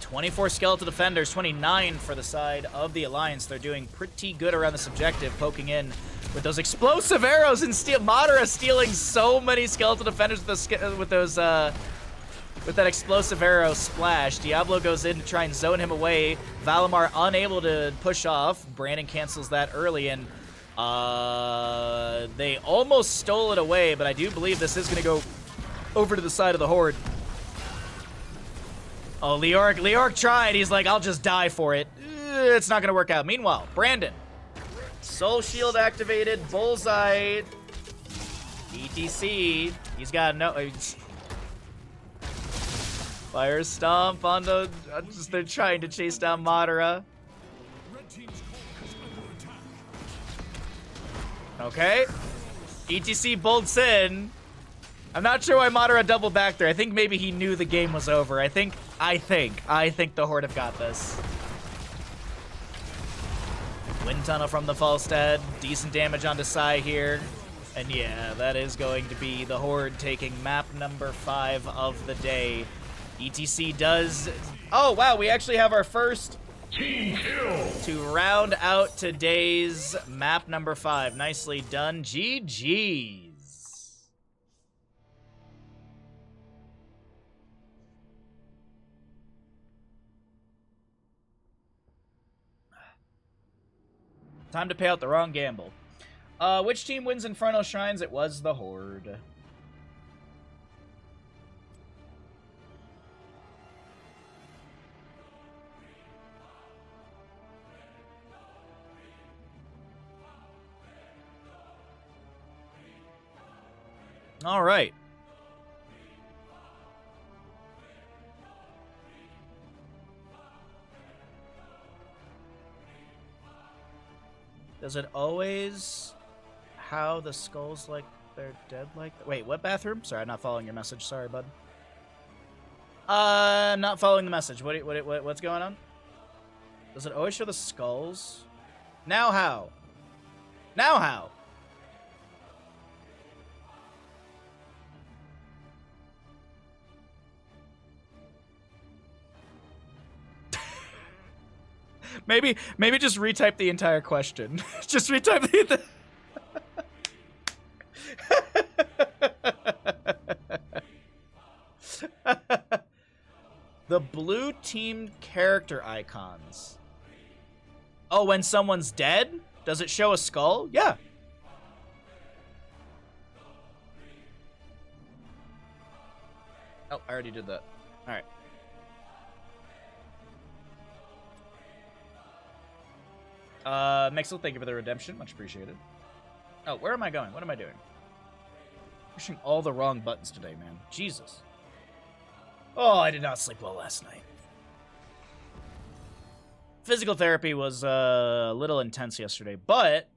"24 Skeletal Defenders, 29 for the side of the Alliance. They're doing pretty good around this objective, poking in with those explosive arrows and Madara stealing so many Skeletal Defenders with those with that explosive arrow splash. Diablo goes in to try and zone him away. Valimar unable to push off. Brandon cancels that early, and they almost stole it away, but I do believe this is going to go over to the side of the Horde. Oh, Leoric tried. He's like, I'll just die for it. It's not going to work out. Meanwhile, Brandon. Soul Shield activated. Bullseye. ETC. He's got no... Fire Stomp on the... they're trying to chase down Madara. Okay. ETC bolts in. I'm not sure why Madara doubled back there. I think maybe he knew the game was over. I think the Horde have got this. Wind Tunnel from the Falstad. Decent damage onto Sai here. And yeah, that is going to be the Horde taking map number 5 of the day. ETC does... Oh, wow, we actually have our first team kill to round out today's map number 5. Nicely done. GG's. Time to pay out the wrong gamble. Which team wins Infernal Shrines? It was the Horde. All right. Does it always how the skulls like they're dead like... Wait, what bathroom? Sorry, I'm not following your message. Sorry, bud. I'm not following the message. What's going on? Does it always show the skulls? Now how? Now how? Maybe just retype the entire question. Just retype the... The blue team character icons. Oh, when someone's dead? Does it show a skull? Yeah. Oh, I already did that. All right. Mixel, thank you for the redemption. Much appreciated. Oh, where am I going? What am I doing? Pushing all the wrong buttons today, man. Jesus. Oh, I did not sleep well last night. Physical therapy was a little intense yesterday, but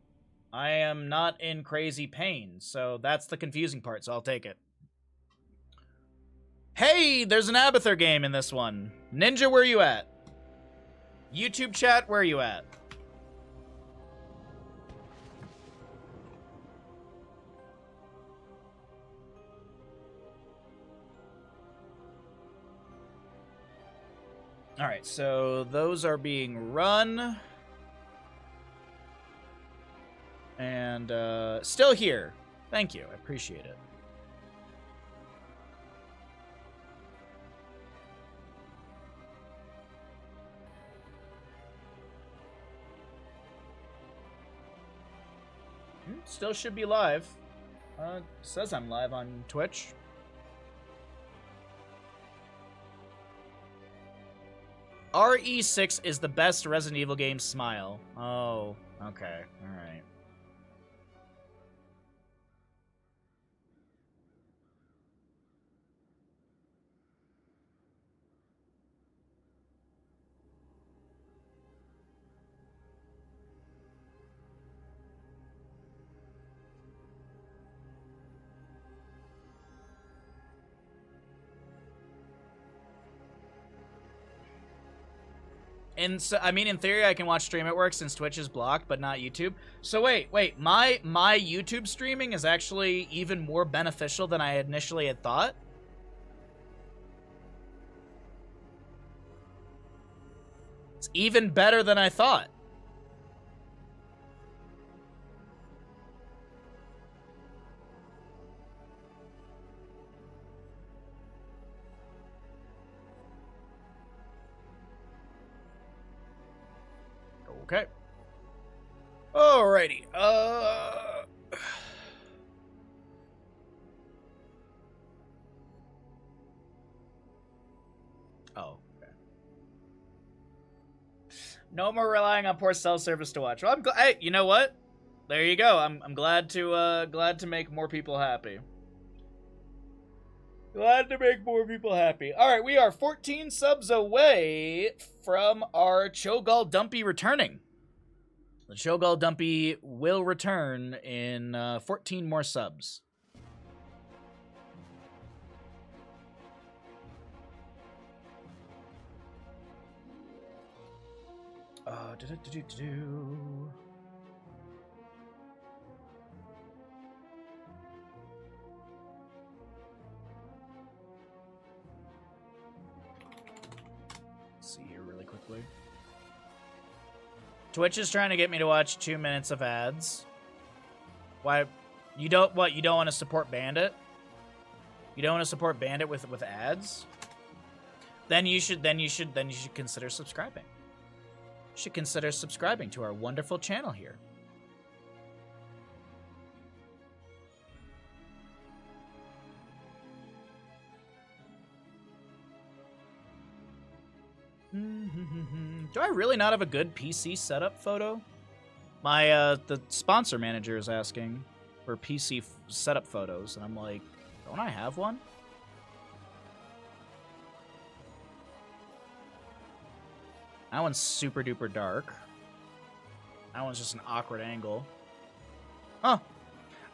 I am not in crazy pain, so that's the confusing part, so I'll take it. Hey, there's an Abathur game in this one. Ninja, where you at? YouTube chat, where you at? All right, so those are being run. And still here. Thank you. I appreciate it. Still should be live. Says I'm live on Twitch. RE6 is the best Resident Evil game. Smile. Oh, okay. All right. And so, I mean, in theory, I can watch Stream at Work since Twitch is blocked, but not YouTube. So wait, my YouTube streaming is actually even more beneficial than I initially had thought? It's even better than I thought. Okay. Alrighty. Oh, okay. No more relying on poor cell service to watch. Well, I'm glad. Hey, you know what? There you go. I'm glad to make more people happy. Glad to make more people happy. All right, we are 14 subs away from our Cho'Gall Dumpy returning. The Cho'Gall Dumpy will return in 14 more subs. See here really quickly. Twitch is trying to get me to watch 2 minutes of ads. Why? You don't what? You don't want to support Bandit? You don't want to support Bandit with ads? Then you should consider subscribing. You should consider subscribing to our wonderful channel here. Do I really not have a good PC setup photo? My the sponsor manager is asking for PC setup photos, and I'm like, don't I have one? That one's super duper dark. That one's just an awkward angle. Huh.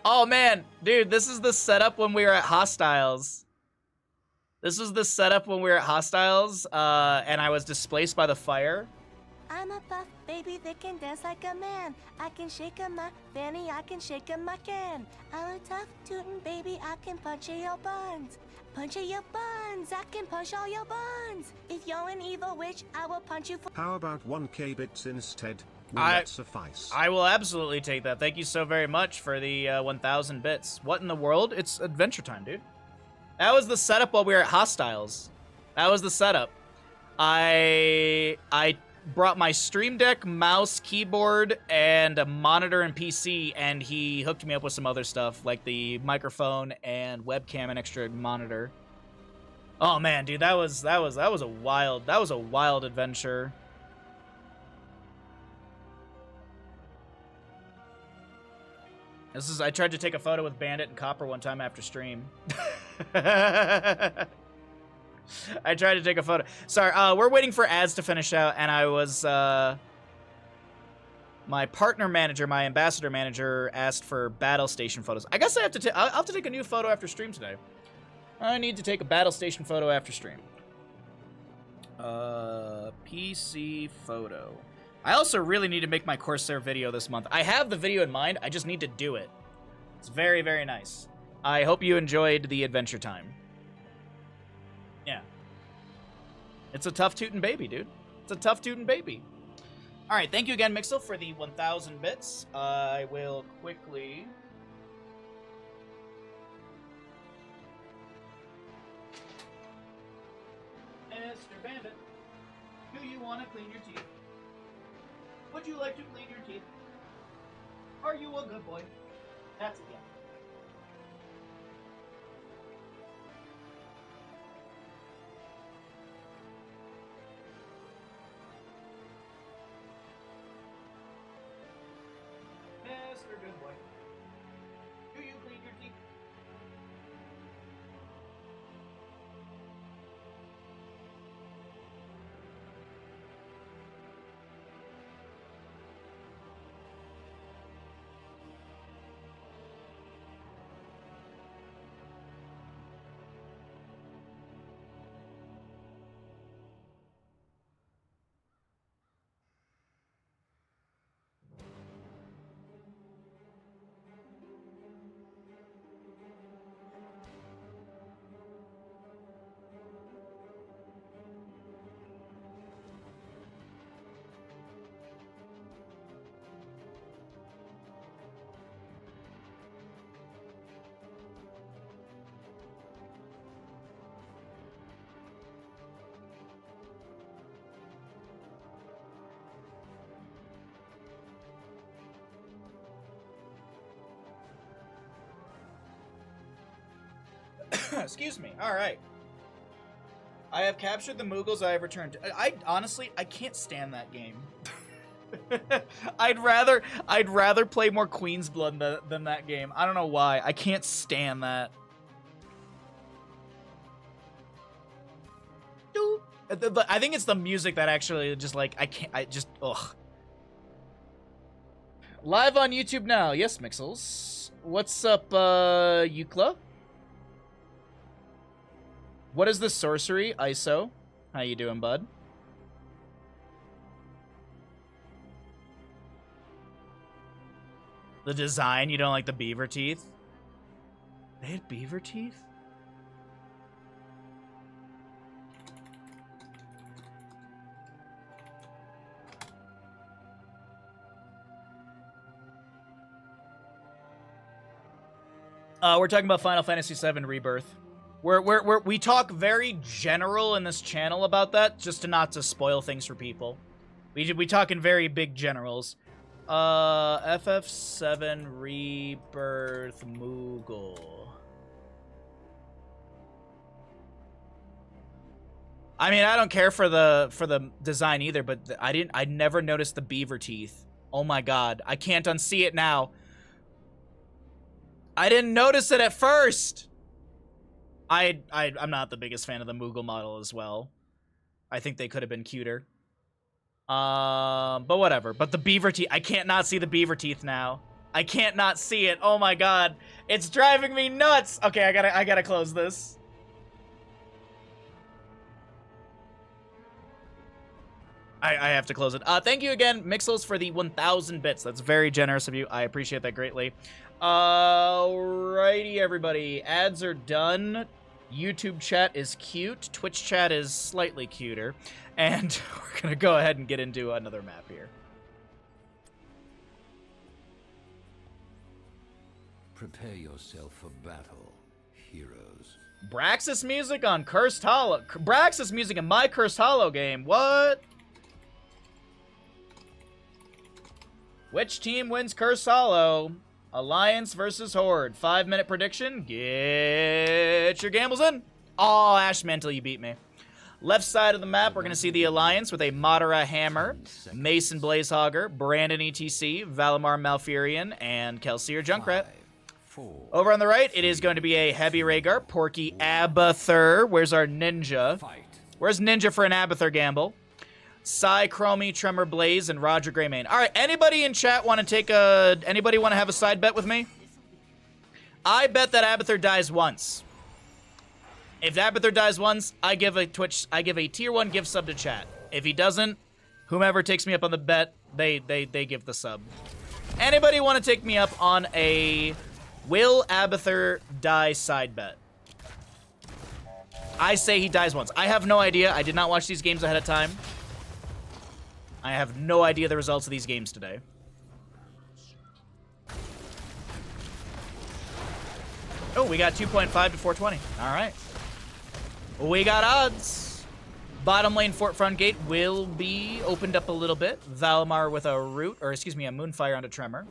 Oh man, dude, this is the setup when we were at Hostiles. This was the setup when we were at Hostiles, and I was displaced by the fire. I'm a buff baby that can dance like a man. I can shake a my fanny, I can shake a my can. I'm a tough tootin' baby, I can punch in your buns. Punch in your buns, I can punch all your buns. If you're an evil witch, I will punch you for— How about 1k bits instead? Will that suffice? I will absolutely take that. Thank you so very much for the 1,000 bits. What in the world? It's Adventure Time, dude. That was the setup while we were at Hostiles. That was the setup. I brought my Stream Deck, mouse, keyboard, and a monitor and PC, and he hooked me up with some other stuff, like the microphone and webcam and extra monitor. Oh man, dude, that was a wild adventure. I tried to take a photo with Bandit and Copper one time after stream. I tried to take a photo. Sorry, we're waiting for ads to finish out, and I was, my partner manager, my ambassador manager, asked for battle station photos. I guess I'll have to take a new photo after stream today. I need to take a battle station photo after stream. PC photo. I also really need to make my Corsair video this month. I have the video in mind, I just need to do it. It's very, very nice. I hope you enjoyed the Adventure Time. Yeah. It's a tough tootin' baby, dude. It's a tough tootin' baby. Alright, thank you again, Mixel, for the 1,000 bits. I will quickly... Mr. Bandit, do you want to clean your teeth? Would you like to clean your teeth? Are you a good boy? That's it, yeah. Mr. Good Boy, do you clean your teeth? Excuse me. All right. I have captured the Moogles. I have returned. I honestly, I can't stand that game. I'd rather play more Queen's Blood than that game. I don't know why. I can't stand that. I think it's the music that actually just like ugh. Live on YouTube now. Yes, Mixels. What's up, Yukla? What is the sorcery? ISO. How you doing, bud? The design, you don't like the beaver teeth? They had beaver teeth? We're talking about Final Fantasy VII Rebirth. We talk very general in this channel about that, just to spoil things for people. We talk in very big generals. FF7 Rebirth Moogle. I mean, I don't care for the design either, but I never noticed the beaver teeth. Oh my god, I can't unsee it now. I didn't notice it at first. I'm not the biggest fan of the Moogle model as well. I think they could have been cuter. But whatever. But the beaver teeth, I can't not see the beaver teeth now. I can't not see it. Oh my god. It's driving me nuts. Okay, I gotta close this. I have to close it. Thank you again, Mixels, for the 1,000 bits. That's very generous of you. I appreciate that greatly. Alrighty, everybody. Ads are done. YouTube chat is cute. Twitch chat is slightly cuter. And we're going to go ahead and get into another map here. Prepare yourself for battle, heroes. Braxis music on Cursed Hollow. Braxis music in my Cursed Hollow game. What? Which team wins Cursed Hollow? Alliance versus Horde. 5-minute prediction. Get your gambles in. Oh, Ash Mantle, you beat me. Left side of the map, we're going to see the Alliance with a Madara Hammer, Mason Blazehogger, Brandon ETC, Valimar Malfurion, and Kelsier Junkrat. Over on the right, it is going to be a Heavy Rhaegar, Porky Abathur. Where's our Ninja? Where's Ninja for an Abathur gamble? Psy, Chromie, Tremor Blaze, and Roger Greymane. All right, anybody in chat want to take a... Anybody want to have a side bet with me? I bet that Abathur dies once. If Abathur dies once, I give a tier 1 gift sub to chat. If he doesn't, whomever takes me up on the bet, they give the sub. Anybody want to take me up on a will Abathur die side bet? I say he dies once. I have no idea. I did not watch these games ahead of time. I have no idea the results of these games today. Oh, we got 2.5 to 420. All right. We got odds. Bottom lane Fort Front Gate will be opened up a little bit. Valimar with a root, or excuse me, a Moonfire onto Tremor.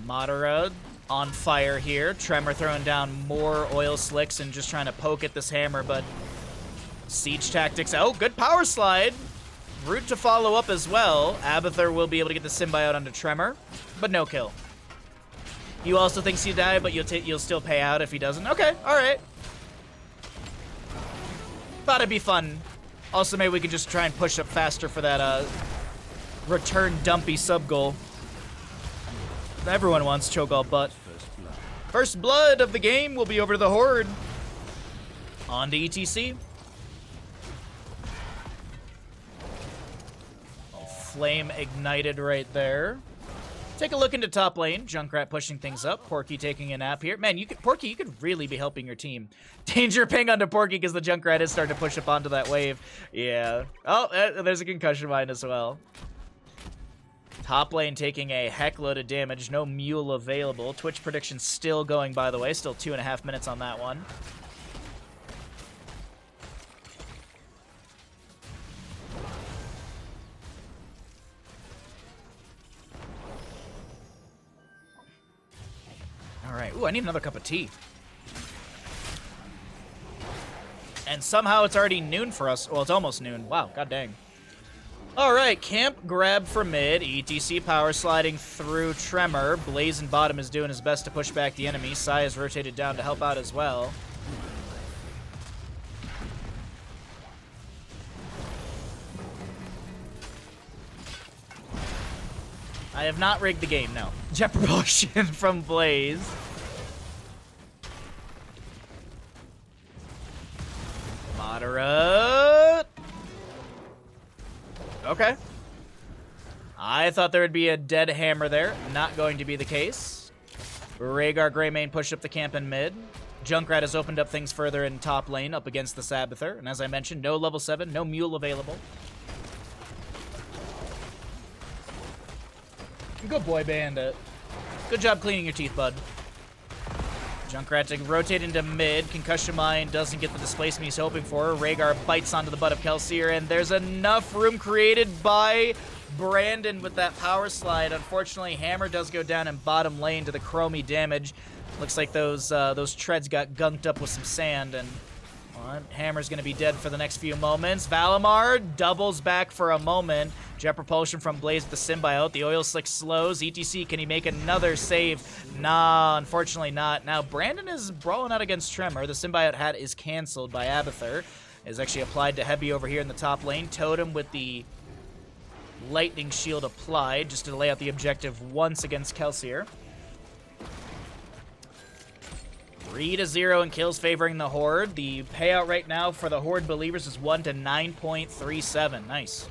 Madara on fire here. Tremor throwing down more oil slicks and just trying to poke at this hammer, but siege tactics. Oh, good power slide. Root to follow up as well. Abathur will be able to get the symbiote onto Tremor, but no kill. You also think he'll die, but you'll still pay out if he doesn't. Okay, all right. Thought it'd be fun. Also, maybe we could just try and push up faster for that return dumpy sub goal. Everyone wants Cho'Gall butt. First blood of the game will be over to the Horde. On to ETC. Oh, flame ignited right there. Take a look into top lane. Junkrat pushing things up. Porky taking a nap here. Man, Porky, you could really be helping your team. Danger ping onto Porky because the Junkrat is starting to push up onto that wave. Yeah. Oh, there's a concussion mine as well. Top lane taking a heck load of damage. No mule available. Twitch prediction still going, by the way. Still 2.5 minutes on that one. right. Ooh, I need another cup of tea. And somehow it's already noon for us. Well, it's almost noon. Wow, god dang. All right, camp grab for mid. ETC power sliding through Tremor. Blaze in bottom is doing his best to push back the enemy. Sai is rotated down to help out as well. I have not rigged the game, no. Jet propulsion from Blaze. Moderate. Okay. I thought there would be a dead hammer there. Not going to be the case. Rhaegar Greymane pushed up the camp in mid. Junkrat has opened up things further in top lane up against the Sabbather. And as I mentioned, no level 7, no mule available. Good boy, Bandit. Good job cleaning your teeth, bud. Junkrat to rotate into mid. Concussion Mine doesn't get the displacement he's hoping for. Rhaegar bites onto the butt of Kelsier, and there's enough room created by Brandon with that power slide. Unfortunately, Hammer does go down in bottom lane to the chromey damage. Looks like those treads got gunked up with some sand, and well, Hammer's going to be dead for the next few moments. Valimar doubles back for a moment. Jet propulsion from Blaze with the symbiote. The oil slick slows. ETC, can he make another save? Nah, unfortunately not. Now, Brandon is brawling out against Tremor. The symbiote hat is canceled by Abathur. Is actually applied to Heavy over here in the top lane. Totem with the lightning shield applied just to lay out the objective once against Kelsier. 3-0 and kills favoring the Horde. The payout right now for the Horde believers is 1 to 9.37. Nice.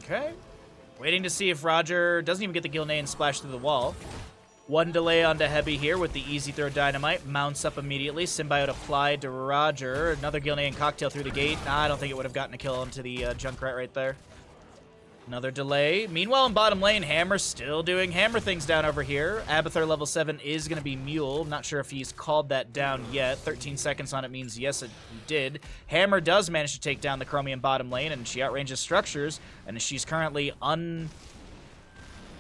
Okay. Waiting to see if Roger doesn't even get the Gilnean splash through the wall. One delay onto Heavy here with the easy throw dynamite. Mounts up immediately. Symbiote applied to Roger. Another Gilnean cocktail through the gate. Nah, I don't think it would have gotten a kill onto the Junkrat right there. Another delay. Meanwhile, in bottom lane, Hammer still doing Hammer things down over here. Abathur level 7 is going to be Mule. Not sure if he's called that down yet. 13 seconds on it means yes, he did. Hammer does manage to take down the Chromium bottom lane, and she outranges structures, and she's currently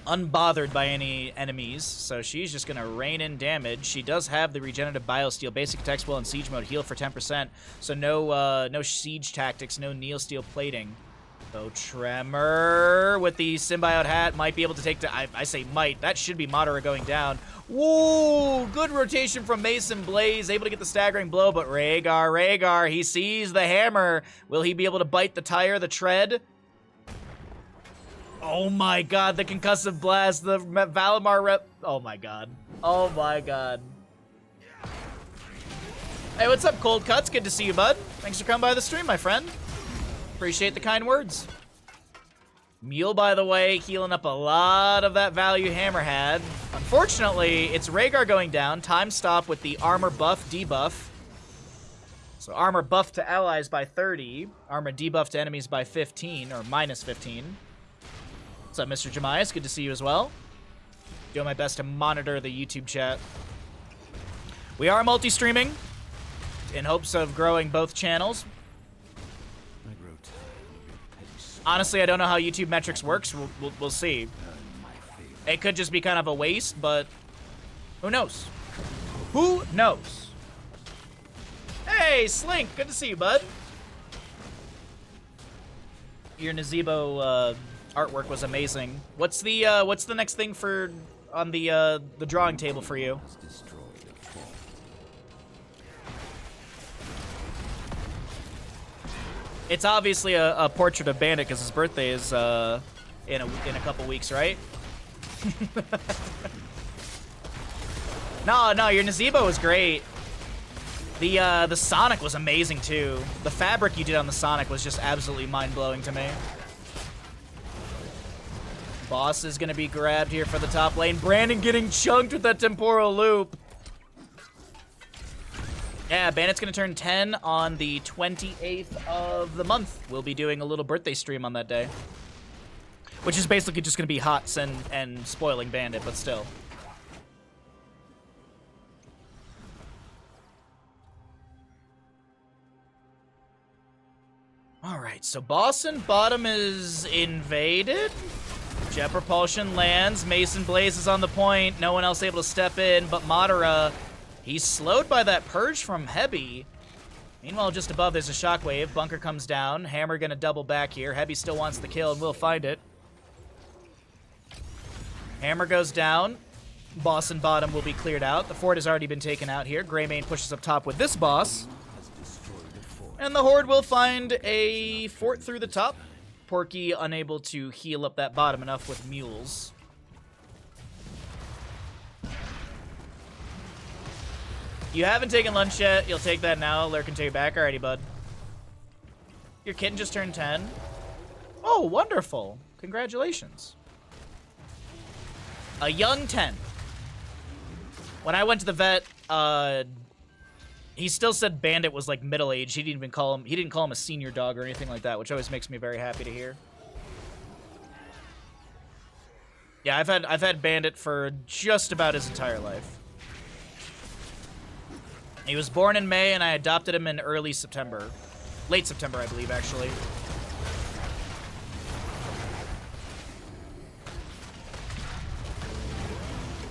unbothered by any enemies, so she's just going to rain in damage. She does have the regenerative biosteel, basic attack spell, and siege mode heal for 10%, so no siege tactics, no Neil Steel plating. So Tremor with the symbiote hat might be able to take I say might. That should be Madara going down. Whoa! Good rotation from Mason Blaze. Able to get the staggering blow, but Rhaegar, he sees the hammer. Will he be able to bite the tire, the tread? Oh my god, the concussive blast, the Valimar rep. Oh my god. Oh my god. Hey, what's up, Cold Cuts? Good to see you, bud. Thanks for coming by the stream, my friend. Appreciate the kind words. Mule, by the way, healing up a lot of that value Hammer had. Unfortunately, it's Rhaegar going down. Time stop with the armor buff debuff. So armor buff to allies by 30. Armor debuff to enemies by 15, or minus 15. What's up, Mr. Jemias? Good to see you as well. Doing my best to monitor the YouTube chat. We are multi-streaming in hopes of growing both channels. Honestly, I don't know how YouTube metrics works. We'll see. It could just be kind of a waste, but who knows? Who knows? Hey, Slink, good to see you, bud. Your Nazebo artwork was amazing. What's the next thing for on the drawing table for you? It's obviously a portrait of Bandit because his birthday is in a couple weeks, right? No, your Nazebo was great. The Sonic was amazing too. The fabric you did on the Sonic was just absolutely mind-blowing to me. Boss is gonna be grabbed here for the top lane. Brandon getting chunked with that temporal loop. Yeah, Bandit's gonna turn 10 on the 28th of the month. We'll be doing a little birthday stream on that day. Which is basically just gonna be HOTS and spoiling Bandit, but still. Alright, so boss and bottom is invaded. Jet Propulsion lands. Mason Blaze is on the point. No one else able to step in, but Madara, he's slowed by that purge from Hebi. Meanwhile, just above, there's a shockwave. Bunker comes down. Hammer gonna double back here. Hebi still wants the kill, and we'll find it. Hammer goes down. Boss and bottom will be cleared out. The fort has already been taken out here. Greymane pushes up top with this boss. And the Horde will find a fort through the top. Porky unable to heal up that bottom enough with mules. You haven't taken lunch yet. You'll take that now. Lurk can take it back. Alrighty, bud. Your kitten just turned 10. Oh, wonderful. Congratulations. A young 10. When I went to the vet, he still said Bandit was like middle-aged. He didn't call him a senior dog or anything like that, which always makes me very happy to hear. Yeah, I've had Bandit for just about his entire life. He was born in May, and I adopted him in early September. Late September, I believe, actually.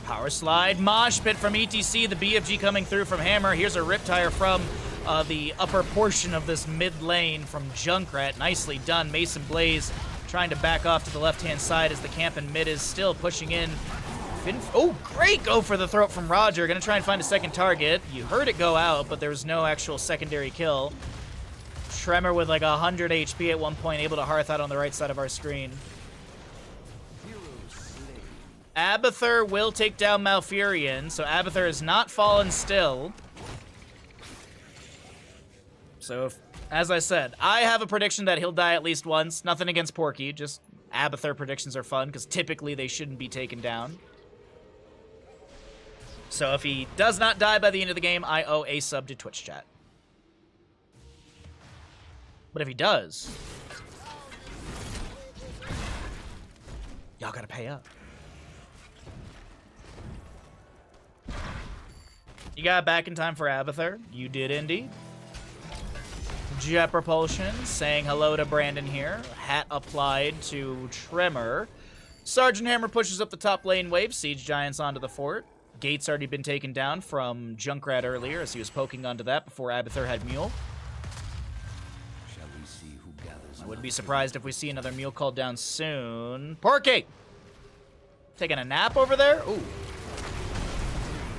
Power slide, mosh pit from ETC, the BFG coming through from Hammer. Here's a Riptire from the upper portion of this mid lane from Junkrat. Nicely done. Mason Blaze trying to back off to the left-hand side as the camp in mid is still pushing in. Oh, great go for the throat from Roger. Gonna try and find a second target. You heard it go out, but there was no actual secondary kill. Tremor with like 100 HP at one point, able to hearth out on the right side of our screen. Abathur will take down Malfurion, so Abathur has not fallen still. So, as I said, I have a prediction that he'll die at least once. Nothing against Porky, just Abathur predictions are fun, because typically they shouldn't be taken down. So if he does not die by the end of the game, I owe a sub to Twitch chat. But if he does, y'all gotta pay up. You got back in time for Abathur. You did indeed. Jet Propulsion saying hello to Brandon here. Hat applied to Tremor. Sergeant Hammer pushes up the top lane wave. Siege Giants onto the fort. Gate's already been taken down from Junkrat earlier as he was poking onto that before Abathur had Mule. Shall we see who gathers? I wouldn't be surprised if we see another Mule called down soon. Porky! Taking a nap over there? Ooh.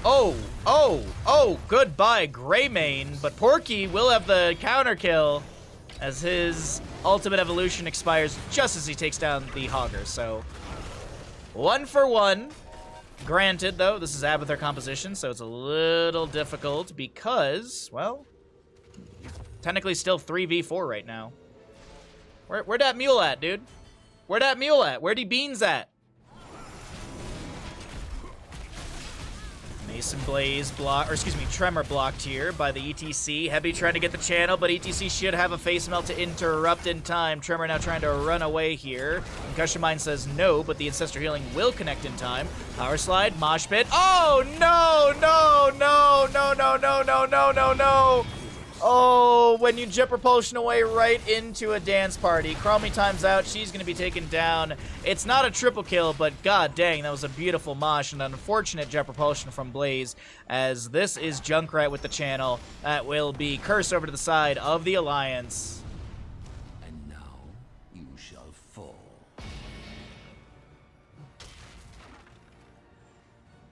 Oh, goodbye, Greymane. But Porky will have the counter kill as his ultimate evolution expires just as he takes down the Hogger. So, 1 for 1. Granted, though, this is Abathur composition, so it's a little difficult because, well, technically still 3v4 right now. Where'd that mule at, dude? Where'd that mule at? Where'd he beans at? Mason Blaze block, or excuse me, Tremor blocked here by the ETC. Heavy trying to get the channel, but ETC should have a face melt to interrupt in time. Tremor now trying to run away here. Concussion Mine says no, but the Ancestor Healing will connect in time. Power slide, mosh pit. Oh, no, no, no, no, no, no, no, no, no, no. Oh, when you jet propulsion away right into a dance party. Chromie times out. She's going to be taken down. It's not a triple kill, but god dang, that was a beautiful mosh and an unfortunate jet propulsion from Blaze, as this is Junkrat with the channel. That will be cursed over to the side of the Alliance. And now you shall fall.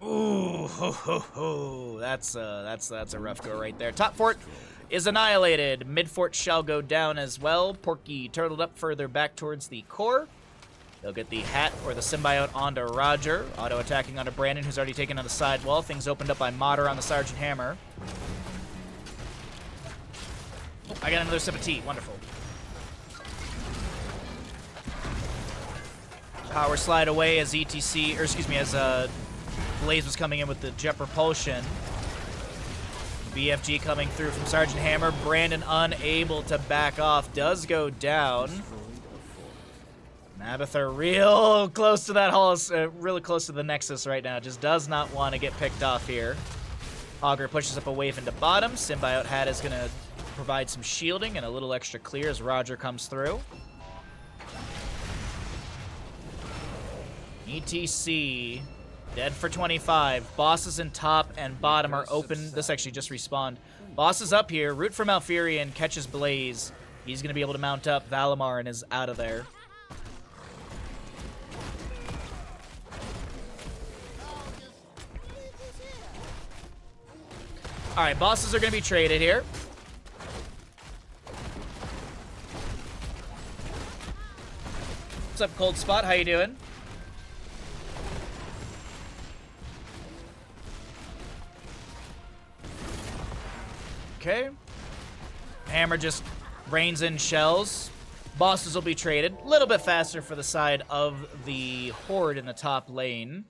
Ooh, ho, ho, ho. That's a rough go right there. Top fort is annihilated. Mid fort shall go down as well. Porky turtled up further back towards the core. They'll get the hat or the symbiote onto Roger. Auto attacking onto Brandon, who's already taken on the side wall. Things opened up by Modder on the Sergeant Hammer. Oh, I got another sip of tea. Wonderful. Power slide away as ETC, or excuse me, as Blaze was coming in with the jet propulsion. BFG coming through from Sergeant Hammer. Brandon unable to back off. Does go down. Abathur real close to that hull, really close to the Nexus right now. Just does not want to get picked off here. Augur pushes up a wave into bottom. Symbiote hat is going to provide some shielding and a little extra clear as Roger comes through. ETC, dead for 25. Bosses in top and bottom are open. This actually just respawned. Boss is up here. Root for Malfurion, catches Blaze. He's going to be able to mount up. Valimar and is out of there. Alright, bosses are going to be traded here. What's up, Cold Spot? How you doing? Okay. Hammer just rains in shells. Bosses will be traded. A little bit faster for the side of the Horde in the top lane.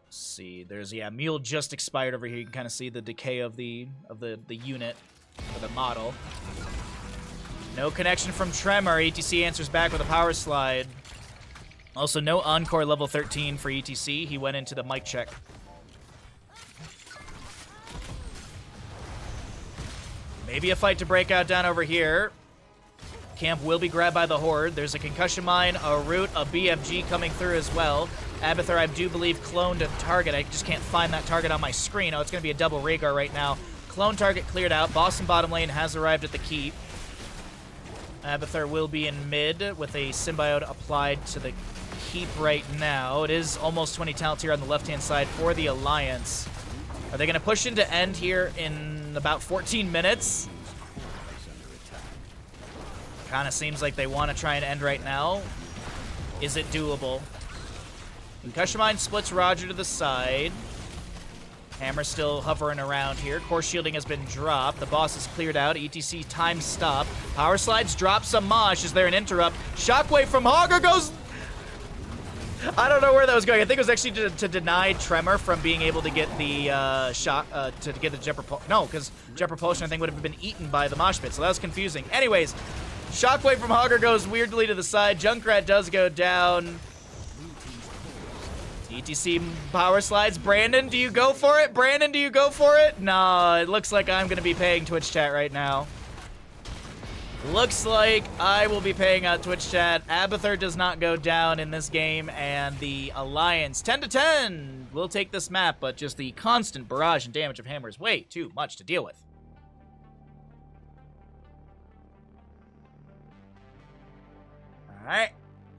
Let's see, there's, yeah, Mule just expired over here. You can kind of see the decay of the unit, or the model. No connection from Tremor. ETC answers back with a power slide. Also, no Encore level 13 for ETC. He went into the mic check. Maybe a fight to break out down over here. Camp will be grabbed by the Horde. There's a concussion mine, a root, a BFG coming through as well. Abathur, I do believe, cloned a target. I just can't find that target on my screen. Oh, it's going to be a double Rhaegar right now. Clone target cleared out. Boss in bottom lane has arrived at the keep. Abathur will be in mid with a symbiote applied to the keep right now. It is almost 20 talents here on the left-hand side for the Alliance. Are they going to push into end here in about 14 minutes? Kind of seems like they want to try and end right now. Is it doable? Concussion Mine splits Roger to the side. Hammer still hovering around here. Core shielding has been dropped. The boss is cleared out. ETC time stop. Power slides drop some Mosh. Is there an interrupt? Shockwave from Hogger goes... I don't know where that was going. I think it was actually to deny Tremor from being able to get the to get the Jet Propulsion. No, because Jet Propulsion I think would have been eaten by the Mosh Pit, so that was confusing. Anyways, Shockwave from Hogger goes weirdly to the side. Junkrat does go down. ETC power slides. Brandon, do you go for it? Brandon, do you go for it? No, it looks like I'm going to be paying Twitch chat right now. Looks like I will be paying out Twitch chat. Abathur does not go down in this game, and the Alliance 10-10 will take this map, but just the constant barrage and damage of Hammer is way too much to deal with. Alright.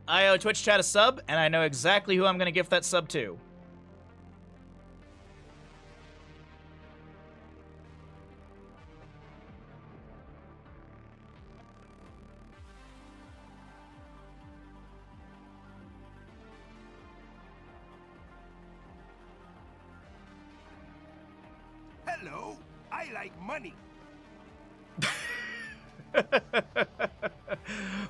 I owe Twitch chat a sub, and I know exactly who I'm going to gift that sub to. Hello, I like money.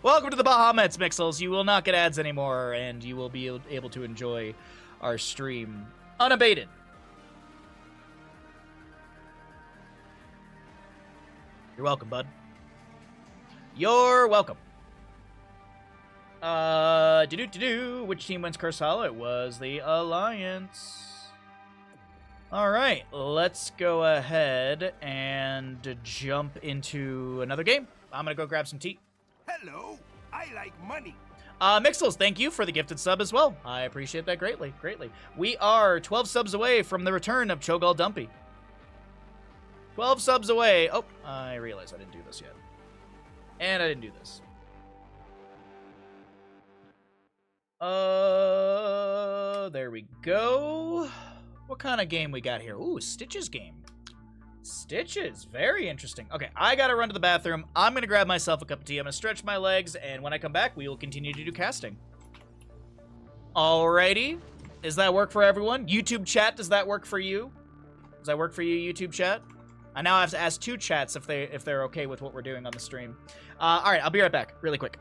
Welcome to the Bahamut, Mixels. You will not get ads anymore, and you will be able to enjoy our stream unabated. You're welcome, bud. You're welcome. Which team wins Curse Hollow? It was the Alliance. Alright, let's go ahead and jump into another game. I'm gonna go grab some tea. Hello, I like money. Mixels, thank you for the gifted sub as well. I appreciate that greatly, greatly. We are 12 subs away from the return of Cho'Gall Dumpy. 12 subs away. Oh, I realized I didn't do this yet. And I didn't do this. There we go. What kind of game we got here? Ooh, Stitches game. Stitches, very interesting. Okay, I gotta run to the bathroom. I'm gonna grab myself a cup of tea. I'm gonna stretch my legs, and when I come back, we will continue to do casting. Alrighty. Does that work for everyone? YouTube chat, does that work for you? Does that work for you, YouTube chat? I now have to ask two chats if they're okay with what we're doing on the stream. Alright, I'll be right back, really quick.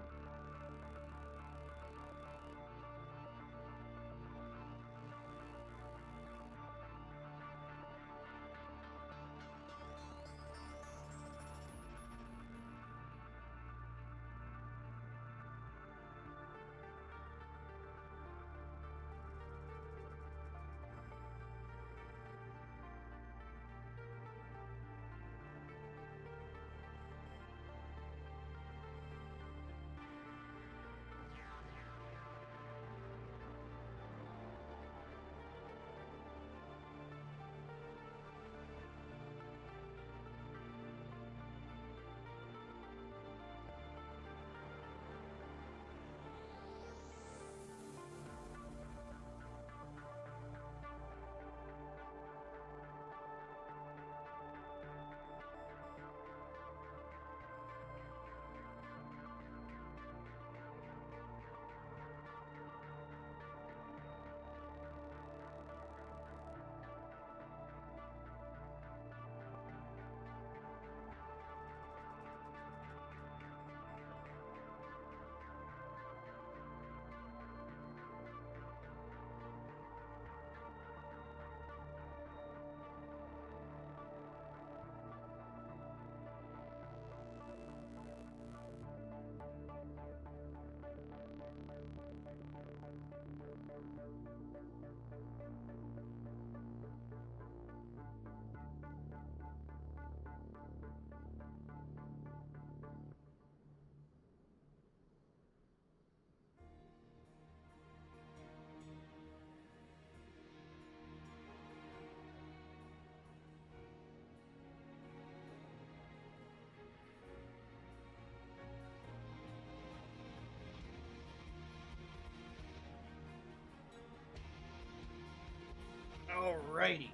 Alrighty.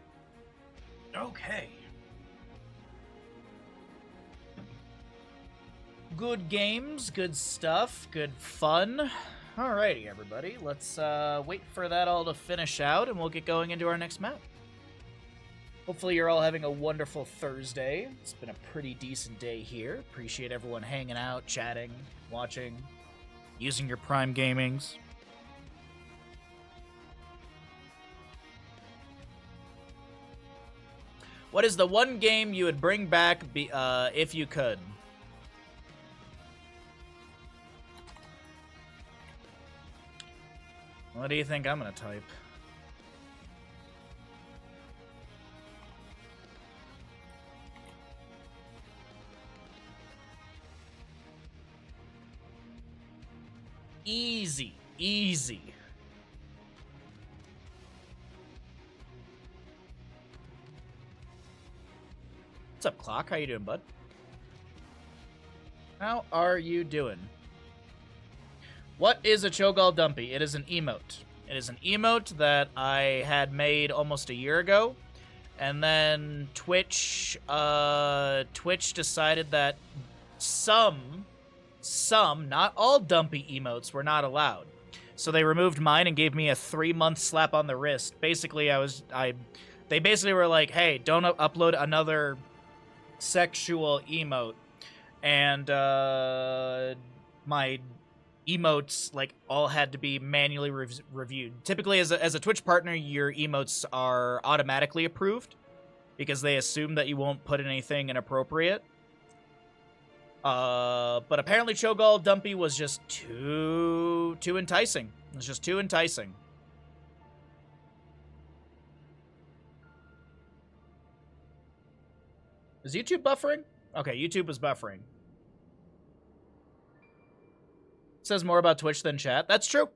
Okay. Good games, good stuff, good fun. Alrighty, everybody. Let's wait for that all to finish out, and we'll get going into our next map. Hopefully you're all having a wonderful Thursday. It's been a pretty decent day here. Appreciate everyone hanging out, chatting, watching, using your Prime Gamings. What is the one game you would bring back if you could? What do you think I'm gonna type? Easy, easy. What's up, Clock? How you doing, bud? How are you doing? What is a Cho'Gall Dumpy? It is an emote. It is an emote that I had made almost a year ago, and then Twitch decided that some, not all Dumpy emotes were not allowed. So they removed mine and gave me a 3-month slap on the wrist. Basically, they basically were like, "Hey, don't upload another sexual emote," and my emotes like all had to be manually reviewed. Typically, as a Twitch partner, your emotes are automatically approved because they assume that you won't put in anything inappropriate. But apparently Cho'Gall Dumpy was just too enticing. It was just too enticing. Is YouTube buffering? Okay, YouTube was buffering. It says more about Twitch than chat. That's true.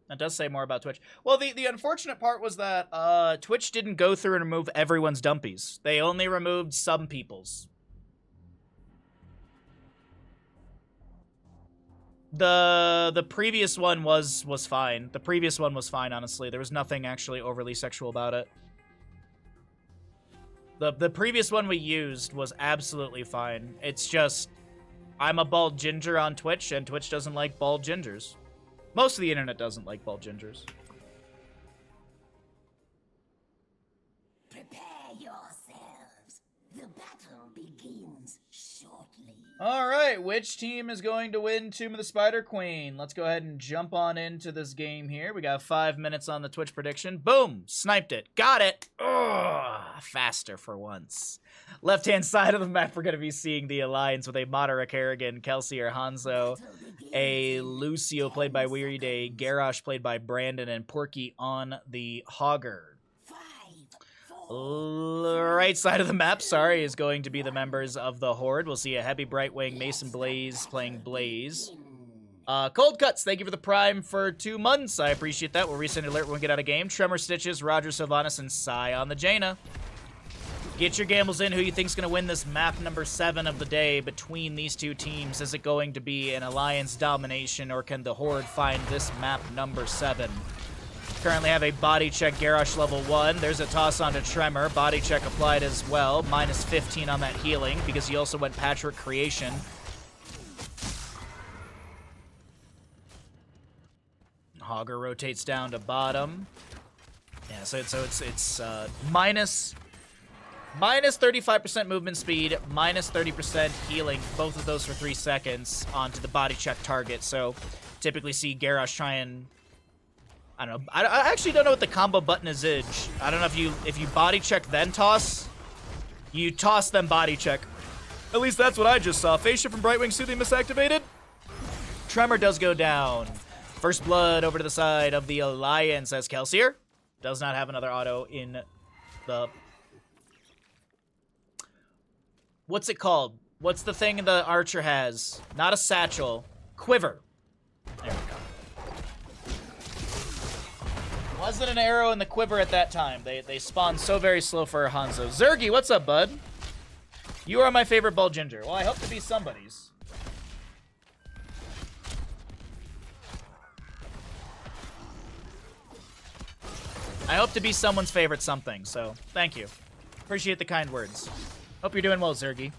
That does say more about Twitch. Well, the unfortunate part was that Twitch didn't go through and remove everyone's dumpies. They only removed some people's. The previous one was fine. The previous one was fine, honestly. There was nothing actually overly sexual about it. The previous one we used was absolutely fine. It's just I'm a bald ginger on Twitch, and Twitch doesn't like bald gingers. Most of the internet doesn't like bald gingers. Prepare yourselves. The battle begins shortly. All right, which team is going to win Tomb of the Spider Queen? Let's go ahead and jump on into this game here. We got 5 minutes on the Twitch prediction. Boom! Sniped it. Got it! Ugh, faster for once. Left-hand side of the map, we're going to be seeing the Alliance with a Madara Kerrigan, Kelsey or Hanzo, a Lucio played by Weary Day, Garrosh played by Brandon, and Porky on the Hogger. Right side of the map, sorry, is going to be the members of the Horde. We'll see a Heavy Brightwing, Mason Blaze playing Blaze. Cold Cuts, thank you for the Prime for 2 months. I appreciate that. We'll resend alert when we get out of game. Tremor Stitches, Roger Sylvanas, and Psy on the Jaina. Get your gambles in. Who you think's going to win this map number 7 of the day between these two teams? Is it going to be an Alliance domination, or can the Horde find this map number 7? Currently have a body check Garrosh level 1. There's a toss onto Tremor. Body check applied as well. Minus 15 on that healing because he also went Patchwork Creation. Hogger rotates down to bottom. Yeah, so it's minus 35% movement speed, minus 30% healing, both of those for 3 seconds onto the body check target. So typically see Garrosh try and, I don't know. I actually don't know what the combo button is. I don't know if you body check then toss. You toss then body check. At least that's what I just saw. Phase shift from Brightwing Soothing misactivated. Tremor does go down. First blood over to the side of the Alliance as Kelsier does not have another auto in the... What's it called? What's the thing the archer has? Not a satchel. Quiver. There we go. Wasn't an arrow in the quiver at that time. They spawn so very slow for Hanzo. Zergy, what's up, bud? You are my favorite bald ginger. Well, I hope to be somebody's. I hope to be someone's favorite something, so thank you. Appreciate the kind words. Hope you're doing well, Zergy.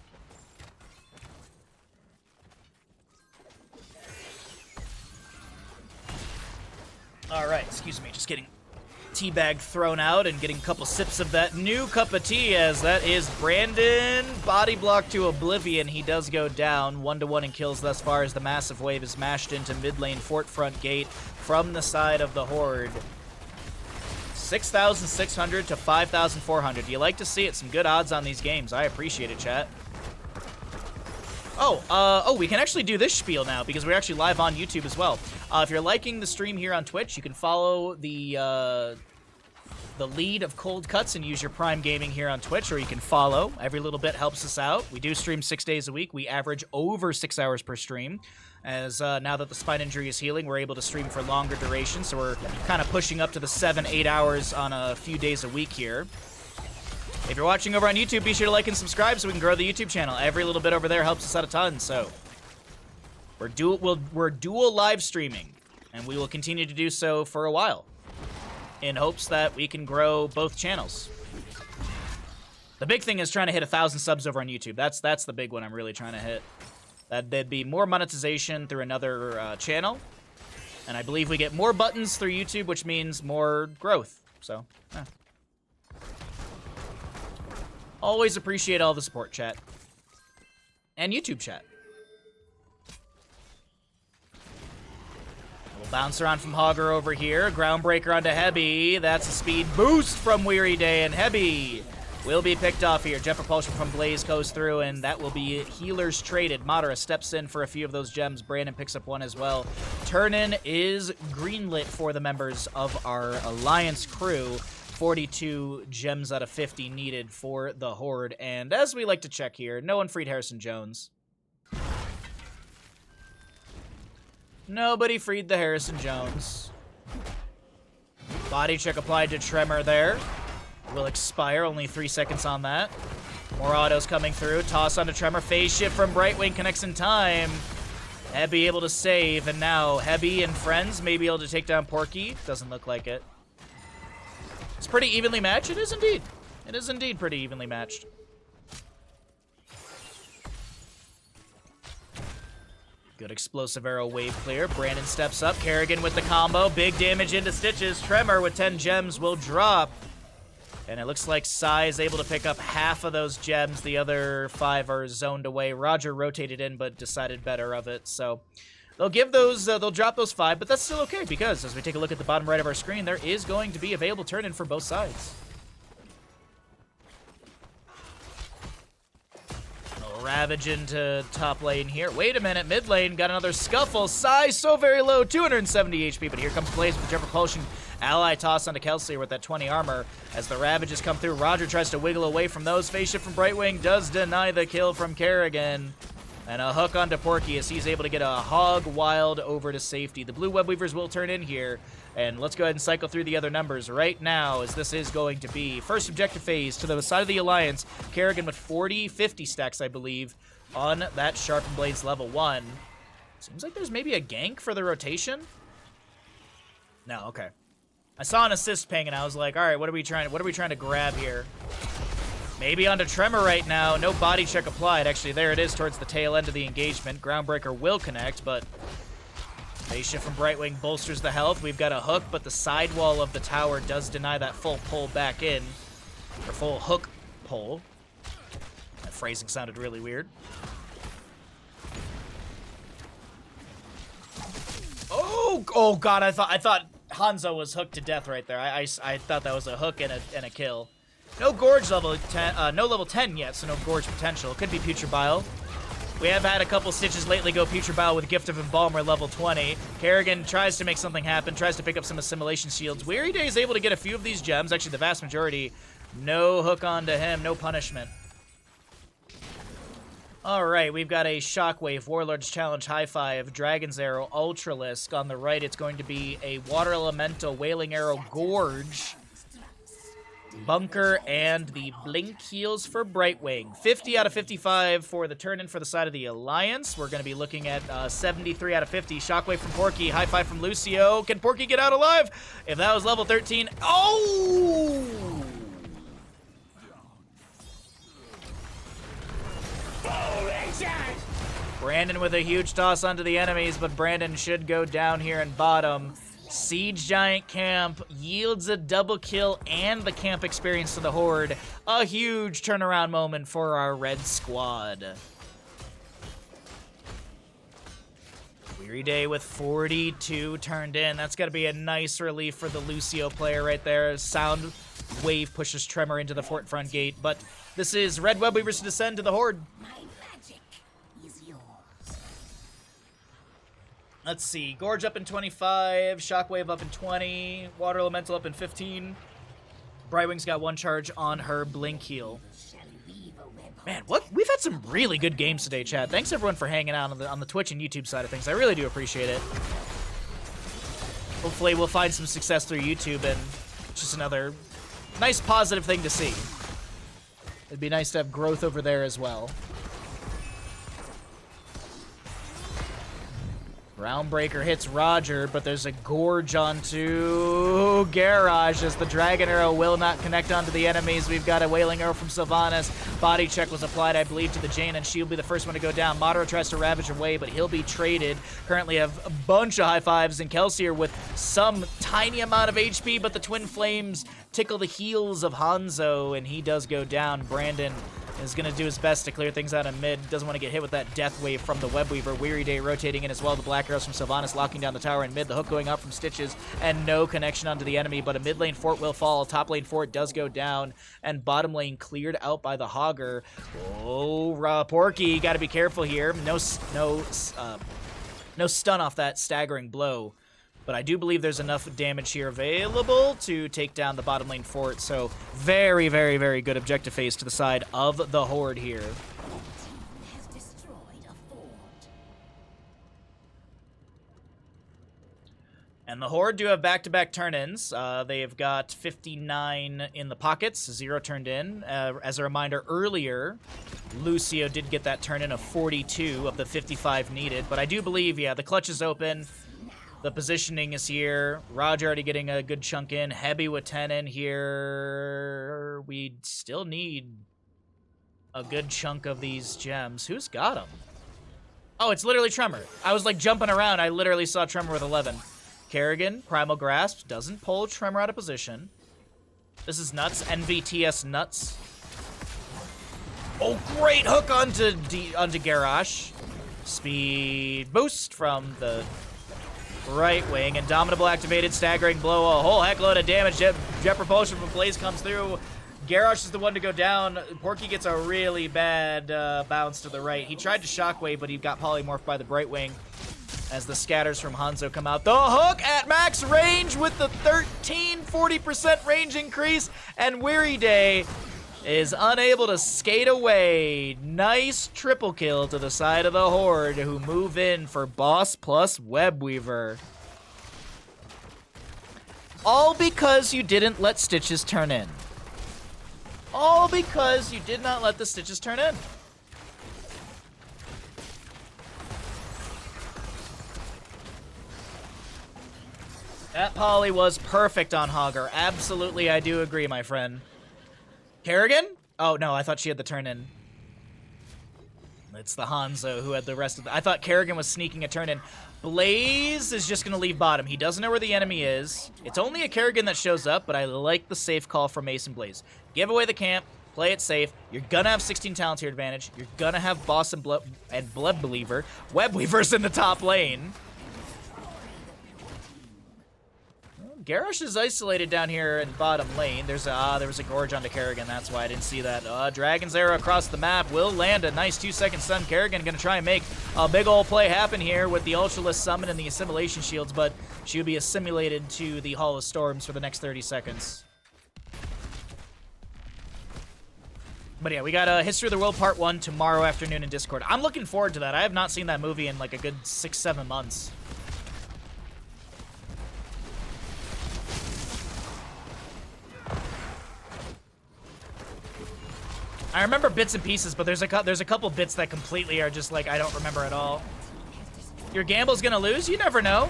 Alright, excuse me, just getting tea bag thrown out and getting a couple sips of that new cup of tea, as that is Brandon. Body block to oblivion. He does go down 1-1 in kills thus far as the massive wave is mashed into mid lane fort front gate from the side of the Horde. 6,600 to 5,400. You like to see it. Some good odds on these games. I appreciate it, chat. Oh, we can actually do this spiel now because we're actually live on YouTube as well. If you're liking the stream here on Twitch, you can follow the lead of Cold Cuts and use your Prime Gaming here on Twitch, or you can follow. Every little bit helps us out. We do stream 6 days a week. We average over 6 hours per stream. As now that the spine injury is healing, we're able to stream for longer duration, so we're kind of pushing up to the 7-8 hours on a few days a week here. If you're watching over on YouTube, be sure to like and subscribe so we can grow the YouTube channel. Every little bit over there helps us out a ton, so we're dual live streaming, and we will continue to do so for a while in hopes that we can grow both channels. The big thing is trying to hit 1,000 subs over on YouTube. That's the big one I'm really trying to hit. There'd be more monetization through another channel, and I believe we get more buttons through YouTube, which means more growth. So, yeah. Always appreciate all the support, chat. And YouTube chat. A little bouncer on from Hogger over here. Groundbreaker onto Hebby. That's a speed boost from Weary Day, and Hebby will be picked off here. Jet Propulsion from Blaze goes through, and that will be healers traded. Madara steps in for a few of those gems. Brandon picks up one as well. Turn-in is greenlit for the members of our Alliance crew. 42 gems out of 50 needed for the Horde. And as we like to check here, no one freed Harrison Jones. Nobody freed the Harrison Jones. Body check applied to Tremor there. Will expire, only 3 seconds on that. More autos coming through. Toss onto Tremor. Phase shift from Brightwing connects in time. Hebby able to save, and now Hebby and friends may be able to take down Porky. Doesn't look like it. It's pretty evenly matched. It is indeed. It is indeed pretty evenly matched. Good explosive arrow wave clear. Brandon steps up. Kerrigan with the combo. Big damage into Stitches. Tremor with 10 gems will drop. And it looks like Sai is able to pick up half of those gems. The other 5 are zoned away. Roger rotated in but decided better of it. So they'll give those, they'll drop those 5, but that's still okay because as we take a look at the bottom right of our screen, there is going to be available turn-in for both sides. Ravage into top lane here. Wait a minute, mid lane got another scuffle. Sai so very low, 270 HP, but here comes Blaze with Jet Propulsion. Ally toss onto Kelsier with that 20 armor. As the Ravages come through, Roger tries to wiggle away from those. Phase shift from Brightwing does deny the kill from Kerrigan. And a hook onto Porky as he's able to get a hog wild over to safety. The blue web weavers will turn in here. And let's go ahead and cycle through the other numbers right now, as this is going to be first objective phase to the side of the Alliance. Kerrigan with 50 stacks, I believe, on that Sharpened Blades level 1. Seems like there's maybe a gank for the rotation. No, okay. I saw an assist ping and I was like, all right, what are we trying to grab here? Maybe onto Tremor right now. No body check applied. Actually, there it is towards the tail end of the engagement. Groundbreaker will connect, but phase shift from Brightwing bolsters the health. We've got a hook, but the sidewall of the tower does deny that full pull back in. Or full hook pull. That phrasing sounded really weird. Oh god, I thought Hanzo was hooked to death right there. I thought that was a hook and a kill. No Gorge level 10, no level 10 yet, so no Gorge potential. Could be Putrid Bile. We have had a couple Stitches lately go Putrid Bile with Gift of Embalmer level 20. Kerrigan tries to make something happen, tries to pick up some Assimilation Shields. Weary Day is able to get a few of these gems, actually the vast majority. No hook onto him, no punishment. Alright, we've got a Shockwave, Warlord's Challenge, High Five, Dragon's Arrow, Ultralisk. On the right, it's going to be a Water Elemental, Wailing Arrow, Gorge. Bunker and the Blink heals for Brightwing. 50 out of 55 for the turn-in for the side of the Alliance. We're going to be looking at 73 out of 50. Shockwave from Porky, high five from Lucio. Can Porky get out alive? If that was level 13, oh! Brandon with a huge toss onto the enemies, but Brandon should go down here in bottom. Siege Giant Camp yields a double kill and the camp experience to the Horde. A huge turnaround moment for our red squad. Weary Day with 42 turned in. That's got to be a nice relief for the Lucio player right there. Sound Wave pushes Tremor into the fort front gate, but this is Red Webweavers to descend to the Horde. Let's see, Gorge up in 25, Shockwave up in 20, Water Elemental up in 15. Brightwing's got one charge on her Blink heal. Man, we've had some really good games today, chat. Thanks everyone for hanging out on the Twitch and YouTube side of things. I really do appreciate it. Hopefully we'll find some success through YouTube, and it's just another nice positive thing to see. It'd be nice to have growth over there as well. Groundbreaker hits Roger, but there's a Gorge onto Garage as the Dragon Arrow will not connect onto the enemies. We've got a Wailing Arrow from Sylvanas. Body check was applied, I believe, to the Jane, and she'll be the first one to go down. Madara tries to ravage away, but he'll be traded. Currently have a bunch of high fives, and Kelsier with some tiny amount of HP, but the Twin Flames tickle the heels of Hanzo, and he does go down. Brandon is going to do his best to clear things out in mid. Doesn't want to get hit with that Death Wave from the Webweaver. Weary Day rotating in as well. The Black Arrows from Sylvanas locking down the tower in mid. The hook going up from Stitches, and no connection onto the enemy, but a mid lane fort will fall. Top lane fort does go down, and bottom lane cleared out by the Hogger. Oh, Porky, got to be careful here. No stun off that staggering blow. But I do believe there's enough damage here available to take down the bottom lane fort. So very, very, very good objective phase to the side of the Horde here. And the Horde do have back-to-back turn-ins. They've got 59 in the pockets, 0 turned in. As a reminder, earlier, Lucio did get that turn-in of 42 of the 55 needed. But I do believe, yeah, the clutch is open. The positioning is here. Roger already getting a good chunk in. Heavy with 10 in here. We still need a good chunk of these gems. Who's got them? Oh, it's literally Tremor. I was like jumping around. I literally saw Tremor with 11. Kerrigan, Primal Grasp, doesn't pull Tremor out of position. This is nuts. NVTS nuts. Oh, great hook onto Garrosh. Speed boost from the right wing. Indomitable activated, staggering blow, a whole heck load of damage. Jet propulsion from Blaze comes through. Garrosh is the one to go down. Porky gets a really bad bounce to the right. He tried to shockwave, but he got polymorphed by the Brightwing as the scatters from Hanzo come out. The hook at max range with the 40% range increase, and Weary Day is unable to skate away. Nice triple kill to the side of the Horde, who move in for Boss plus Webweaver. All because you didn't let Stitches turn in. All because you did not let the Stitches turn in. That poly was perfect on Hogger. Absolutely, I do agree, my friend. Kerrigan? Oh, no, I thought she had the turn-in. It's the Hanzo who had the rest of the... I thought Kerrigan was sneaking a turn-in. Blaze is just going to leave bottom. He doesn't know where the enemy is. It's only a Kerrigan that shows up, but I like the safe call from Mason Blaze. Give away the camp. Play it safe. You're going to have 16 talent tier advantage. You're going to have Boss and Blood Believer. Webweaver's in the top lane. Garrosh is isolated down here in bottom lane. There was a Gorge onto Kerrigan. That's why I didn't see that. Dragon's Arrow across the map will land a nice 2-second stun. Kerrigan going to try and make a big old play happen here with the Ultralisk Summon and the Assimilation Shields, but she will be assimilated to the Hall of Storms for the next 30 seconds. But yeah, we got History of the World Part 1 tomorrow afternoon in Discord. I'm looking forward to that. I have not seen that movie in like a good 6-7 months. I remember bits and pieces, but there's a couple bits that completely are just like I don't remember at all. Your gamble's gonna lose? You never know.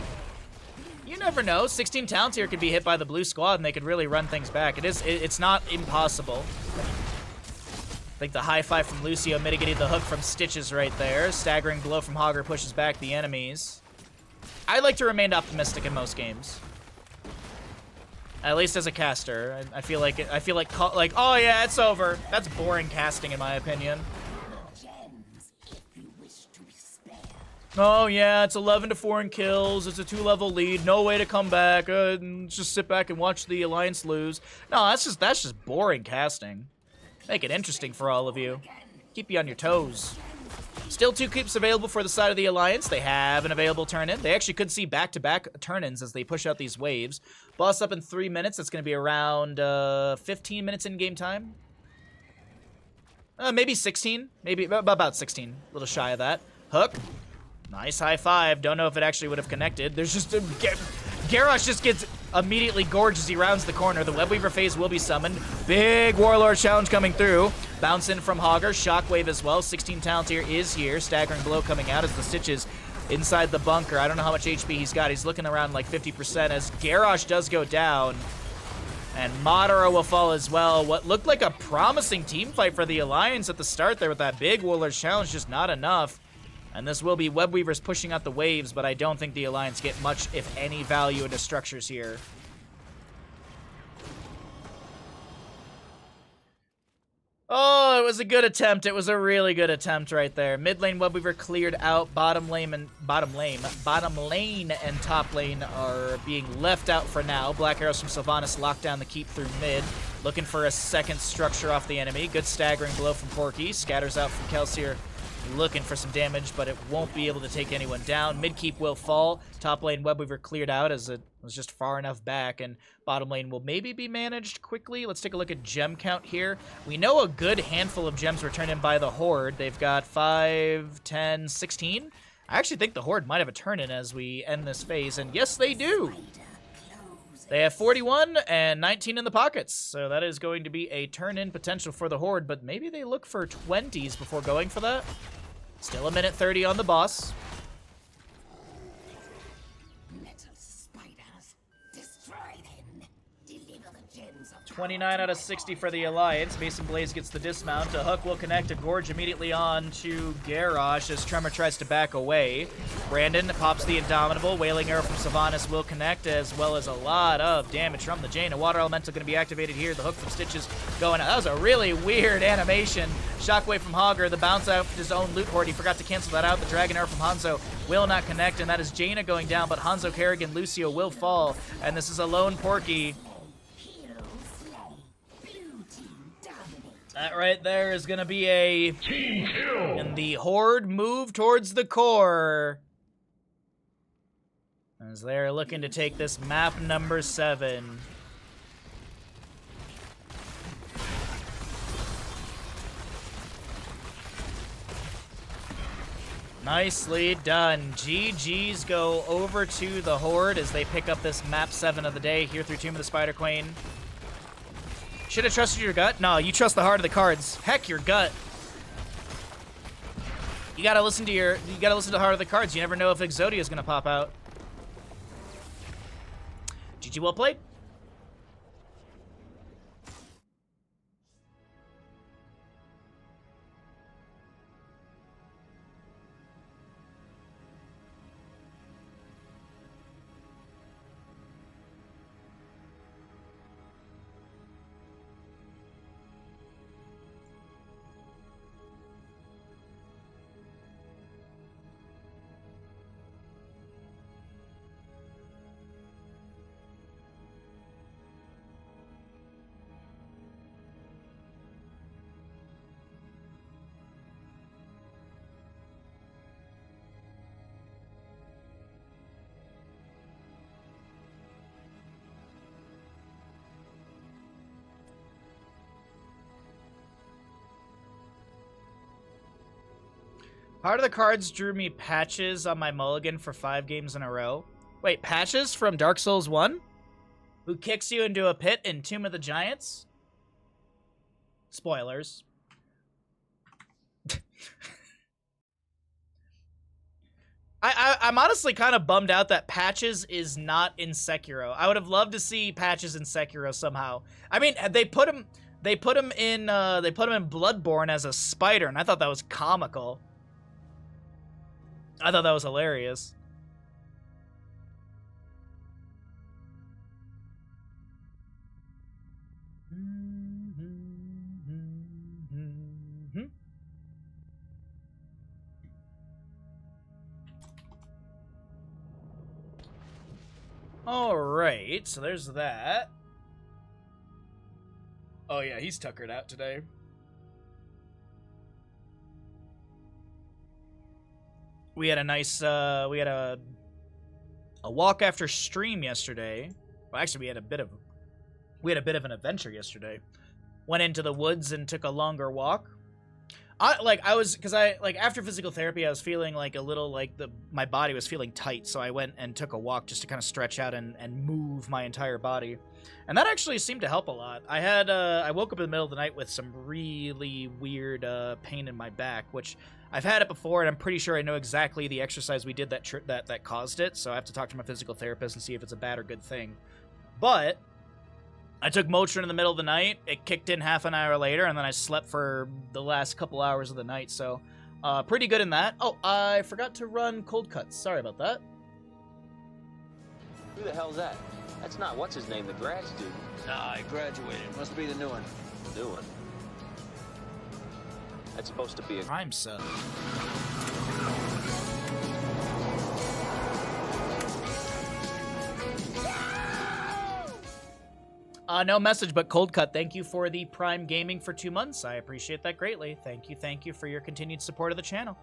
You never know. 16 talents here could be hit by the blue squad, and they could really run things back. It's not impossible. I think the high five from Lucio mitigated the hook from Stitches right there. Staggering blow from Hogger pushes back the enemies. I like to remain optimistic in most games. At least as a caster, I feel like oh yeah, it's over. That's boring casting in my opinion. Oh yeah, it's 11-4 in kills. It's a 2-level lead. No way to come back. Just sit back and watch the Alliance lose. No, that's just boring casting. Make it interesting for all of you. Keep you on your toes. Still 2 keeps available for the side of the Alliance. They have an available turn-in. They actually could see back-to-back turn-ins as they push out these waves. Boss up in 3 minutes. That's going to be around 15 minutes in-game time. Maybe 16. Maybe about 16. A little shy of that. Hook. Nice high five. Don't know if it actually would have connected. There's just a... Garrosh just gets immediately gorged as he rounds the corner. The Webweaver phase will be summoned. Big Warlord challenge coming through. Bounce in from Hogger. Shockwave as well. 16 talent here is here. Staggering blow coming out as the Stitches inside the bunker. I don't know how much HP he's got. He's looking around like 50% as Garrosh does go down. And Madara will fall as well. What looked like a promising team fight for the Alliance at the start there with that big Warlord challenge, just not enough. And this will be Webweavers pushing out the waves, but I don't think the Alliance get much, if any, value into structures here. Oh, it was a good attempt. It was a really good attempt right there. Mid lane Webweaver cleared out. Bottom lane and top lane are being left out for now. Black arrows from Sylvanas lock down the keep through mid. Looking for a second structure off the enemy. Good staggering blow from Porky. Scatters out from Kelsier. Looking for some damage, but it won't be able to take anyone down. Mid keep will fall. Top lane Webweaver cleared out as it was just far enough back, and bottom lane will maybe be managed quickly. Let's take a look at gem count here. We know a good handful of gems were turned in by the Horde. They've got 5, 10, 16. I actually think the Horde might have a turn-in as we end this phase, and yes, they do. They have 41 and 19 in the pockets, so that is going to be a turn-in potential for the Horde, but maybe they look for 20s before going for that. Still a minute 30 on the boss. Metal spiders, destroy them. Deliver the gems of 29 out of 60 for the Alliance. Mason Blaze gets the dismount. A hook will connect. A gorge immediately on to Garrosh as Tremor tries to back away. Brandon pops the Indomitable. Wailing Arrow from Sylvanas will connect, as well as a lot of damage from the Jane. A Water Elemental going to be activated here. The hook from Stitches going out. That was a really weird animation. Shockwave from Hogger. The bounce out his own loot horde. He forgot to cancel that out. The Dragon Arrow from Hanzo will not connect, and that is Jaina going down, but Hanzo, Kerrigan, Lucio will fall, and this is a lone Porky. That right there is going to be a team kill. And the Horde move towards the core as they're looking to take this map number 7. Nicely done. GG's go over to the Horde as they pick up this map 7 of the day here through Tomb of the Spider Queen. Should have trusted your gut? No, you trust the heart of the cards. Heck, your gut. You gotta listen to the heart of the cards. You never know if Exodia is gonna pop out. GG, well played. Part of the cards drew me Patches on my mulligan for 5 games in a row. Wait, Patches from Dark Souls 1? Who kicks you into a pit in Tomb of the Giants? Spoilers. I'm honestly kind of bummed out that Patches is not in Sekiro. I would have loved to see Patches in Sekiro somehow. I mean, they put him in Bloodborne as a spider, and I thought that was comical. I thought that was hilarious. Alright, so there's that. Oh yeah, he's tuckered out today. We had a nice, we had a walk after stream yesterday. Well, actually, we had a bit of an adventure yesterday. Went into the woods and took a longer walk. After physical therapy, I was feeling like a little like my body was feeling tight, so I went and took a walk just to kind of stretch out and move my entire body. And that actually seemed to help a lot. I woke up in the middle of the night with some really weird pain in my back, which I've had it before, and I'm pretty sure I know exactly the exercise we did that caused it, so I have to talk to my physical therapist and see if it's a bad or good thing. But I took Motrin in the middle of the night, it kicked in half an hour later, and then I slept for the last couple hours of the night, so pretty good in that. Oh, I forgot to run cold cuts. Sorry about that. Who the hell's that? That's not what's his name, the grad student. Nah, I graduated. Must be the new one. New one. That's supposed to be a crime sub. No message, but cold cut. Thank you for the Prime Gaming for 2 months. I appreciate that greatly. Thank you for your continued support of the channel.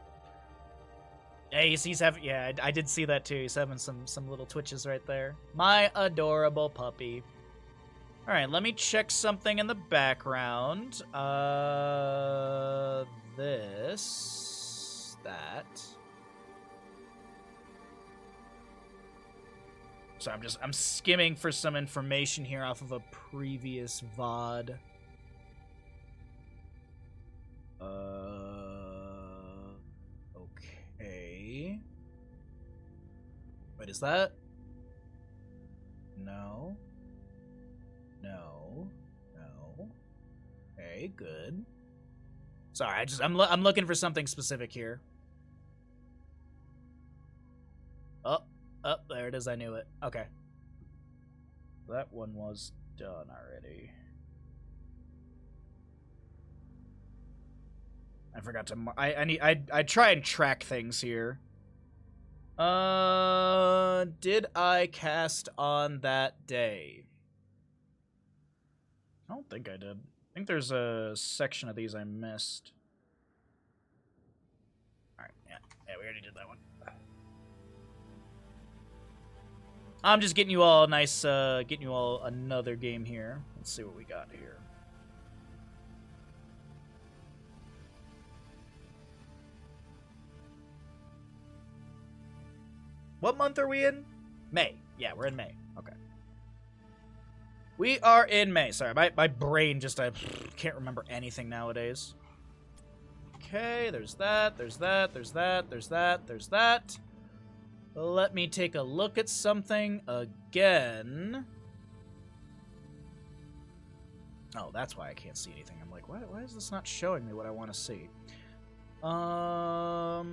Hey, he's having, yeah, I did see that too. He's having some little twitches right there. My adorable puppy. All right, let me check something in the background. That. So I'm skimming for some information here off of a previous VOD. Okay. Wait, is that? No. Okay, good. Sorry, I'm looking for something specific here. Oh, there it is. I knew it. Okay. That one was done already. I forgot to I try and track things here. Did I cast on that day? I don't think I did. I think there's a section of these I missed. Alright, yeah, we already did that one. I'm just getting you all a nice, getting you all another game here. Let's see what we got here. What month are we in? May. Yeah, we're in May. Okay. We are in May. Sorry, my brain just, I can't remember anything nowadays. Okay, there's that, there's that, there's that, there's that, there's that. Let me take a look at something again. Oh, that's why I can't see anything. I'm like, why is this not showing me what I want to see? Alright,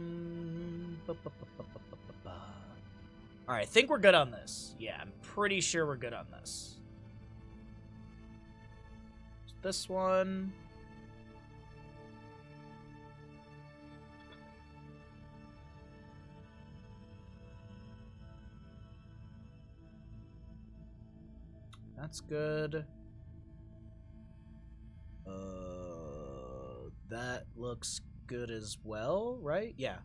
I think we're good on this. Yeah, I'm pretty sure we're good on this. This one. That's good. That looks good as well, right? Yeah.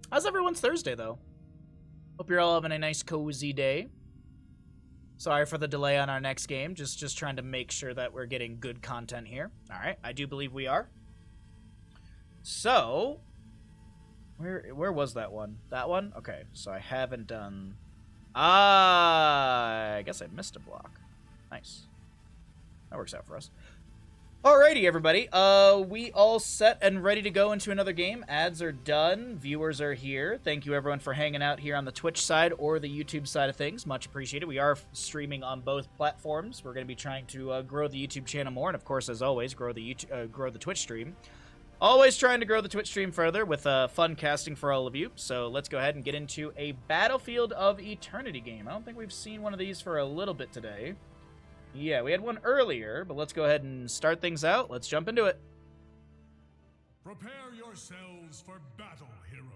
How's everyone's Thursday, though? Hope you're all having a nice, cozy day. Sorry for the delay on our next game. Just trying to make sure that we're getting good content here. All right, I do believe we are. So, where was that one? That one? Okay, so I haven't done... I guess I missed a block. Nice. That works out for us. Alrighty, everybody. We all set and ready to go into another game. Ads are done. Viewers are here. Thank you, everyone, for hanging out here on the Twitch side or the YouTube side of things. Much appreciated. We are streaming on both platforms. We're going to be trying to grow the YouTube channel more, and of course, as always, grow the Twitch stream. Always trying to grow the Twitch stream further with fun casting for all of you. So let's go ahead and get into a Battlefield of Eternity game. I don't think we've seen one of these for a little bit today. Yeah, we had one earlier, but let's go ahead and start things out. Let's jump into it. Prepare yourselves for battle, heroes.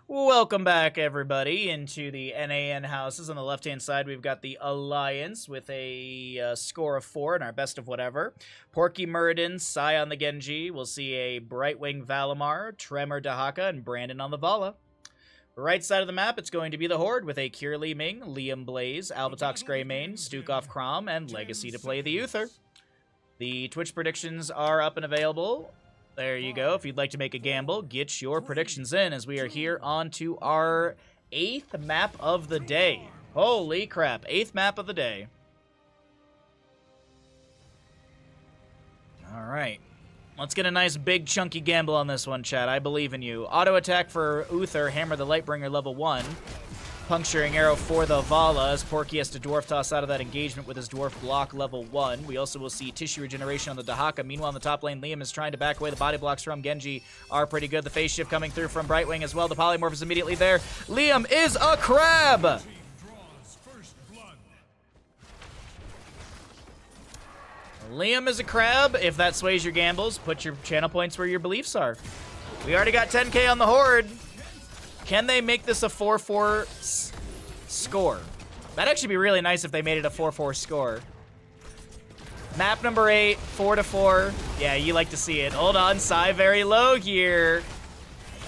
Welcome back, everybody, into the NAN houses. On the left-hand side, we've got the Alliance with a score of 4 in our best of whatever. Porky Muradin, Sai on the Genji. We'll see a Brightwing Valimar, Tremor Dahaka, and Brandon on the Vala. Right side of the map, it's going to be the Horde with a Kier Li Ming, Liam Blaze, Albatox Greymane, Stukov Crom, and Legacy to play the Uther. The Twitch predictions are up and available. There you go. If you'd like to make a gamble, get your predictions in as we are here on to our 8th map of the day. Holy crap, 8th map of the day. All right. Let's get a nice big chunky gamble on this one, chat. I believe in you. Auto attack for Uther, Hammer the Lightbringer level 1. Puncturing arrow for the Vala as Porky has to dwarf toss out of that engagement with his dwarf block level 1. We also will see tissue regeneration on the Dahaka. Meanwhile, in the top lane, Liam is trying to back away. The body blocks from Genji are pretty good. The phase shift coming through from Brightwing as well. The polymorph is immediately there. Liam is a crab! Liam is a crab. If that sways your gambles, put your channel points where your beliefs are. We already got 10k on the Horde. Can they make this a 4-4 score? That'd actually be really nice if they made it a 4-4 score. Map number 8, 4-4. Yeah, you like to see it. Hold on, Sai very low here.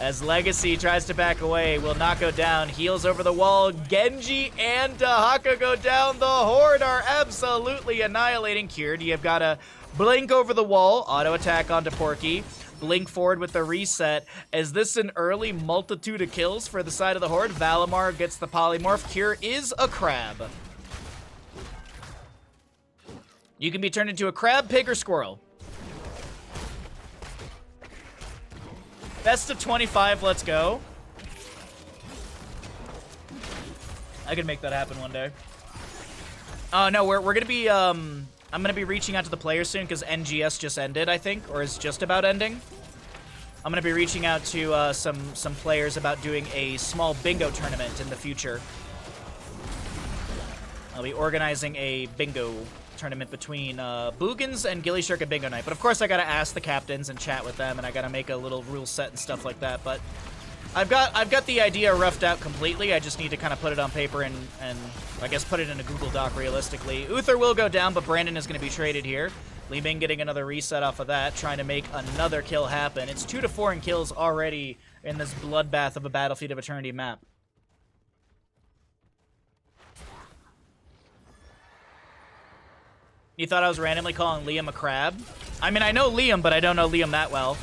As Legacy tries to back away, will not go down. Heals over the wall. Genji and Dahaka go down. The Horde are absolutely annihilating. Cured, you've got to blink over the wall. Auto attack onto Porky. Blink forward with the reset. Is this an early multitude of kills for the side of the Horde? Valimar gets the polymorph. Cure is a crab. You can be turned into a crab, pig, or squirrel. Best of 25, let's go. I could make that happen one day. Oh, no, we're going to be, I'm going to be reaching out to the players soon because NGS just ended, I think, or is just about ending. I'm going to be reaching out to some players about doing a small bingo tournament in the future. I'll be organizing a bingo tournament between Boogans and Gilly Shirk at Bingo Night. But of course I gotta ask the captains and chat with them, and I gotta make a little rule set and stuff like that. But I've got the idea roughed out completely. I just need to kind of put it on paper and I guess put it in a Google Doc realistically. Uther will go down, but Brandon is gonna be traded here. Li Ming getting another reset off of that, trying to make another kill happen. It's 2-4 in kills already in this bloodbath of a Battlefield of Eternity map. You thought I was randomly calling Liam a crab? I mean, I know Liam, but I don't know Liam that well.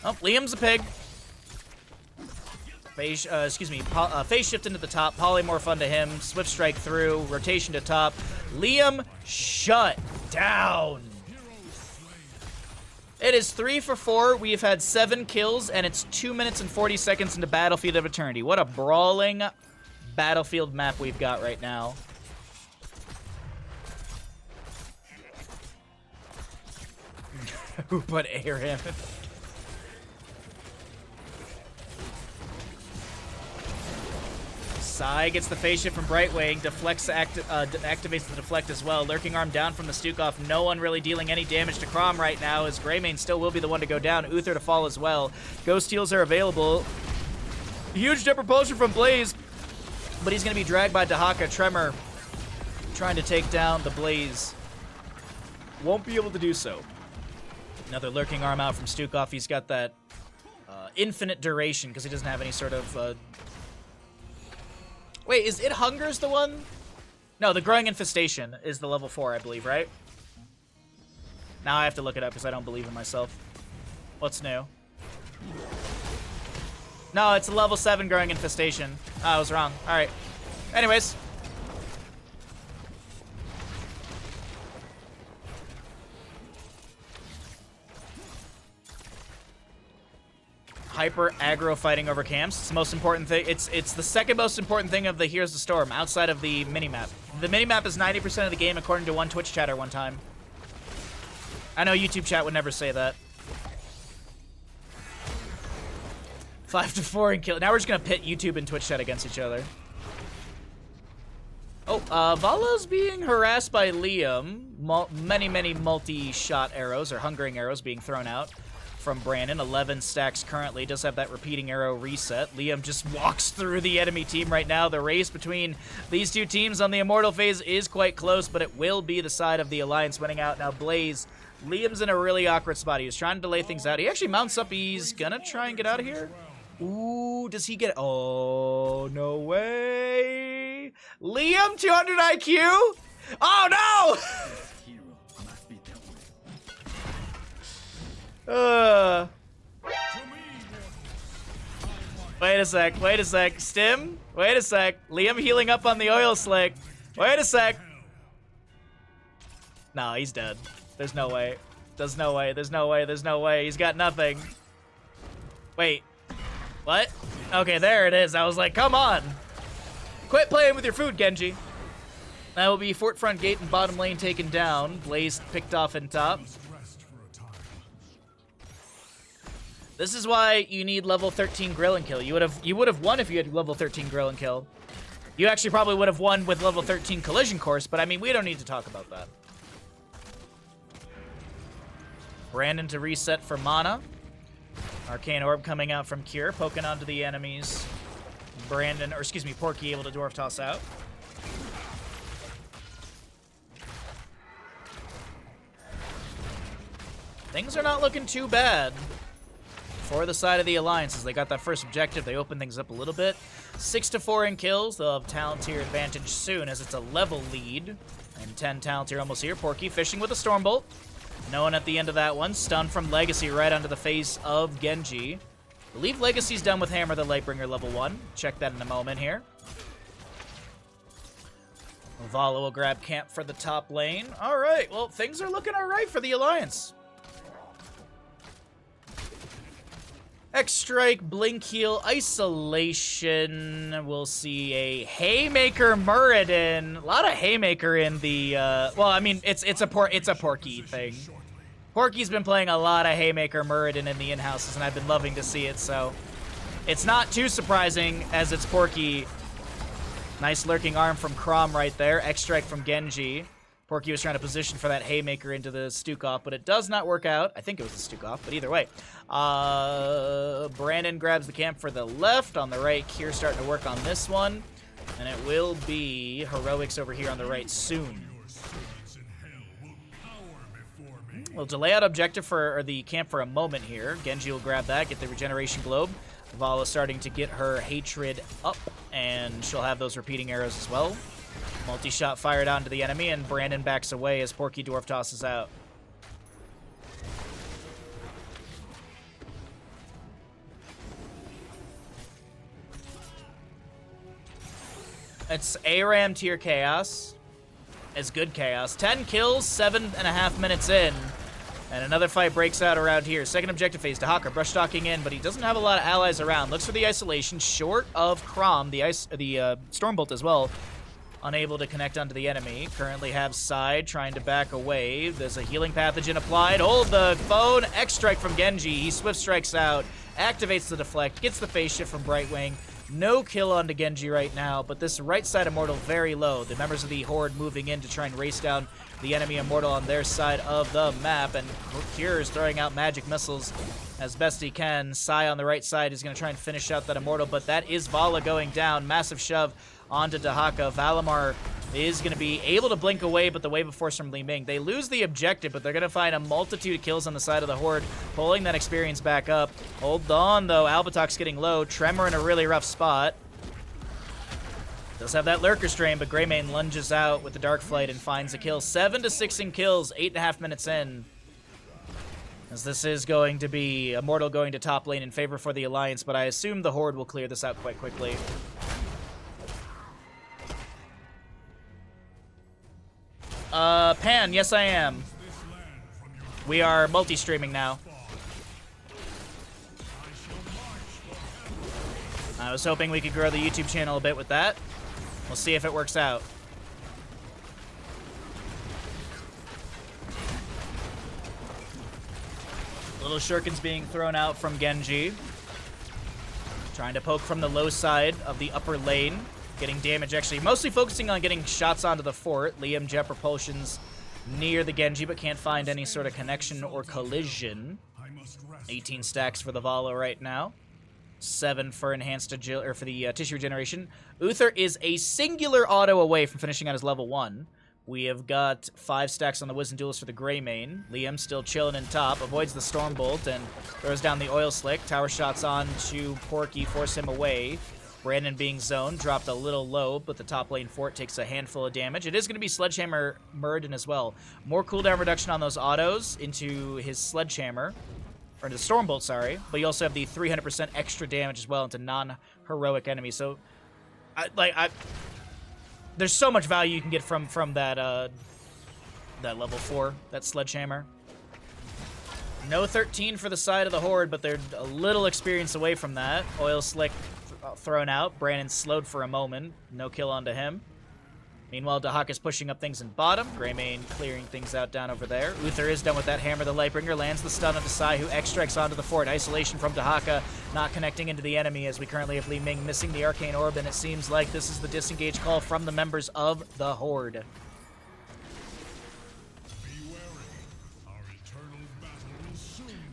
Oh, Liam's a pig. Phase, phase shift into the top, polymorph onto him, swift strike through, rotation to top. Liam, shut down. It is 3 for 4. We've had 7 kills, and it's 2 minutes and 40 seconds into Battlefield of Eternity. What a brawling Battlefield map we've got right now. Who put air in? Sai gets the phase shift from Brightwing. Deflects activates the deflect as well. Lurking arm down from the Stukov. No one really dealing any damage to Crom right now, as Greymane still will be the one to go down. Uther to fall as well. Ghost heals are available. Huge jet propulsion from Blaze, but he's going to be dragged by Dahaka. Tremor trying to take down the Blaze. Won't be able to do so. Another lurking arm out from Stukov. He's got that infinite duration because he doesn't have any sort of... Wait, is It Hungers the one? No, the Growing Infestation is the level 4, I believe, right? Now I have to look it up because I don't believe in myself. What's new? No, it's a level 7 Growing Infestation. Oh, I was wrong. All right. Anyways. hyper aggro fighting over camps. It's the most important thing. It's the second most important thing of the Heroes of the Storm outside of the minimap. The minimap is 90% of the game according to one Twitch chatter one time. I know YouTube chat would never say that. 5-4 in kill. Now we're just gonna pit YouTube and Twitch chat against each other. Oh, Vala's being harassed by Liam. Many multi-shot arrows, or hungering arrows, being thrown out from Brandon. 11 stacks currently. Does have that repeating arrow reset. Liam just walks through the enemy team right now. The race between these two teams on the Immortal phase is quite close, but it will be the side of the Alliance winning out. Now, Blaze, Liam's in a really awkward spot. He was trying to delay things out. He actually mounts up. He's gonna try and get out of here. Ooh, does he get... Oh, no way. Liam, 200 IQ? Oh, no! Wait a sec. Stim? Wait a sec. Liam healing up on the oil slick. Wait a sec. No, he's dead. There's no way. There's no way. He's got nothing. Wait. What? Okay, there it is. I was like, come on. Quit playing with your food, Genji. That will be Fort Front Gate and bottom lane taken down. Blaze picked off in top. This is why you need level 13 grill and kill. You would have won if you had level 13 grill and kill. You actually probably would have won with level 13 collision course, but I mean, we don't need to talk about that. Brandon to reset for mana. Arcane Orb coming out from Cure, poking onto the enemies. Brandon, or excuse me, Porky able to Dwarf Toss out. Things are not looking too bad for the side of the Alliance as they got that first objective. They open things up a little bit. 6-4 in kills. They'll have talent tier advantage soon as it's a level lead. And 10 talent tier almost here. Porky fishing with a Stormbolt. No one at the end of that one. Stun from Legacy right onto the face of Genji. I believe Legacy's done with Hammer the Lightbringer level 1. Check that in a moment here. Vala will grab camp for the top lane. Alright, well, things are looking alright for the Alliance. X-Strike, Blink Heal, Isolation. We'll see a Haymaker Muradin. A lot of Haymaker in the, well, I mean, it's a Porky thing. Porky's been playing a lot of Haymaker Muradin in the in-houses, and I've been loving to see it, so it's not too surprising as it's Porky. Nice lurking arm from Chrom right there. X-Strike from Genji. Porky was trying to position for that Haymaker into the Stukov, but it does not work out. I think it was the Stukov, but either way. Brandon grabs the camp for the left. On the right, Kier starting to work on this one. And it will be Heroics over here on the right soon. We'll delay out objective for the camp for a moment here. Genji will grab that, get the Regeneration Globe. Vala starting to get her Hatred up, and she'll have those repeating arrows as well. Multi-shot fired onto the enemy, and Brandon backs away as Porky Dwarf tosses out. It's ARAM tier Chaos. It's good Chaos. 10 kills, 7.5 minutes in. And another fight breaks out around here. Second objective phase, Dahaka brush stalking in, but he doesn't have a lot of allies around. Looks for the isolation, short of Chrom, the Stormbolt as well. Unable to connect onto the enemy. Currently have Side trying to back away. There's a healing pathogen applied. Hold the phone. X-Strike from Genji. He swift strikes out. Activates the deflect. Gets the phase shift from Brightwing. No kill onto Genji right now, but this right side Immortal very low. The members of the Horde moving in to try and race down the enemy Immortal on their side of the map, and Cure is throwing out magic missiles as best he can. Sai on the right side is going to try and finish out that Immortal, but that is Vala going down. Massive shove onto Dahaka. Valimar is going to be able to blink away, but the wave of force from Li Ming. They lose the objective, but they're going to find a multitude of kills on the side of the Horde, pulling that experience back up. Hold on, though. Albatok's getting low. Tremor in a really rough spot. Does have that Lurker Strain, but Greymane lunges out with the Dark Flight and finds a kill. 7-6 in kills, 8.5 minutes in. As this is going to be Immortal going to top lane in favor for the Alliance, but I assume the Horde will clear this out quite quickly. Pan, yes I am. We are multi-streaming now. I was hoping we could grow the YouTube channel a bit with that. We'll see if it works out. Little shurikens being thrown out from Genji. Trying to poke from the low side of the upper lane. Getting damage, actually. Mostly focusing on getting shots onto the fort. Liam jet propulsions near the Genji, but can't find any sort of connection or collision. 18 stacks for the Valo right now. 7 for enhanced agility, or for the tissue regeneration. Uther is a singular auto away from finishing on his level 1. We have got 5 stacks on the Wisdom Duelist for the Greymane. Liam still chilling in top, avoids the Stormbolt, and throws down the Oil Slick. Tower shots on to Porky, force him away. Brandon being zoned, dropped a little low, but the top lane fort takes a handful of damage. It is going to be Sledgehammer Muradin as well. More cooldown reduction on those autos into his Sledgehammer. Or into Stormbolt, sorry. But you also have the 300% extra damage as well into non-heroic enemies. So, there's so much value you can get from that that level 4, that Sledgehammer. No 13 for the side of the Horde, but they're a little experience away from that. Oil Slick thrown out. Brandon slowed for a moment. No kill onto him. Meanwhile, Dahaka's pushing up things in bottom. Greymane clearing things out down over there. Uther is done with that hammer. The Lightbringer lands the stun on Desai, who X-strikes onto the fort. Isolation from Dahaka, not connecting into the enemy as we currently have Li Ming missing the Arcane Orb, and it seems like this is the disengage call from the members of the Horde.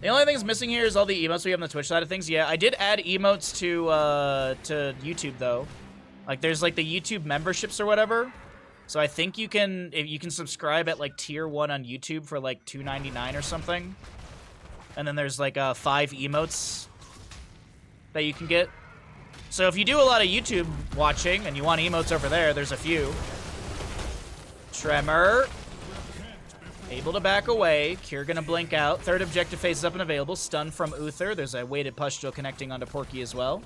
The only thing that's missing here is all the emotes we have on the Twitch side of things. Yeah, I did add emotes to YouTube, though. Like, there's, like, the YouTube memberships or whatever. So I think you can subscribe at, like, tier 1 on YouTube for, like, $2.99 or something. And then there's, like, 5 emotes that you can get. So if you do a lot of YouTube watching and you want emotes over there, there's a few. Tremor. Able to back away. Cure gonna blink out. Third objective phase is up and available. Stun from Uther. There's a weighted pustule connecting onto Porky as well.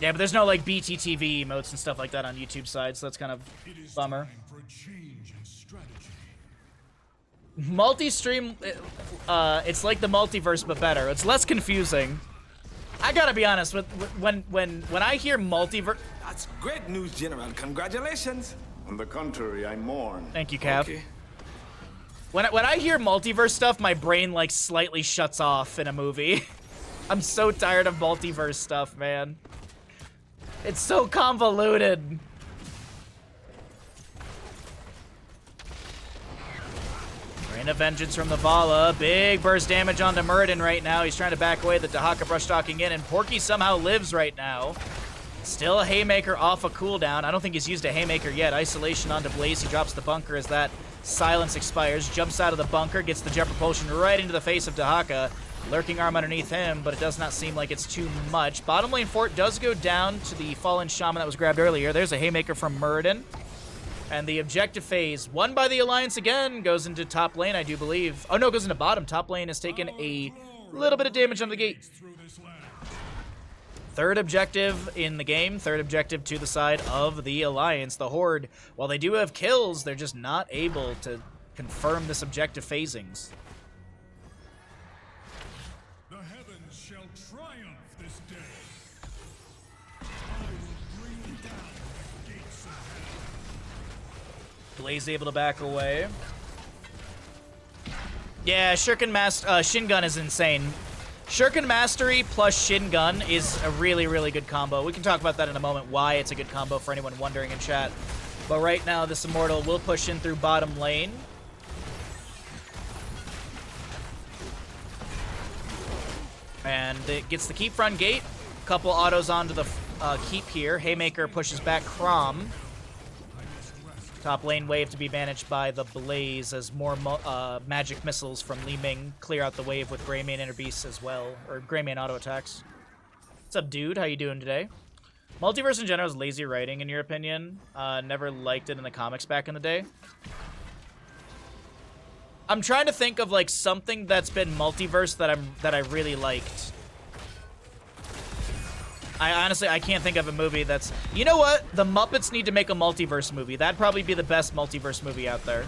Yeah, but there's no, like, BTTV emotes and stuff like that on YouTube side, so that's kind of bummer. Multi-stream, it's like the multiverse, but better. It's less confusing. I gotta be honest, when I hear multiverse... That's great news, General. Congratulations. On the contrary, I mourn. Thank you, Cav. Okay. When I hear multiverse stuff, my brain, like, slightly shuts off in a movie. I'm so tired of multiverse stuff, man. It's so convoluted. Rain of Vengeance from the Vala. Big burst damage onto Muradin right now. He's trying to back away. The Dahaka brush talking in, and Porky somehow lives right now. Still a Haymaker off a cooldown. I don't think he's used a Haymaker yet. Isolation onto Blaze. He drops the bunker as that silence expires. Jumps out of the bunker. Gets the jet propulsion right into the face of Dahaka. Lurking arm underneath him, but it does not seem like it's too much. Bottom lane fort does go down to the fallen shaman that was grabbed earlier. There's a Haymaker from Muradin. And the objective phase, won by the Alliance again, goes into top lane, I do believe. Oh no, it goes into bottom. Top lane has taken a little bit of damage on the gate. Third objective in the game. Third objective to the side of the Alliance. The Horde, while they do have kills, they're just not able to confirm this objective phasings. Blaze able to back away. Yeah, Shin Gun is insane. Shuriken Mastery plus Shin Gun is a really, really good combo. We can talk about that in a moment, why it's a good combo for anyone wondering in chat. But right now, this Immortal will push in through bottom lane. And it gets the keep front gate. Couple autos onto the keep here. Haymaker pushes back Chrom. Top lane wave to be managed by the Blaze as more magic missiles from Li Ming clear out the wave with Greymane Inner Beasts as well, or Greymane auto attacks. What's up, dude? How you doing today? Multiverse in general is lazy writing, in your opinion. Never liked it in the comics back in the day. I'm trying to think of like something that's been multiverse that I really liked. I can't think of a movie that's... You know what? The Muppets need to make a multiverse movie. That'd probably be the best multiverse movie out there.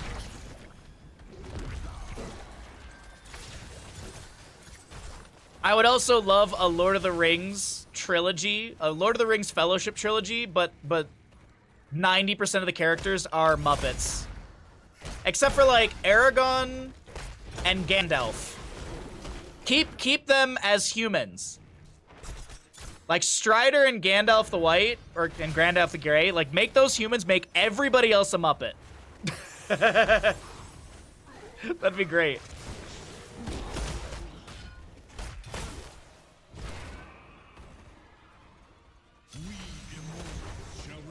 I would also love a Lord of the Rings trilogy, a Lord of the Rings Fellowship trilogy, but 90% of the characters are Muppets. Except for, like, Aragorn and Gandalf. Keep them as humans. Like, Strider and Gandalf the White, and Gandalf the Grey, like, make those humans, make everybody else a Muppet. That'd be great.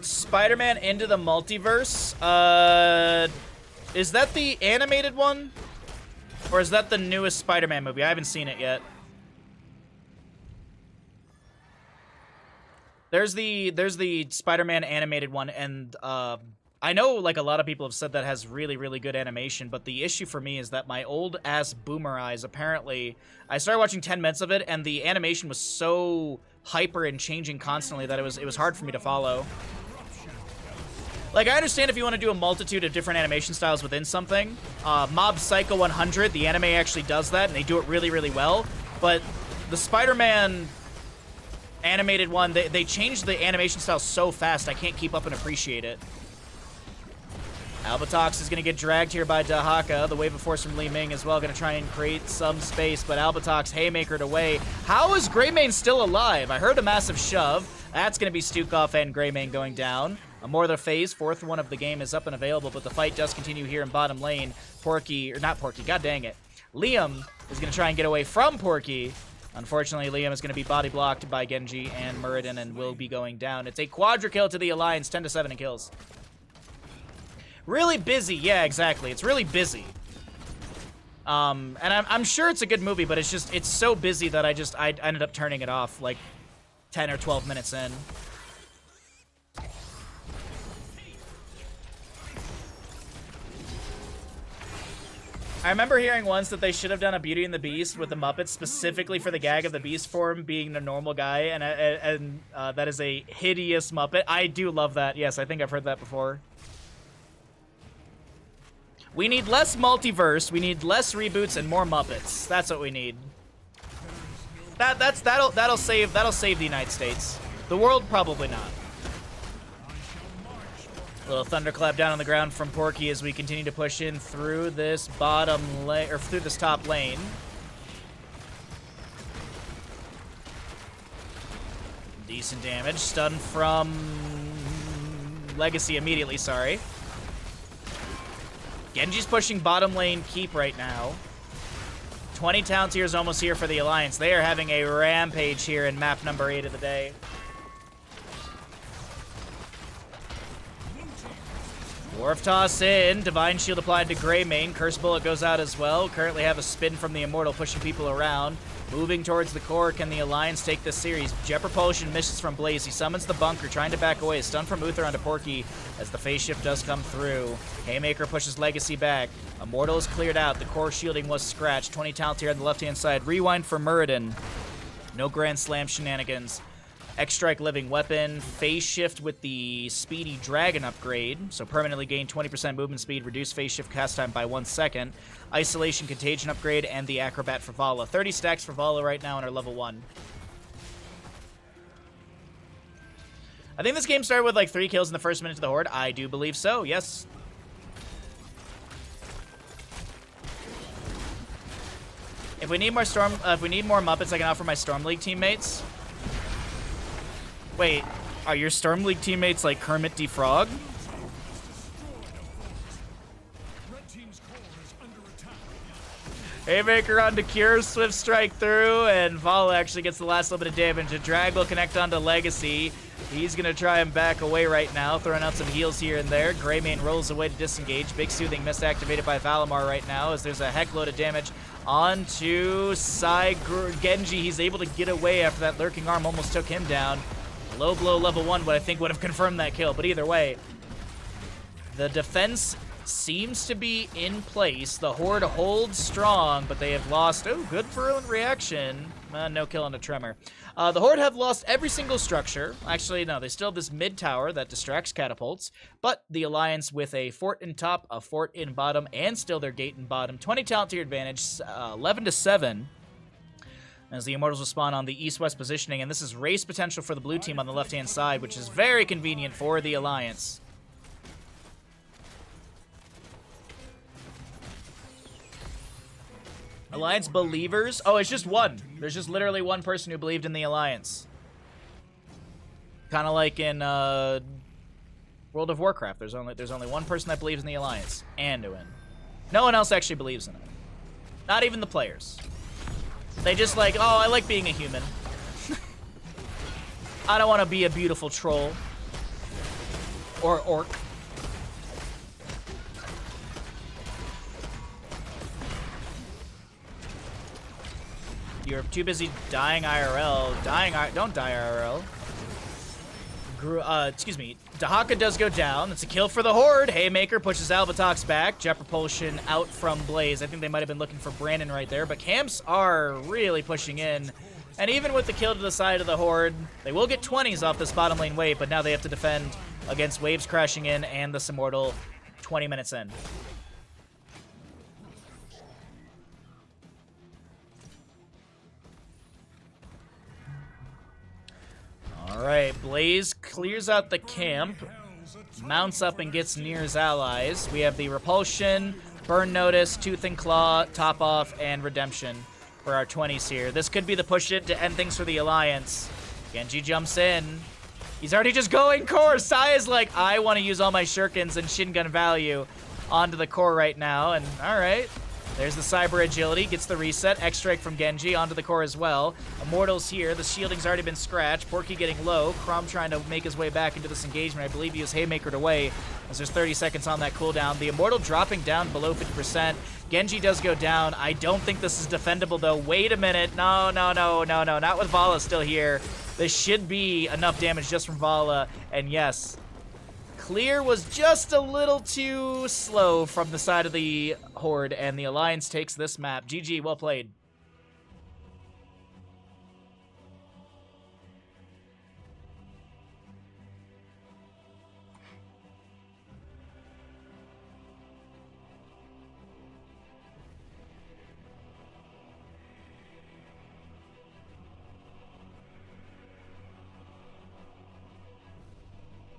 Spider-Man Into the Multiverse? Is that the animated one? Or is that the newest Spider-Man movie? I haven't seen it yet. There's the Spider-Man animated one, and I know like a lot of people have said that has really, really good animation, but the issue for me is that my old-ass boomer eyes, apparently, I started watching 10 minutes of it, and the animation was so hyper and changing constantly that it was hard for me to follow. Like, I understand if you want to do a multitude of different animation styles within something. Mob Psycho 100, the anime actually does that, and they do it really, really well. But the Spider-Man animated one, they changed the animation style so fast, I can't keep up and appreciate it. Albatox is going to get dragged here by Dahaka. The Wave of Force from Li Ming as well, going to try and create some space, but Albatox haymakered away. How is Greymane still alive? I heard a massive shove. That's going to be Stukov and Greymane going down. A more the phase, fourth one of the game is up and available, but the fight does continue here in bottom lane. Porky, or not Porky, god dang it. Liam is going to try and get away from Porky. Unfortunately, Liam is going to be body blocked by Genji and Muradin and will be going down. It's a quadra kill to the Alliance, 10-7 in kills. Really busy, yeah, exactly. It's really busy. And I'm sure it's a good movie, but it's so busy that I ended up turning it off like 10 or 12 minutes in. I remember hearing once that they should have done a Beauty and the Beast with the Muppets specifically for the gag of the Beast form being the normal guy, and that is a hideous Muppet. I do love that. Yes, I think I've heard that before. We need less multiverse, we need less reboots, and more Muppets. That's what we need. That'll save the United States. The world, probably not. A little thunderclap down on the ground from Porky as we continue to push in through this bottom lane, or through this top lane. Decent damage. Stun from Legacy immediately, sorry. Genji's pushing bottom lane keep right now. 20 talent tiers almost here for the Alliance. They are having a rampage here in map number 8 of the day. Dwarf toss in. Divine Shield applied to Greymane. Curse Bullet goes out as well. Currently have a spin from the Immortal pushing people around. Moving towards the core. Can the Alliance take this series? Jet Propulsion misses from Blaze. He summons the bunker, trying to back away. Stun from Uther onto Porky as the phase shift does come through. Haymaker pushes Legacy back. Immortal is cleared out. The core shielding was scratched. 20 talent here on the left-hand side. Rewind for Muradin. No Grand Slam shenanigans. X-Strike Living Weapon, Phase Shift with the Speedy Dragon upgrade, so permanently gain 20% movement speed, reduce Phase Shift cast time by 1 second, Isolation Contagion upgrade, and the Acrobat for Vala. 30 stacks for Vala right now in our level 1. I think this game started with like 3 kills in the first minute to the Horde. I do believe so, yes. If we need more Muppets, I can offer my Storm League teammates. Wait, are your Storm League teammates like Kermit D. Frog? Haymaker onto Cure, Swift Strike through, and Vala actually gets the last little bit of damage. A drag will connect onto Legacy. He's going to try and back away right now, throwing out some heals here and there. Greymane rolls away to disengage. Big Soothing Mist activated by Valimar right now as there's a heck load of damage onto Genji. He's able to get away after that Lurking Arm almost took him down. Low blow level 1 would I think would have confirmed that kill, but either way, the defense seems to be in place. The Horde holds strong, but they have lost. Oh, good virulent reaction. No kill on a Tremor. The Horde have lost every single structure. Actually, no, they still have this mid tower that distracts catapults, but the Alliance with a fort in top, a fort in bottom, and still their gate in bottom. 20 talent tier advantage, 11-7. as the Immortals will spawn on the east-west positioning, and this is race potential for the blue team on the left-hand side, which is very convenient for the Alliance. Alliance believers? Oh, it's just one. There's just literally one person who believed in the Alliance. Kind of like in World of Warcraft. There's only one person that believes in the Alliance. Anduin. No one else actually believes in it. Not even the players. They just like, oh, I like being a human. I don't want to be a beautiful troll. Or orc. You're too busy dying IRL. Don't die IRL. Excuse me. Dahaka does go down. It's a kill for the Horde. Haymaker pushes Alvatox back. Jet Propulsion out from Blaze. I think they might have been looking for Brandon right there, but camps are really pushing in. And even with the kill to the side of the Horde, they will get 20s off this bottom lane wave, but now they have to defend against waves crashing in and this Immortal 20 minutes in. Alright, Blaze clears out the camp, mounts up and gets near his allies. We have the Repulsion, Burn Notice, Tooth and Claw, Top Off, and Redemption for our 20s here. This could be the push it to end things for the Alliance. Genji jumps in. He's already just going core. Sai is like, I want to use all my shurikens and Shingun value onto the core right now. And alright. There's the Cyber Agility, gets the reset. X-Strike from Genji onto the core as well. Immortals here. The shielding's already been scratched. Porky getting low. Crom trying to make his way back into this engagement. I believe he was Haymakered away as there's 30 seconds on that cooldown. The Immortal dropping down below 50%. Genji does go down. I don't think this is defendable, though. Wait a minute. No. Not with Vala still here. This should be enough damage just from Vala. And yes, clear was just a little too slow from the side of the Horde, and the Alliance takes this map. GG, well played.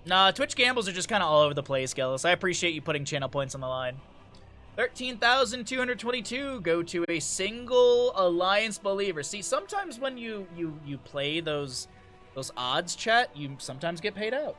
Nah, Twitch gambles are just kind of all over the place, Gillis. I appreciate you putting channel points on the line. 13,222 go to a single Alliance believer. See, sometimes when you play those odds, chat, you sometimes get paid out.